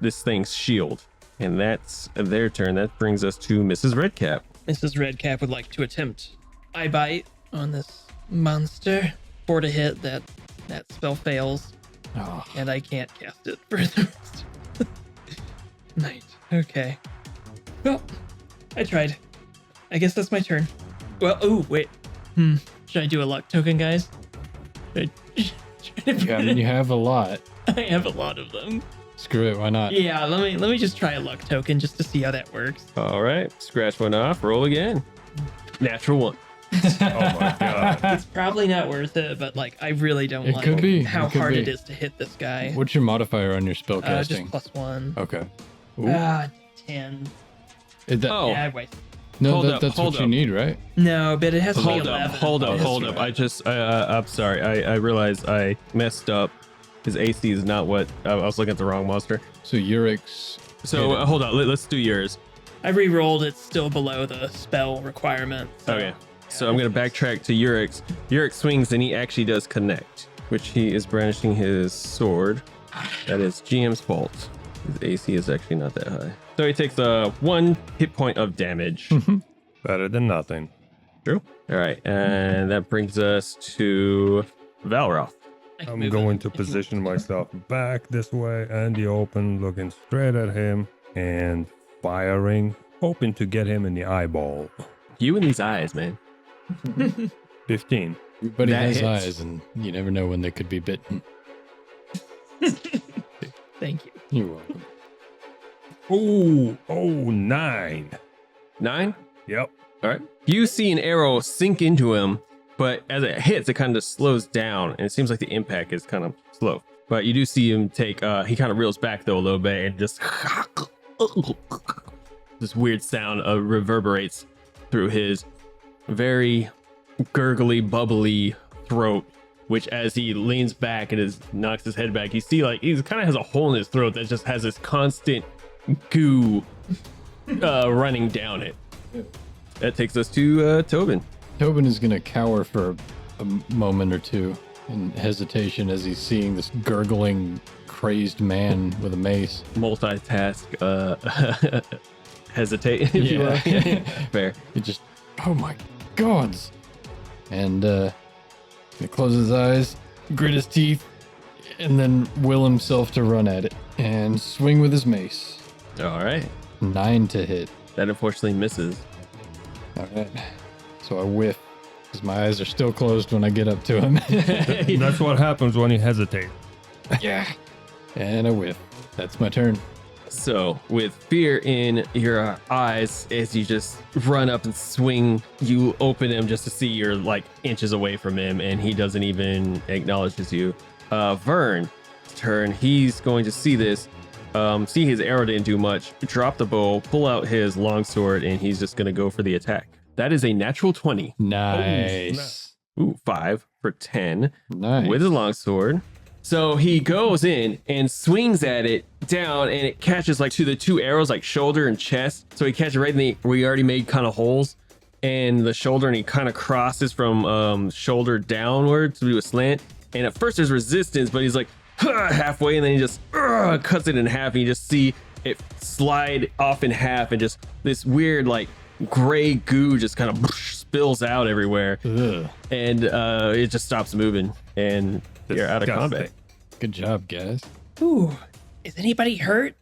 this thing's shield. And that's their turn. That brings us to Mrs. Redcap. Mrs. Redcap would like to attempt Eye Bite on this monster. 4 to hit. That spell fails, Oh, and I can't cast it for the rest. Night. Okay. Well, I tried. I guess that's my turn. Well, oh wait. Should I do a luck token, guys? Should yeah, I mean, you have a lot. I have a lot of them. Screw it, why not? Yeah, let me just try a luck token just to see how that works. All right, scratch one off. Roll again. Natural 1. Oh my god. It's probably not worth it, but like I really don't It like could be. how It could hard be. it is to hit this guy. What's your modifier on your spell casting? Just +1. Okay. Ooh. 10. Oh. Yeah, wait. No, hold up, that's hold what you up. need, right? No, but it has to be Hold 11. up, hold up, hold up. I'm sorry. I realized I messed up. His AC is not what I was looking at the wrong monster. So Urix. So hit it. hold on, let's do yours. I re-rolled. It's still below the spell requirement. So. Okay. So I'm gonna backtrack to Urix. Urix swings and he actually does connect, which he is brandishing his sword. That is GM's fault. His AC is actually not that high. So he takes 1 hit point of damage. Better than nothing. True. All right, and that brings us to Valroth. I can I'm move going it. to position myself back this way in the open, looking straight at him and firing, hoping to get him in the eyeball. You and these eyes, man. 15. Everybody That has hits. eyes, and you never know when they could be bitten. Thank you. You're welcome. Oh, 9. 9. Yep. All right. You see an arrow sink into him, but as it hits, it kind of slows down, and it seems like the impact is kind of slow. But you do see him take. He kind of reels back though a little bit, and just this weird sound reverberates through his very gurgly, bubbly throat. Which, as he leans back and knocks his head back, you see like he kind of has a hole in his throat that just has this constant goo running down it. That takes us to Tobin. Tobin is gonna cower for a moment or two, in hesitation as he's seeing this gurgling, crazed man with a mace. Multitask, hesitate, if you will. Fair. He just, oh my gods. And he closes his eyes, grit his teeth, and then will himself to run at it and swing with his mace. All right. 9 to hit. That unfortunately misses. All right. So I whiff because my eyes are still closed when I get up to him. That's what happens when you hesitate. Yeah. And I whiff. That's my turn. So, with fear in your eyes, as you just run up and swing, you open him just to see you're like inches away from him, and he doesn't even acknowledge you. Vern's turn. He's going to see this, see his arrow didn't do much, drop the bow, pull out his longsword, and he's just going to go for the attack. That is a natural 20. Nice. Ooh, 5 for 10 Nice. with his longsword. So he goes in and swings at it down, and it catches like to the 2 arrows, like shoulder and chest. So he catches right in the where he already made kind of holes and the shoulder, and he kind of crosses from shoulder downward to do a slant. And at first there's resistance, but he's like halfway, and then he just cuts it in half, and you just see it slide off in half, and just this weird like gray goo just kind of spills out everywhere. Ugh. And it just stops moving, and you're out of combat. Good job, guys. Ooh, is anybody hurt?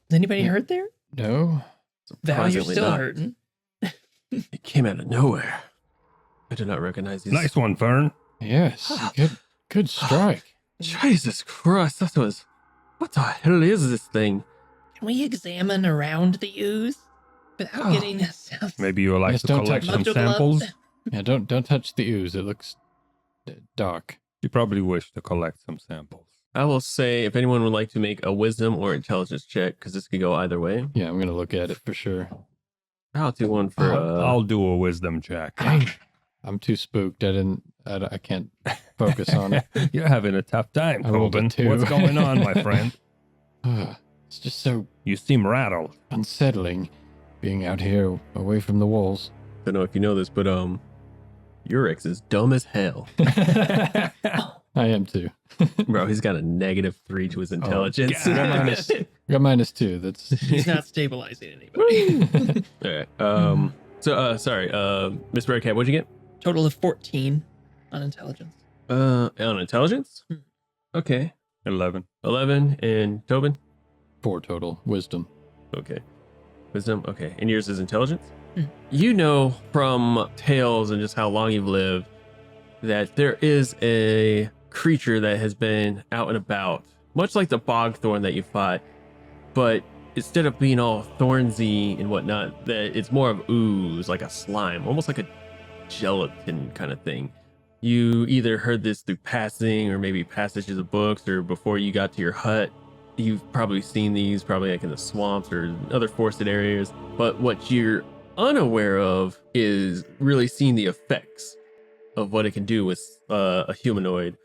Is anybody hurt there? No. Val, you're Surprisingly still not. hurting. It came out of nowhere. I do not recognize these. Nice one, Fern. Yes. Good strike. Jesus Christ, that was... What the hell is this thing? Can we examine around the ooze without getting ourselves? Maybe you would like Yes, to don't collect touch some them. samples. Yeah, don't touch the ooze. It looks dark. You probably wish to collect some samples. I will say, if anyone would like to make a wisdom or intelligence check, because this could go either way. Yeah, I'm gonna look at it for sure. I'll do one for... I'll do a wisdom check. Dang. I'm too spooked. I can't focus on it. You're having a tough time, I rolled a Tobin. 2. What's going on, my friend? It's just so You seem rattled. unsettling being out here away from the walls. I don't know if you know this, but Urix is dumb as hell. I am too. Bro, he's got a -3 to his intelligence. God. Got -2. That's He's not stabilizing anybody. All right. Sorry, Miss Bearcat, what'd you get? Total of 14 on intelligence. On intelligence? Okay. 11. 11, and Tobin? 4 total. Wisdom. Okay. Wisdom? Okay. And yours is intelligence? Hmm. You know from tales and just how long you've lived that there is a creature that has been out and about, much like the bogthorn that you fought, but instead of being all thornsy and whatnot, that it's more of ooze, like a slime, almost like a gelatin kind of thing. You either heard this through passing or maybe passages of books, or before you got to your hut. You've probably seen these probably like in the swamps or other forested areas, but what you're unaware of is really seeing the effects of what it can do with a humanoid,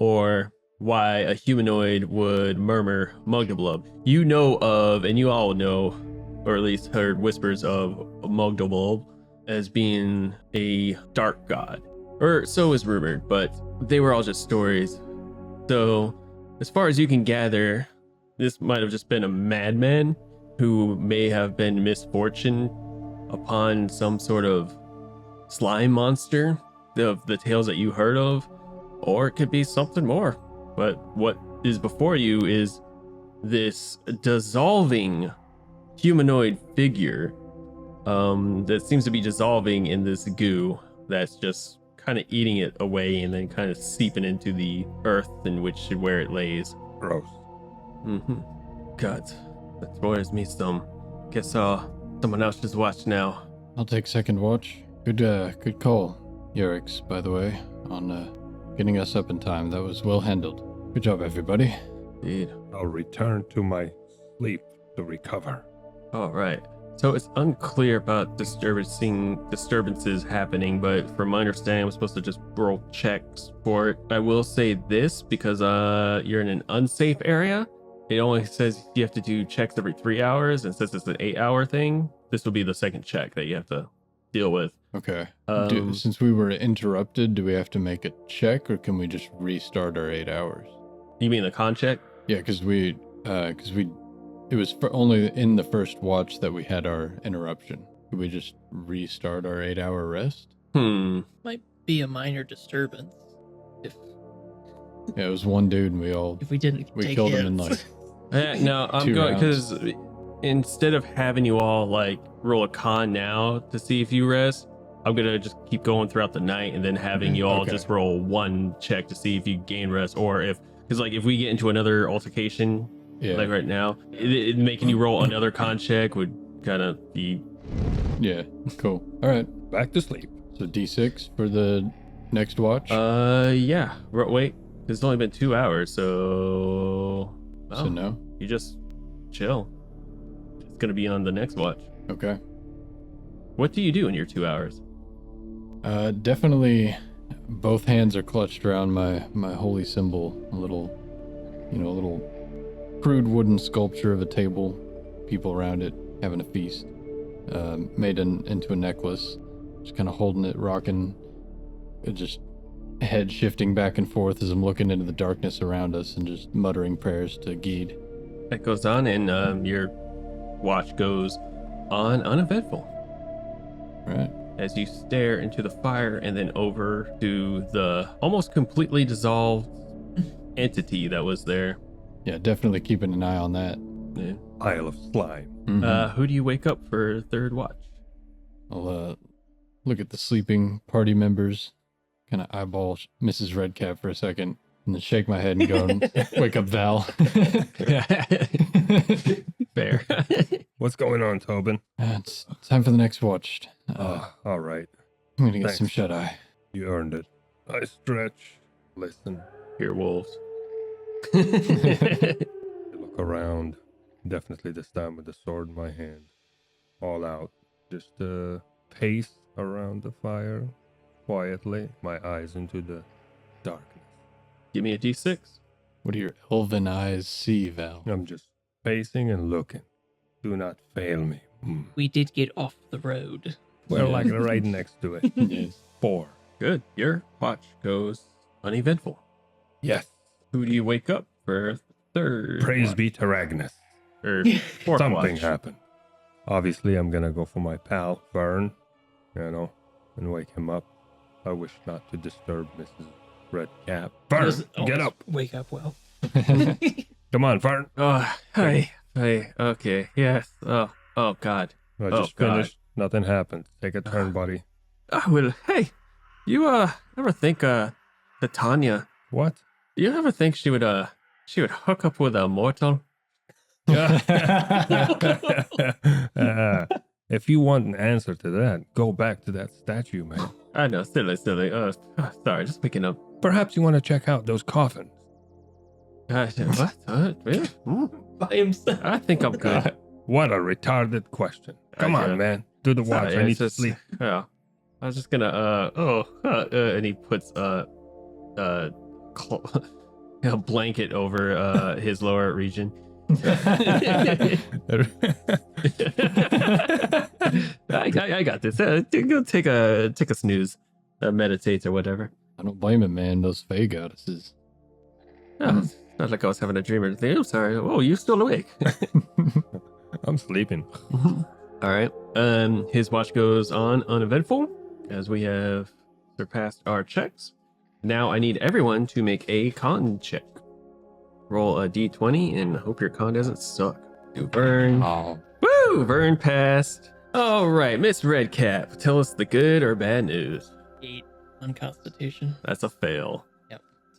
or why a humanoid would murmur Mugdalub. You know of, and you all know, or at least heard whispers of Mugdalub as being a dark god, or so is rumored, but they were all just stories. So as far as you can gather, this might have just been a madman who may have been misfortune upon some sort of slime monster of the tales that you heard of, or it could be something more. But what is before you is this dissolving humanoid figure that seems to be dissolving in this goo that's just kind of eating it away and then kind of seeping into the earth in which where it lays. Gross. God, that worries me some. Guess someone else just watch now. I'll take second watch. Good call, Urix, by the way, on getting us up in time. That was well handled. Good job, everybody. Indeed. I'll return to my sleep to recover. All right. So it's unclear about disturbances happening, but from my understanding, I'm supposed to just roll checks for it. I will say this, because you're in an unsafe area. It only says you have to do checks every 3 hours, and since it's an 8-hour thing, this will be the second check that you have to deal with. Okay. Um, Since we were interrupted, do we have to make a check, or can we just restart our 8 hours? You mean the con check? Yeah, because it was only in the first watch that we had our interruption. Could we just restart our 8-hour rest? Might be a minor disturbance if Yeah, it was one dude, and we didn't we take killed hits. him in like No, I'm 2 going rounds. because instead of having you all like roll a con now to see if you rest, I'm gonna just keep going throughout the night and then having you all Okay. just roll one check to see if you gain rest or because like if we get into another altercation Yeah. like right now, it making you roll another con check would kind of be Yeah, cool. All right. Back to sleep. So D6 for the next watch. yeah. Wait, it's only been 2 hours, so So no. you just chill. It's gonna be on the next watch. Okay. What do you do in your 2 hours? Definitely both hands are clutched around my holy symbol, a little crude wooden sculpture of a table, people around it having a feast, made into a necklace, just kind of holding it, rocking, just head shifting back and forth as I'm looking into the darkness around us and just muttering prayers to Geed. That goes on, and your watch goes on uneventful Right. as you stare into the fire and then over to the almost completely dissolved entity that was there. Yeah, definitely keeping an eye on that. Yeah. Pile of slime. Mhm. Who do you wake up for third watch? I'll look at the sleeping party members, kind of eyeball Mrs. Redcap for a second, and then shake my head and go and wake up Val. Fair. What's going on, Tobin? It's time for the next watch. All right. I'm gonna get thanks. some shut-eye. You earned it. I stretch. Listen. Hear wolves. Look around. Definitely this time with the sword in my hand. All out. Just pace around the fire. Quietly. My eyes into the darkness. Give me a d6. What do your elven eyes see, Val? I'm just pacing and looking. Do not fail me. We did get off the road. We're Yeah. like right next to it. Yes. 4. Good. Your watch goes uneventful. Yes. Who do you wake up for third? Praise watch? be to Ragnus. Or fourth Something watch. happened. Obviously, I'm gonna go for my pal, Vern, and wake him up. I wish not to disturb Mrs. Redcap. Vern, Doesn't get always up. Wake up well. Come on, Vern. Oh, hey. Okay. Yes. Oh, God. I just God. finished. Nothing happened. Take a turn, buddy. Well, hey. You ever think the Tanya? What? You ever think she would hook up with a mortal? If you want an answer to that, go back to that statue, man. I know, silly. Sorry, just picking up. Perhaps you want to check out those coffins. What? Really? By himself. I think I'm good. What a retarded question. Come Yeah. on, man. Do the watch. I It's need to just- sleep. Yeah. I was just gonna and he puts a blanket over his lower region. I got this. Go take a snooze, meditate or whatever. I don't blame him, man. Those Fey goddesses. Oh, it's not like I was having a dream or anything. I'm sorry. Oh, you're still awake. I'm sleeping. All right. His watch goes on uneventful as we have surpassed our checks. Now I need everyone to make a con check. Roll a d20 and hope your con doesn't suck. Do Vern. Oh, Woo! Vern passed. All right, Miss Redcap, tell us the good or bad news. 8 on Constitution. That's a fail.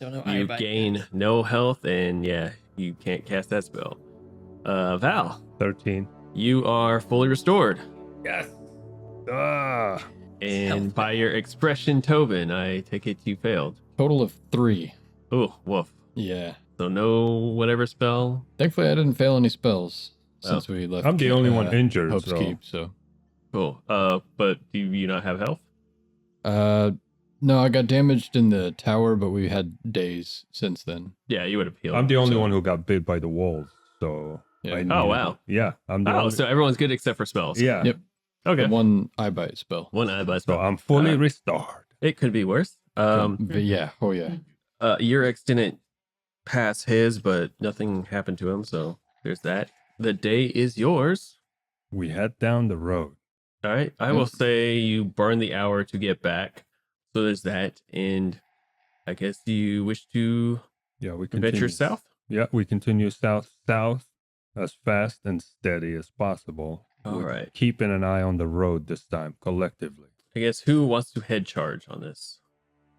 Don't know. You gain no health, and yeah, you can't cast that spell. Val, 13. you are fully restored. Yes. Ah. And Health. by your expression, Tobin, I take it you failed. total of 3. Oh, woof. Yeah. So no whatever spell. Thankfully, I didn't fail any spells Oh. since we left. I'm the only one injured, Hope's so Keep, so. Cool. But do you not have health? No, I got damaged in the tower, but we had days since then. Yeah, you would have healed. I'm the only So- one who got bit by the wolves. So Yeah. I Oh, needed- wow. Yeah, I'm the Oh, only. so everyone's good except for spells. Yeah. Yep. Okay. The one eye bite spell. One eye by So spell. I'm fully Alright. restored. It could be worse. But yeah, oh yeah. Urix didn't pass his, but nothing happened to him, so there's that. The day is yours. We head down the road. All right. I will say you burn the hour to get back. So there's that. And I guess you wish to Yeah, we venture continue south? Yeah, we continue south as fast and steady as possible. All with right. Keeping an eye on the road this time, collectively. I guess who wants to head charge on this?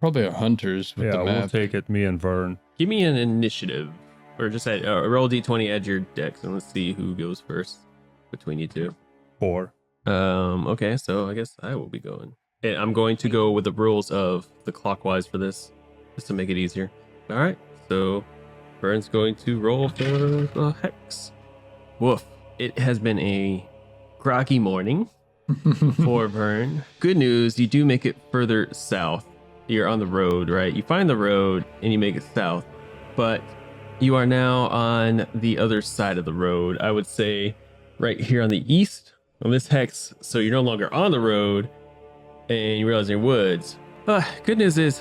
Probably our hunters with Yeah, the we'll map. take it, me and Vern. Give me an initiative. Or just add, roll d20, add your dex, and let's see who goes first between you two. 4. Okay, so I guess I will be going. And I'm going to go with the rules of the clockwise for this, just to make it easier. All right, so Vern's going to roll for the hex. Woof. It has been a groggy morning for Vern. Good news, you do make it further south. You're on the road, right? You find the road and you make it south, but you are now on the other side of the road. I would say right here on the east on this hex. So you're no longer on the road and you realize you're in woods. Good news is,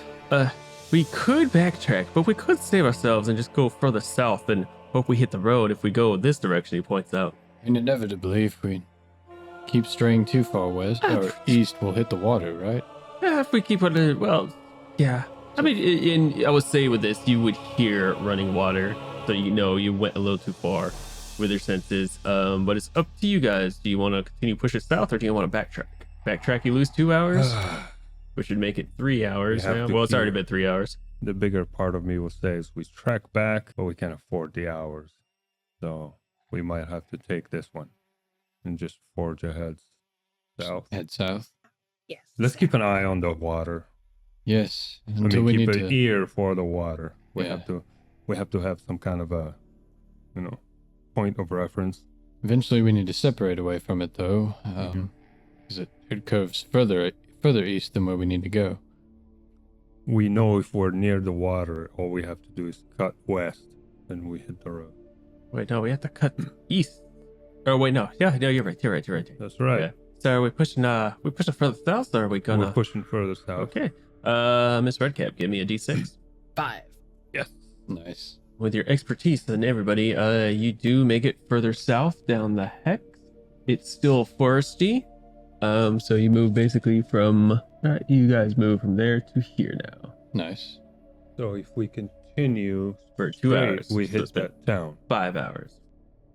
we could backtrack, but we could save ourselves and just go further south and hope we hit the road if we go this direction, he points out. And inevitably, if we keep straying too far west or east, we'll hit the water, right? Yeah, if we keep on it, well, yeah. I mean, I would say with this, you would hear running water, so you know you went a little too far with your senses. But it's up to you guys. Do you want to continue push it south, or do you want to backtrack? Backtrack, you lose 2 hours, which would make it 3 hours now. Well, it's already been 3 hours. The bigger part of me will say is we track back, but we can't afford the hours. So we might have to take this one and just forge ahead south. Head south. Yes. Let's keep an eye on the water. Yes. I Until mean, we keep need an to. ear for the water. We Yeah. have to have some kind of a, point of reference. Eventually, we need to separate away from it, though, because it curves further east than where we need to go. We know if we're near the water, all we have to do is cut west, and we hit the road. Wait, no, we have to cut east. Oh, wait, no. Yeah, no, you're right. You're right. That's right. Yeah. So are we pushing further south, or are we gonna? We're pushing further south. Okay. Miss Redcap, give me a d6. 5. Yes. Nice. With your expertise and everybody, you do make it further south down the hex. It's still foresty. So you move basically from, you guys move from there to here now. Nice. So if we continue For 2 straight, hours. we So hit it's been that town. 5 hours.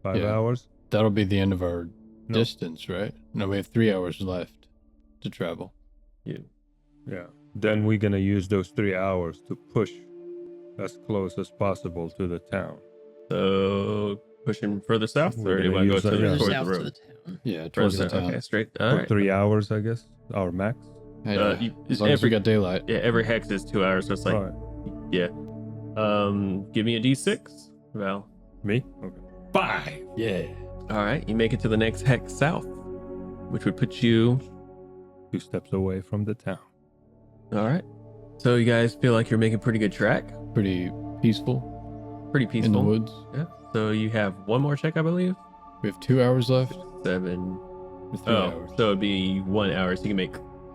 5 Yeah. hours. That'll be the end of our No. distance, right? No, we have 3 hours left to travel. You. Yeah. Then we're gonna use those 3 hours to push as close as possible to the town. So pushing further south, We're or do you gonna want to go use to that, yeah. towards the South to road? the town. Yeah, towards the Further, town. okay, straight. All For right. 3 hours, I guess. Our max. Hey, as long as we every got daylight. yeah, every hex is 2 hours, so it's like Right. yeah. Give me a d6, Val. Me? Okay. 5. Yeah. All right, you make it to the next hex south, which would put you. 2 steps away from the town. All right. So you guys feel like you're making pretty good track. Pretty peaceful Pretty peaceful. in the woods. Yeah. So you have one more check, I believe. We have 2 hours left. 7. Or 3 hours. So it'd be 1 hour. So you can make,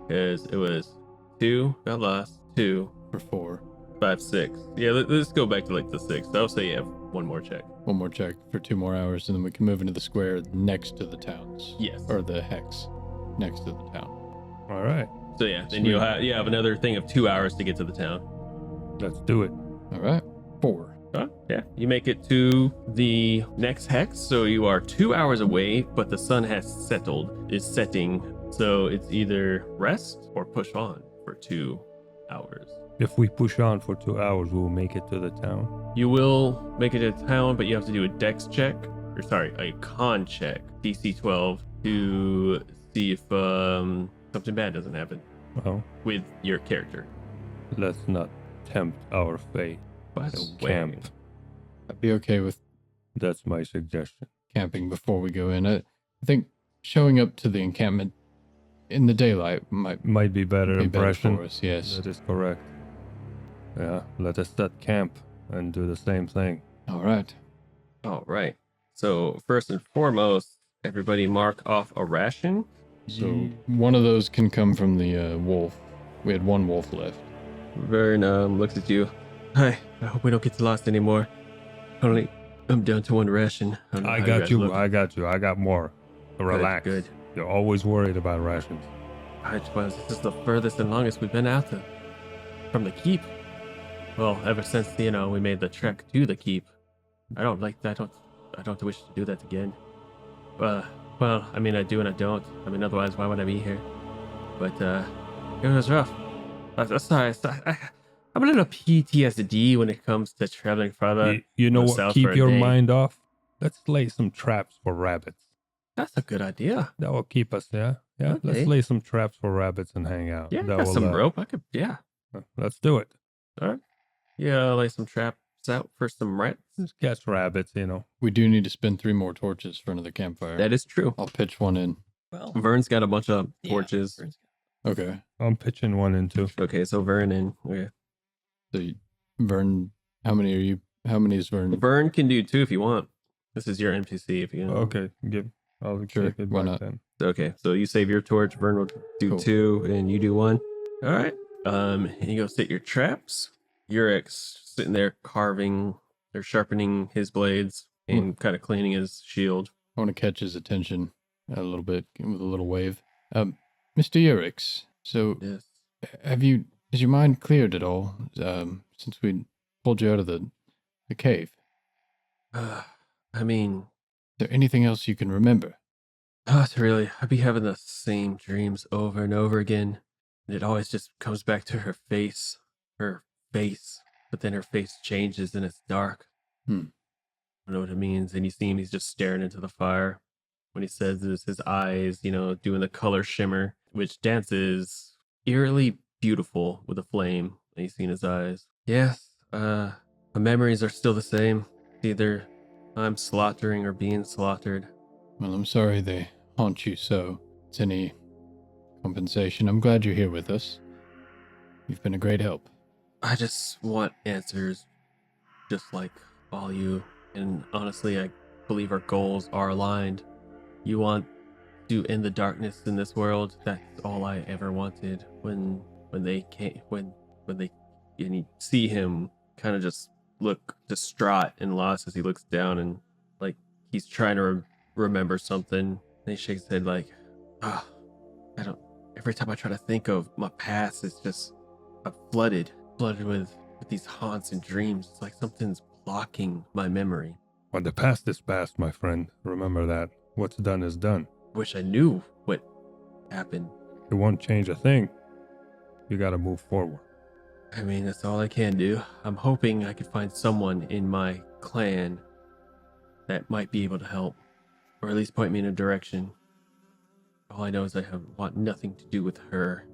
because it was 2. Got lost. 2, For 4. 5, 6. Yeah. Let's go back to like the 6. I'll say you have one more check. One more check for 2 more hours, and then we can move into the square next to the towns. Yes. Or the hex next to the town. All right. So yeah, then Sweet. you have another thing of 2 hours to get to the town. Let's do it. All right. 4. Yeah, you make it to the next hex, so you are 2 hours away, but the sun is setting, so it's either rest or push on for 2 hours. If we push on for 2 hours, we'll make it to the town. You will make it to town, but you have to do a dex check, a con check, DC 12, to see if something bad doesn't happen Well, with your character. let's not tempt our fate. By the Let's way, camp. I'd be okay with That's my suggestion. camping before we go in. I think showing up to the encampment in the daylight might Might be better be better impression. for us. Yes. That is correct. Yeah, let us set camp and do the same thing. All right. all right. So first and foremost, everybody mark off a ration. So one of those can come from the wolf. We had one wolf left. Vern looks at you. Hi, I hope we don't get lost anymore. I'm down to one ration. don't know I how got guys you. look. I got you. I got more. Relax. Good. You're always worried about rations. Well, this is the furthest and longest we've been out from the keep. Well, ever since we made the trek to the keep. I don't wish to do that again. Well, I mean, I do and I don't. I mean, otherwise, why would I be here? But it was rough. Sorry. I'm a little PTSD when it comes to traveling farther. You know what? south for Keep a your day. mind off. Let's lay some traps for rabbits. That's a good idea. That will keep us, yeah? Yeah, Okay. let's lay some traps for rabbits and hang out. Yeah, I That got will, some rope. I could, yeah. Let's do it. All right. Yeah, I'll lay some traps out for some rats. Just catch rabbits, We do need to spin 3 more torches for another campfire. That is true. I'll pitch one in. Well, Vern's got a bunch of yeah, torches. Vern's Okay. I'm pitching one in too. Okay, so Vern in. Okay. So Vern, how many is Vern? Vern can do 2 if you want. This is your NPC if you can. Okay, I'll Sure, take it why back not? then. Okay, so you save your torch, Vern will do Cool. 2, and you do 1. All right. And you go set your traps. Yurek's sitting there carving or sharpening his blades and kind of cleaning his shield. I want to catch his attention a little bit with a little wave. Mr. Urix, so Yes. has your mind cleared at all since we pulled you out of the cave? I mean, Is there anything else you can remember? not really. I'd be having the same dreams over and over again. And it always just comes back to her face. Her face. But then her face changes and it's dark. I don't know what it means. And you see him, he's just staring into the fire. When he says this, his eyes, doing the color shimmer, which dances eerily beautiful with a flame that you see in his eyes. Yes, my memories are still the same. Either I'm slaughtering or being slaughtered. Well, I'm sorry they haunt you so. It's any compensation. I'm glad you're here with us. You've been a great help. I just want answers, just like all you. And honestly, I believe our goals are aligned. You want to end the darkness in this world. That's all I ever wanted. When they came, when they, and you see him kind of just look distraught and lost as he looks down and like he's trying to remember something. And he shakes his head like, every time I try to think of my past, it's just I'm flooded with these haunts and dreams. It's like something's blocking my memory. When the past is past, my friend, remember that. What's done is done. Wish I knew what happened. It won't change a thing. You gotta move forward. I mean, that's all I can do. I'm hoping I could find someone in my clan that might be able to help, or at least point me in a direction. All I know is I want nothing to do with her.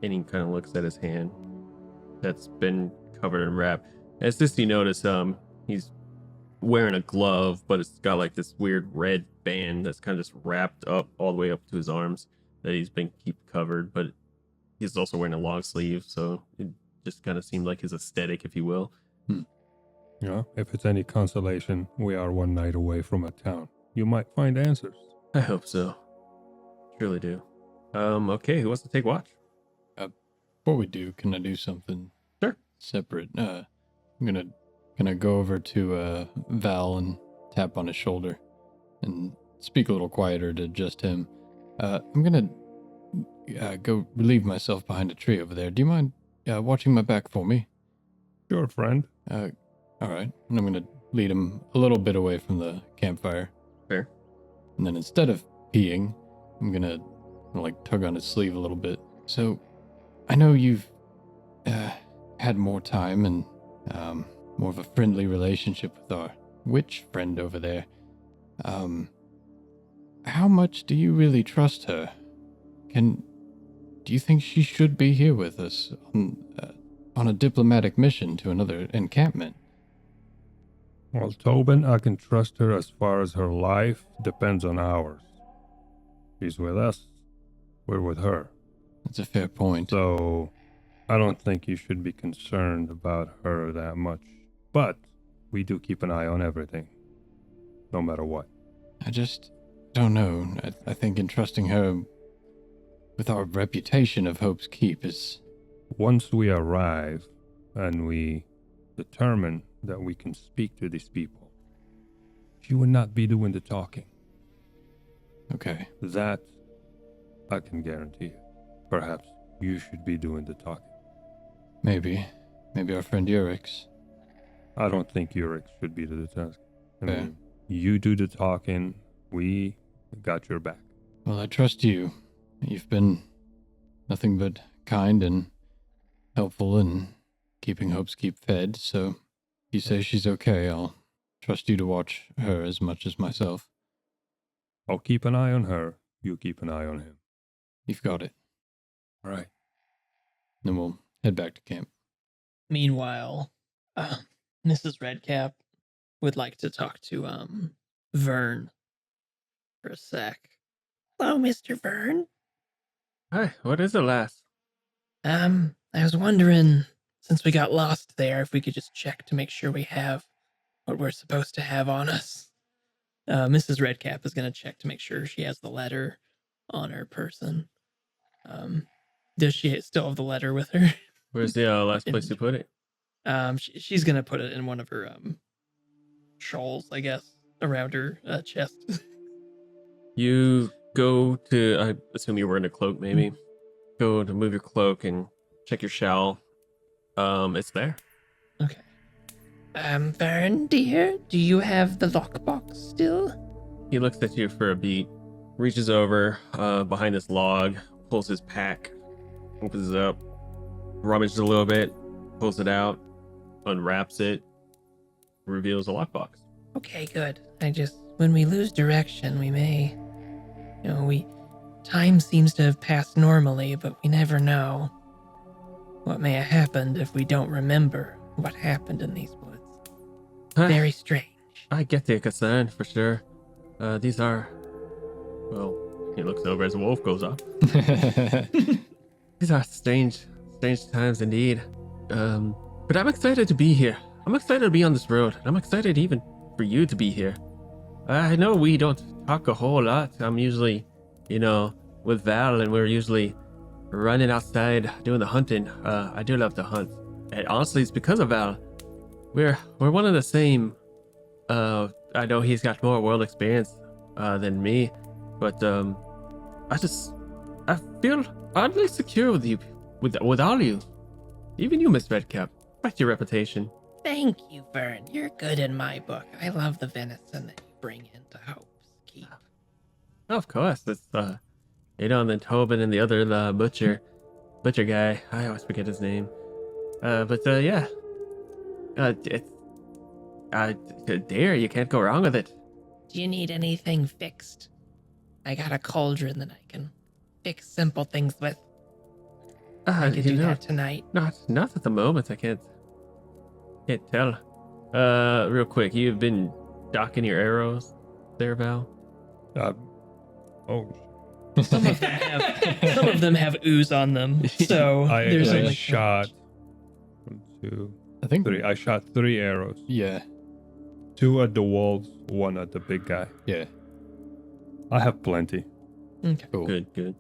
And he kind of looks at his hand that's been covered in wrap. As this, you notice, he's wearing a glove, but it's got like this weird red band that's kind of just wrapped up all the way up to his arms that he's been keep covered, but he's also wearing a long sleeve, so it just kind of seemed like his aesthetic, if you will. If it's any consolation, we are one night away from a town. You might find answers. I hope so. Truly do. Okay, who wants to take watch? Before we do, can I do something Sure. separate? I'm gonna go over to Val and tap on his shoulder and speak a little quieter to just him. I'm gonna go relieve myself behind a tree over there. Do you mind watching my back for me? Sure, friend. All right. And I'm gonna lead him a little bit away from the campfire. Fair. And then instead of peeing, I'm gonna like tug on his sleeve a little bit. So, I know you've had more time and more of a friendly relationship with our witch friend over there. How much do you really trust her? Do you think she should be here with us on a diplomatic mission to another encampment? Well, Tobin, I can trust her as far as her life depends on ours. She's with us. We're with her. That's a fair point. So, I don't think you should be concerned about her that much. But we do keep an eye on everything, no matter what. I just don't know. I think entrusting her with our reputation of Hope's Keep is... Once we arrive and we determine that we can speak to these people, she would not be doing the talking. Okay. That I can guarantee you. Perhaps you should be doing the talking. Maybe our friend Urix. I don't think Urix should be the task. I Yeah. mean, you do the talking. We got your back. Well, I trust you. You've been nothing but kind and helpful in keeping Hope's Keep fed, so you say she's okay. I'll trust you to watch her as much as myself. I'll keep an eye on her. You keep an eye on him. You've got it. All right. Then we'll head back to camp. Meanwhile, Mrs. Redcap would like to talk to Vern for a sec. Hello, Mr. Vern. Hi, what is it, lass? I was wondering, since we got lost there, if we could just check to make sure we have what we're supposed to have on us. Mrs. Redcap is going to check to make sure she has the letter on her person. Does she still have the letter with her? Where's the last place you put it? She's going to put it in one of her shawls, I guess, around her chest. You go to, I assume you're wearing a cloak, maybe. Go to move your cloak and check your shawl. It's there. Okay. Vern, dear, do you have the lockbox still? He looks at you for a beat, reaches over behind this log, pulls his pack, opens it up, rummages a little bit, pulls it out, unwraps it, reveals a lockbox. Okay, good. When we lose direction, we may, time seems to have passed normally, but we never know what may have happened if we don't remember what happened in these woods. Very strange. I get the concern for sure. These are, well, he looks over as a wolf goes up. These are strange times indeed. But I'm excited to be here. I'm excited to be on this road. I'm excited even for you to be here. I know we don't talk a whole lot. I'm usually, with Val, and we're usually running outside doing the hunting. I do love to hunt. And honestly, it's because of Val. We're one of the same. I know he's got more world experience than me, but I feel oddly secure with you, with all you, even you, Miss Redcap. Despite your reputation. Thank you, Vern. You're good in my book. I love the venison that you bring into Hope's Keep. Of course, it's and then Tobin and the other butcher guy. I always forget his name. Yeah. Dare, you can't go wrong with it. Do you need anything fixed? I got a cauldron that I can fix simple things with. I could do that tonight. Not at the moment. I can't tell. Real quick, you've been docking your arrows there, Val? Some of them have ooze on them. So I shot 1, 2, I think 3. I shot 3 arrows. Yeah. 2 at the walls, 1 at the big guy. Yeah. I have plenty. Okay. Cool. Good.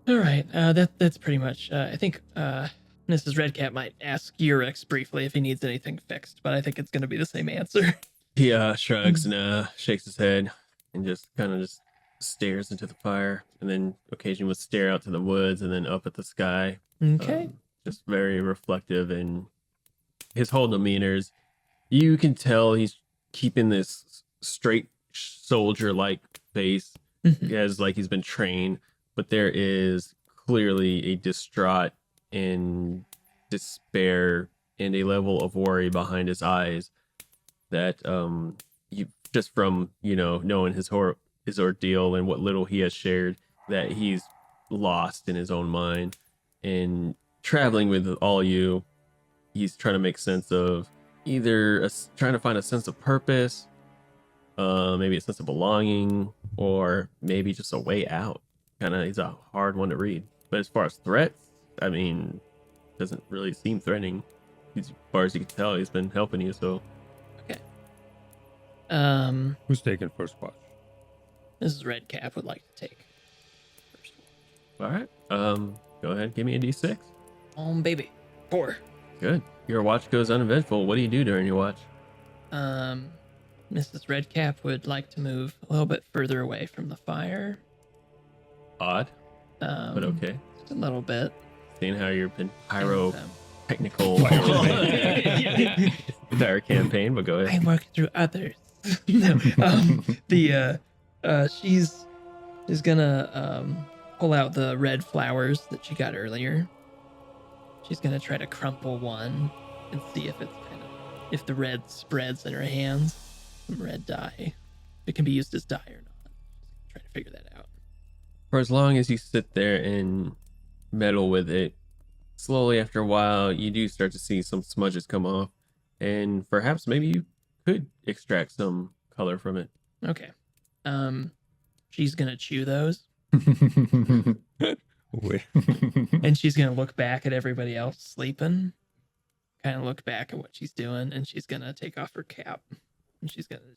All right. That's pretty much. I think Mrs. Redcap might ask Urix briefly if he needs anything fixed, but I think it's going to be the same answer. He shrugs and shakes his head and just kind of stares into the fire, and then occasionally would stare out to the woods and then up at the sky. Okay. Just very reflective, and his whole demeanors, you can tell he's keeping this straight soldier-like face as like he's been trained, but there is clearly a distraught and despair and a level of worry behind his eyes that you just from knowing his ordeal and what little he has shared, that he's lost in his own mind. And traveling with all you, he's trying to make sense of either trying to find a sense of purpose, maybe a sense of belonging, or maybe just a way out. He's a hard one to read. But as far as threats, I mean, doesn't really seem threatening. As far as you can tell, he's been helping you. So Okay. Who's taking first watch? Mrs. Redcap would like to take first All right. Go ahead. Give me a D6. baby. 4. Good. Your watch goes uneventful. What do you do during your watch? Mrs. Redcap would like to move a little bit further away from the fire. Odd, but okay. Just a little bit. Seeing how you've been And, technical entire campaign, but go ahead. I work through others. She's gonna pull out the red flowers that she got earlier. She's gonna try to crumple one and see if if the red spreads in her hands. Some red dye. If it can be used as dye or not. Try to figure that out. For as long as you sit there and meddle with it, slowly after a while, you do start to see some smudges come off, and perhaps maybe you could extract some color from it. Okay. She's gonna chew those, Wait. and she's gonna look back at everybody else sleeping, kind of look back at what she's doing, and she's gonna take off her cap, and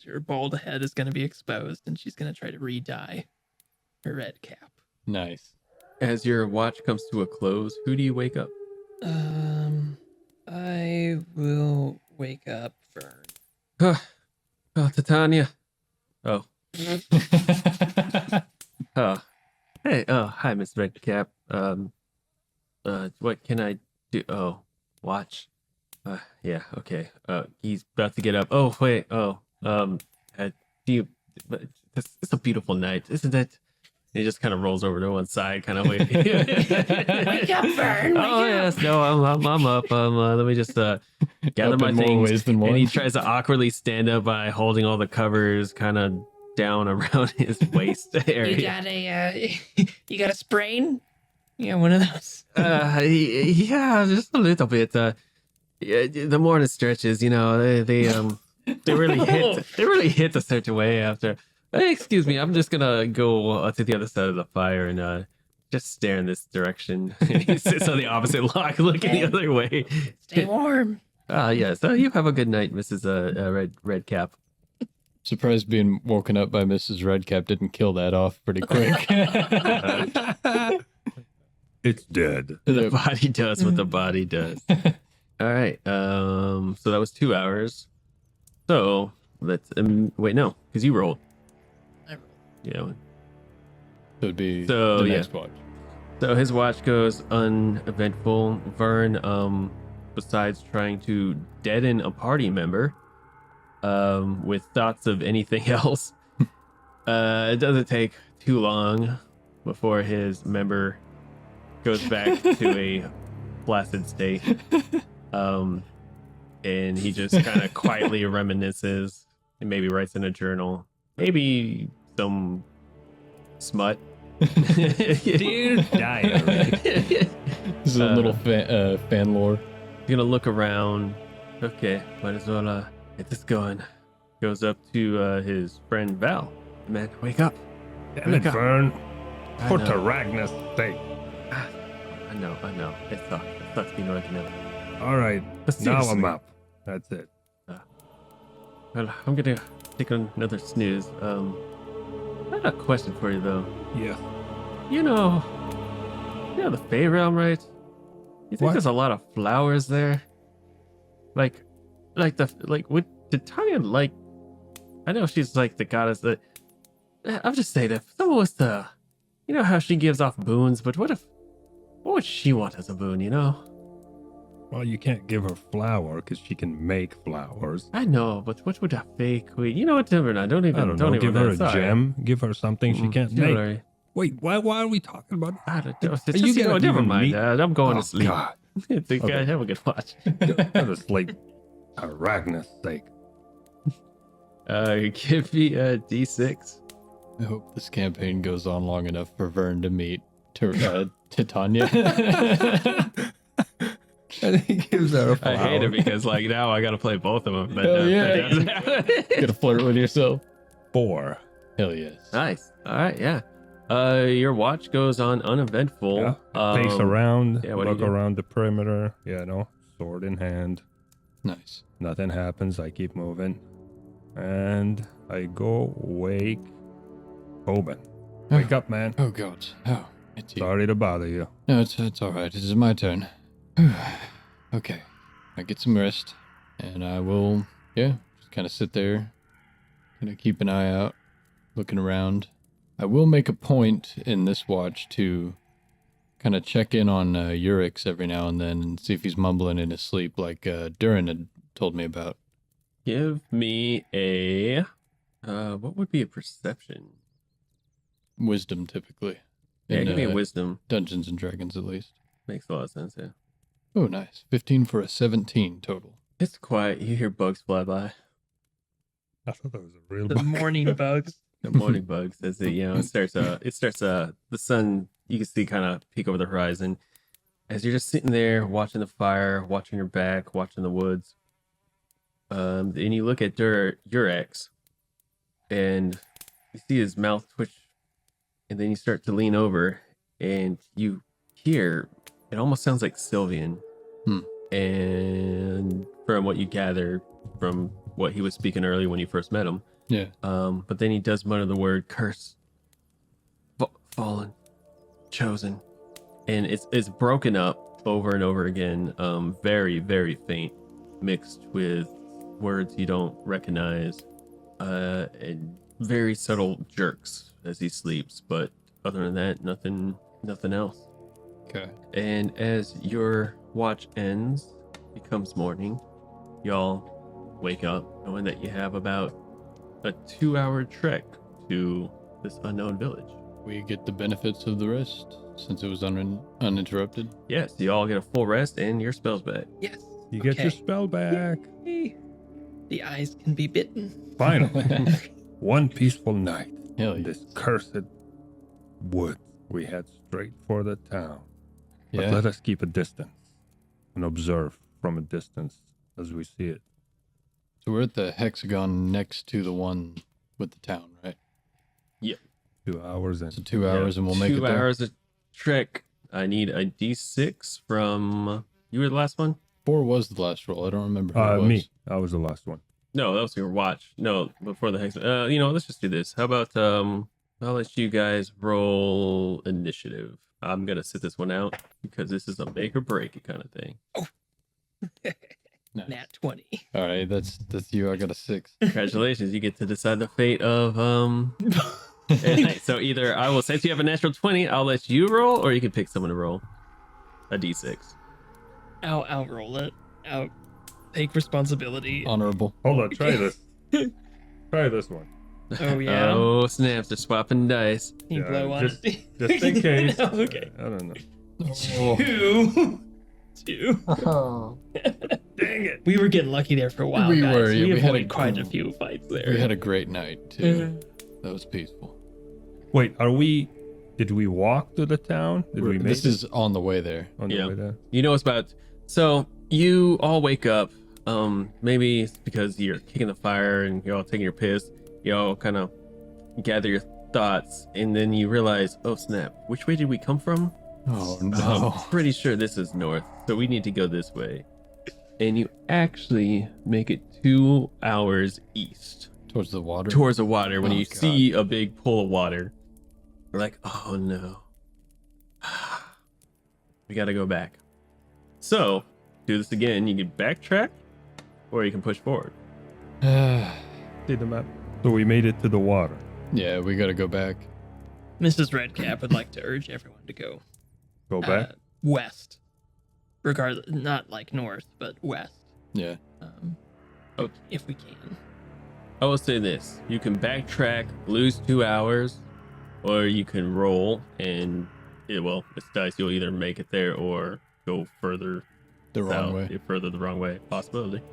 her bald head is gonna be exposed, and she's gonna try to re-dye her red cap. Nice. As your watch comes to a close, who do you wake up? I will wake up Fern. Oh, Titania. Oh. Oh. Hey, hi, Miss Redcap. What can I do? Oh, watch. Yeah, okay. He's about to get up. Oh, wait. Oh, it's a beautiful night, isn't it? He just kind of rolls over to one side, kind of waiting. Wake up, Fern! Oh yes, no, I'm up. Let me just gather Up my in more things. ways than one. And he tries to awkwardly stand up by holding all the covers kind of down around his waist area. You got a sprain? Yeah, one of those. Yeah, just a little bit. Yeah, the morning stretches, they really hit a certain way after. Hey, excuse me, I'm just gonna go to the other side of the fire and just stare in this direction. He sits on the opposite log, looking the other way. Stay warm. Yes. You have a good night, Mrs. Redcap. Surprised being woken up by Mrs. Redcap didn't kill that off pretty quick. It's dead. The body does what the body does. All right. So that was 2 hours. So let's wait. No, because you rolled. I rolled. Yeah. It would be So, the yeah. next watch. So his watch goes uneventful. Vern, besides trying to deaden a party member, with thoughts of anything else, it doesn't take too long before his member goes back to a placid state. And he just kind of quietly reminisces and maybe writes in a journal, maybe some smut. Dear diary. This is a little fan lore. He's gonna look around. Okay, might as well get this going. Goes up to his friend Val. Man, wake up. Damn it, Vern. I For know. Taragna's sake. I know. It sucks being waking up. All right, But now I'm seriously. up. That's it. Well, I'm gonna take another snooze. I got a question for you though. Yeah. You know the Fey realm, right? You think What? there's a lot of flowers there? Would Titania like? I know she's like the goddess that. I'm just saying, if someone was to, how she gives off boons, but what would she want as a boon? Well, you can't give her flour because she can make flowers. I know, but what would a Fey queen? You know what, Timber? I don't even. I don't know. even Give her a sorry. gem. Give her something she can't make. Jewelry. Wait, why are we talking about? I don't know. It's Are just, you gonna never even mind. meet- I'm going to sleep. God. Okay. Have a good watch. Go to sleep. Taragna's sake. Give me a D6. I hope this campaign goes on long enough for Vern to meet Titania. And he gives her a I flower. hate it because now I got to play both of them. But Hell yeah. Gonna flirt with yourself. 4. Hell yes. Nice. All right. Yeah. Your watch goes on uneventful. Yeah. Face around. yeah, what do you Look do? around the perimeter. Sword in hand. Nice. Nothing happens. I keep moving. And I go wake Tobin, wake up, man. Oh God. Oh, it's you. Sorry to bother you. No, it's all right. This is my turn. Okay, I get some rest, and I will, just kind of sit there, kind of keep an eye out, looking around. I will make a point in this watch to kind of check in on Urix every now and then and see if he's mumbling in his sleep, like Durin had told me about. Give me a what would be a perception? Wisdom, typically. Yeah, In, give me a wisdom. Dungeons and Dragons, at least. Makes a lot of sense, yeah. Oh, nice. 15 for a 17 total. It's quiet. You hear bugs fly by. I thought that was a real The bug. morning bugs. The morning bugs, as it starts the sun, you can see kind of peek over the horizon as you're just sitting there watching the fire, watching your back, watching the woods. And you look at Durex and you see his mouth twitch, and then you start to lean over and you hear, it almost sounds like Sylvian. And from what you gather from what he was speaking earlier when you first met him. Yeah. But then he does mutter the word curse, fallen, chosen, and it's broken up over and over again. Very, very faint, mixed with words you don't recognize, and very subtle jerks as he sleeps. But other than that, nothing else. Okay. And as your watch ends, becomes morning, y'all wake up knowing that you have about a 2-hour trek to this unknown village. We get the benefits of the rest since it was uninterrupted. Yes, you all get a full rest and your spells back. Yes. You get your Okay. spell back. Yay. The eyes can be bitten. Finally. One peaceful night Hell in yeah. this cursed woods. We head straight for the town. But Yeah. let us keep a distance and observe from a distance as we see it. So we're at the hexagon next to the one with the town, right? 2 hours in. So 2 hours and we'll make it 2 there. hours of trek. I need a d6 from... You were the last one? 4 was the last roll. I don't remember who it was. Me. I was the last one. No, that was your watch. No, before the hex. Let's just do this. How about I'll let you guys roll initiative. I'm gonna sit this one out because this is a make or break it kind of thing. Nice. Nat 20. All right, that's you. I got a 6. Congratulations, you get to decide the fate of at night. So either I will, since you have a natural 20, I'll let you roll, or you can pick someone to roll a d6. I'll roll it. I'll take responsibility. Honorable. Hold on, try this. Try this one. Oh yeah. Oh snaps! They're swapping dice. Can you Yeah, blow on just- it? Just in case. No, okay. I don't know. Two. Dang it. We were getting lucky there for a while, We guys. were, yeah, We we had avoided a- quite a few fights there. We had a great night too. That was peaceful. Wait, did we walk to the town? Did we make This it is on the way there. on the Yeah. way there? You know it's about. So you all wake up. Maybe it's because you're kicking the fire and you're all taking your piss. You all kind of gather your thoughts, and then you realize, oh snap! Which way did we come from? Oh no. I'm pretty sure this is north, so we need to go this way. And you actually make it 2 hours east Towards the water. towards the water. When Oh, you God. see a big pool of water, you're like, oh no, we gotta go back. So do this again. You can backtrack, or you can push forward. See the map? So we made it to the water. Yeah, we gotta go back. Mrs. Redcap would like to urge everyone to go Go back. west, regardless, not like north, but west. Yeah. If we can. I will say this: you can backtrack, lose 2 hours, or you can roll and it's dice. You'll either make it there or go further The wrong south, way. further the wrong way. Possibility.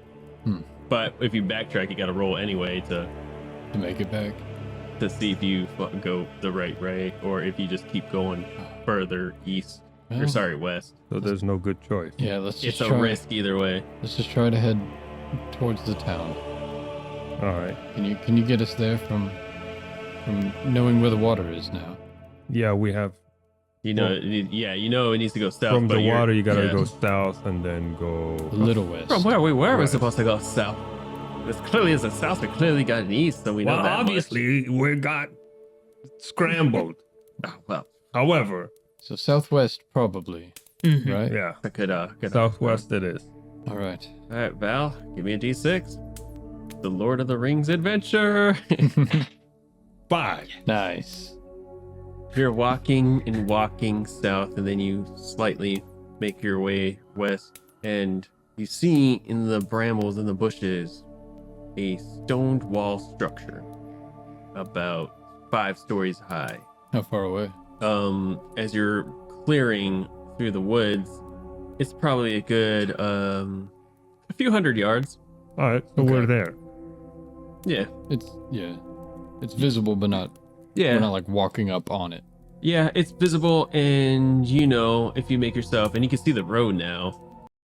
Hmm. But if you backtrack, you got to roll anyway to To make it back. see if you go the right way or if you just keep going further east. Or Well, sorry, west. So there's no good choice. Yeah, let's It's just a try. risk either way. Let's just try to head towards the town. All right. Can you get us there from knowing where the water is now? Yeah, we have You know, Well, it needs to go south. from but the you're- water. You gotta yeah. go south and then go. A little west. From where we were, we're Right. supposed to go south. This clearly is a south. We clearly got an east, so we know Well, that much. obviously we got scrambled. Oh, well, However, So southwest, probably, Mhm. right? yeah, I could southwest it is. All right. All right, Val, give me a D6. The Lord of the Rings adventure. 5. Nice. You're walking and walking south, and then you slightly make your way west, and you see in the brambles and the bushes a stoned wall structure about 5 stories high. How far away? As you're clearing through the woods, it's probably a good a few hundred yards. All right, so Okay. we're there. Yeah. It's visible, but not. Yeah. We're not like walking up on it. Yeah, it's visible, and you know, if you make yourself, and you can see the road now,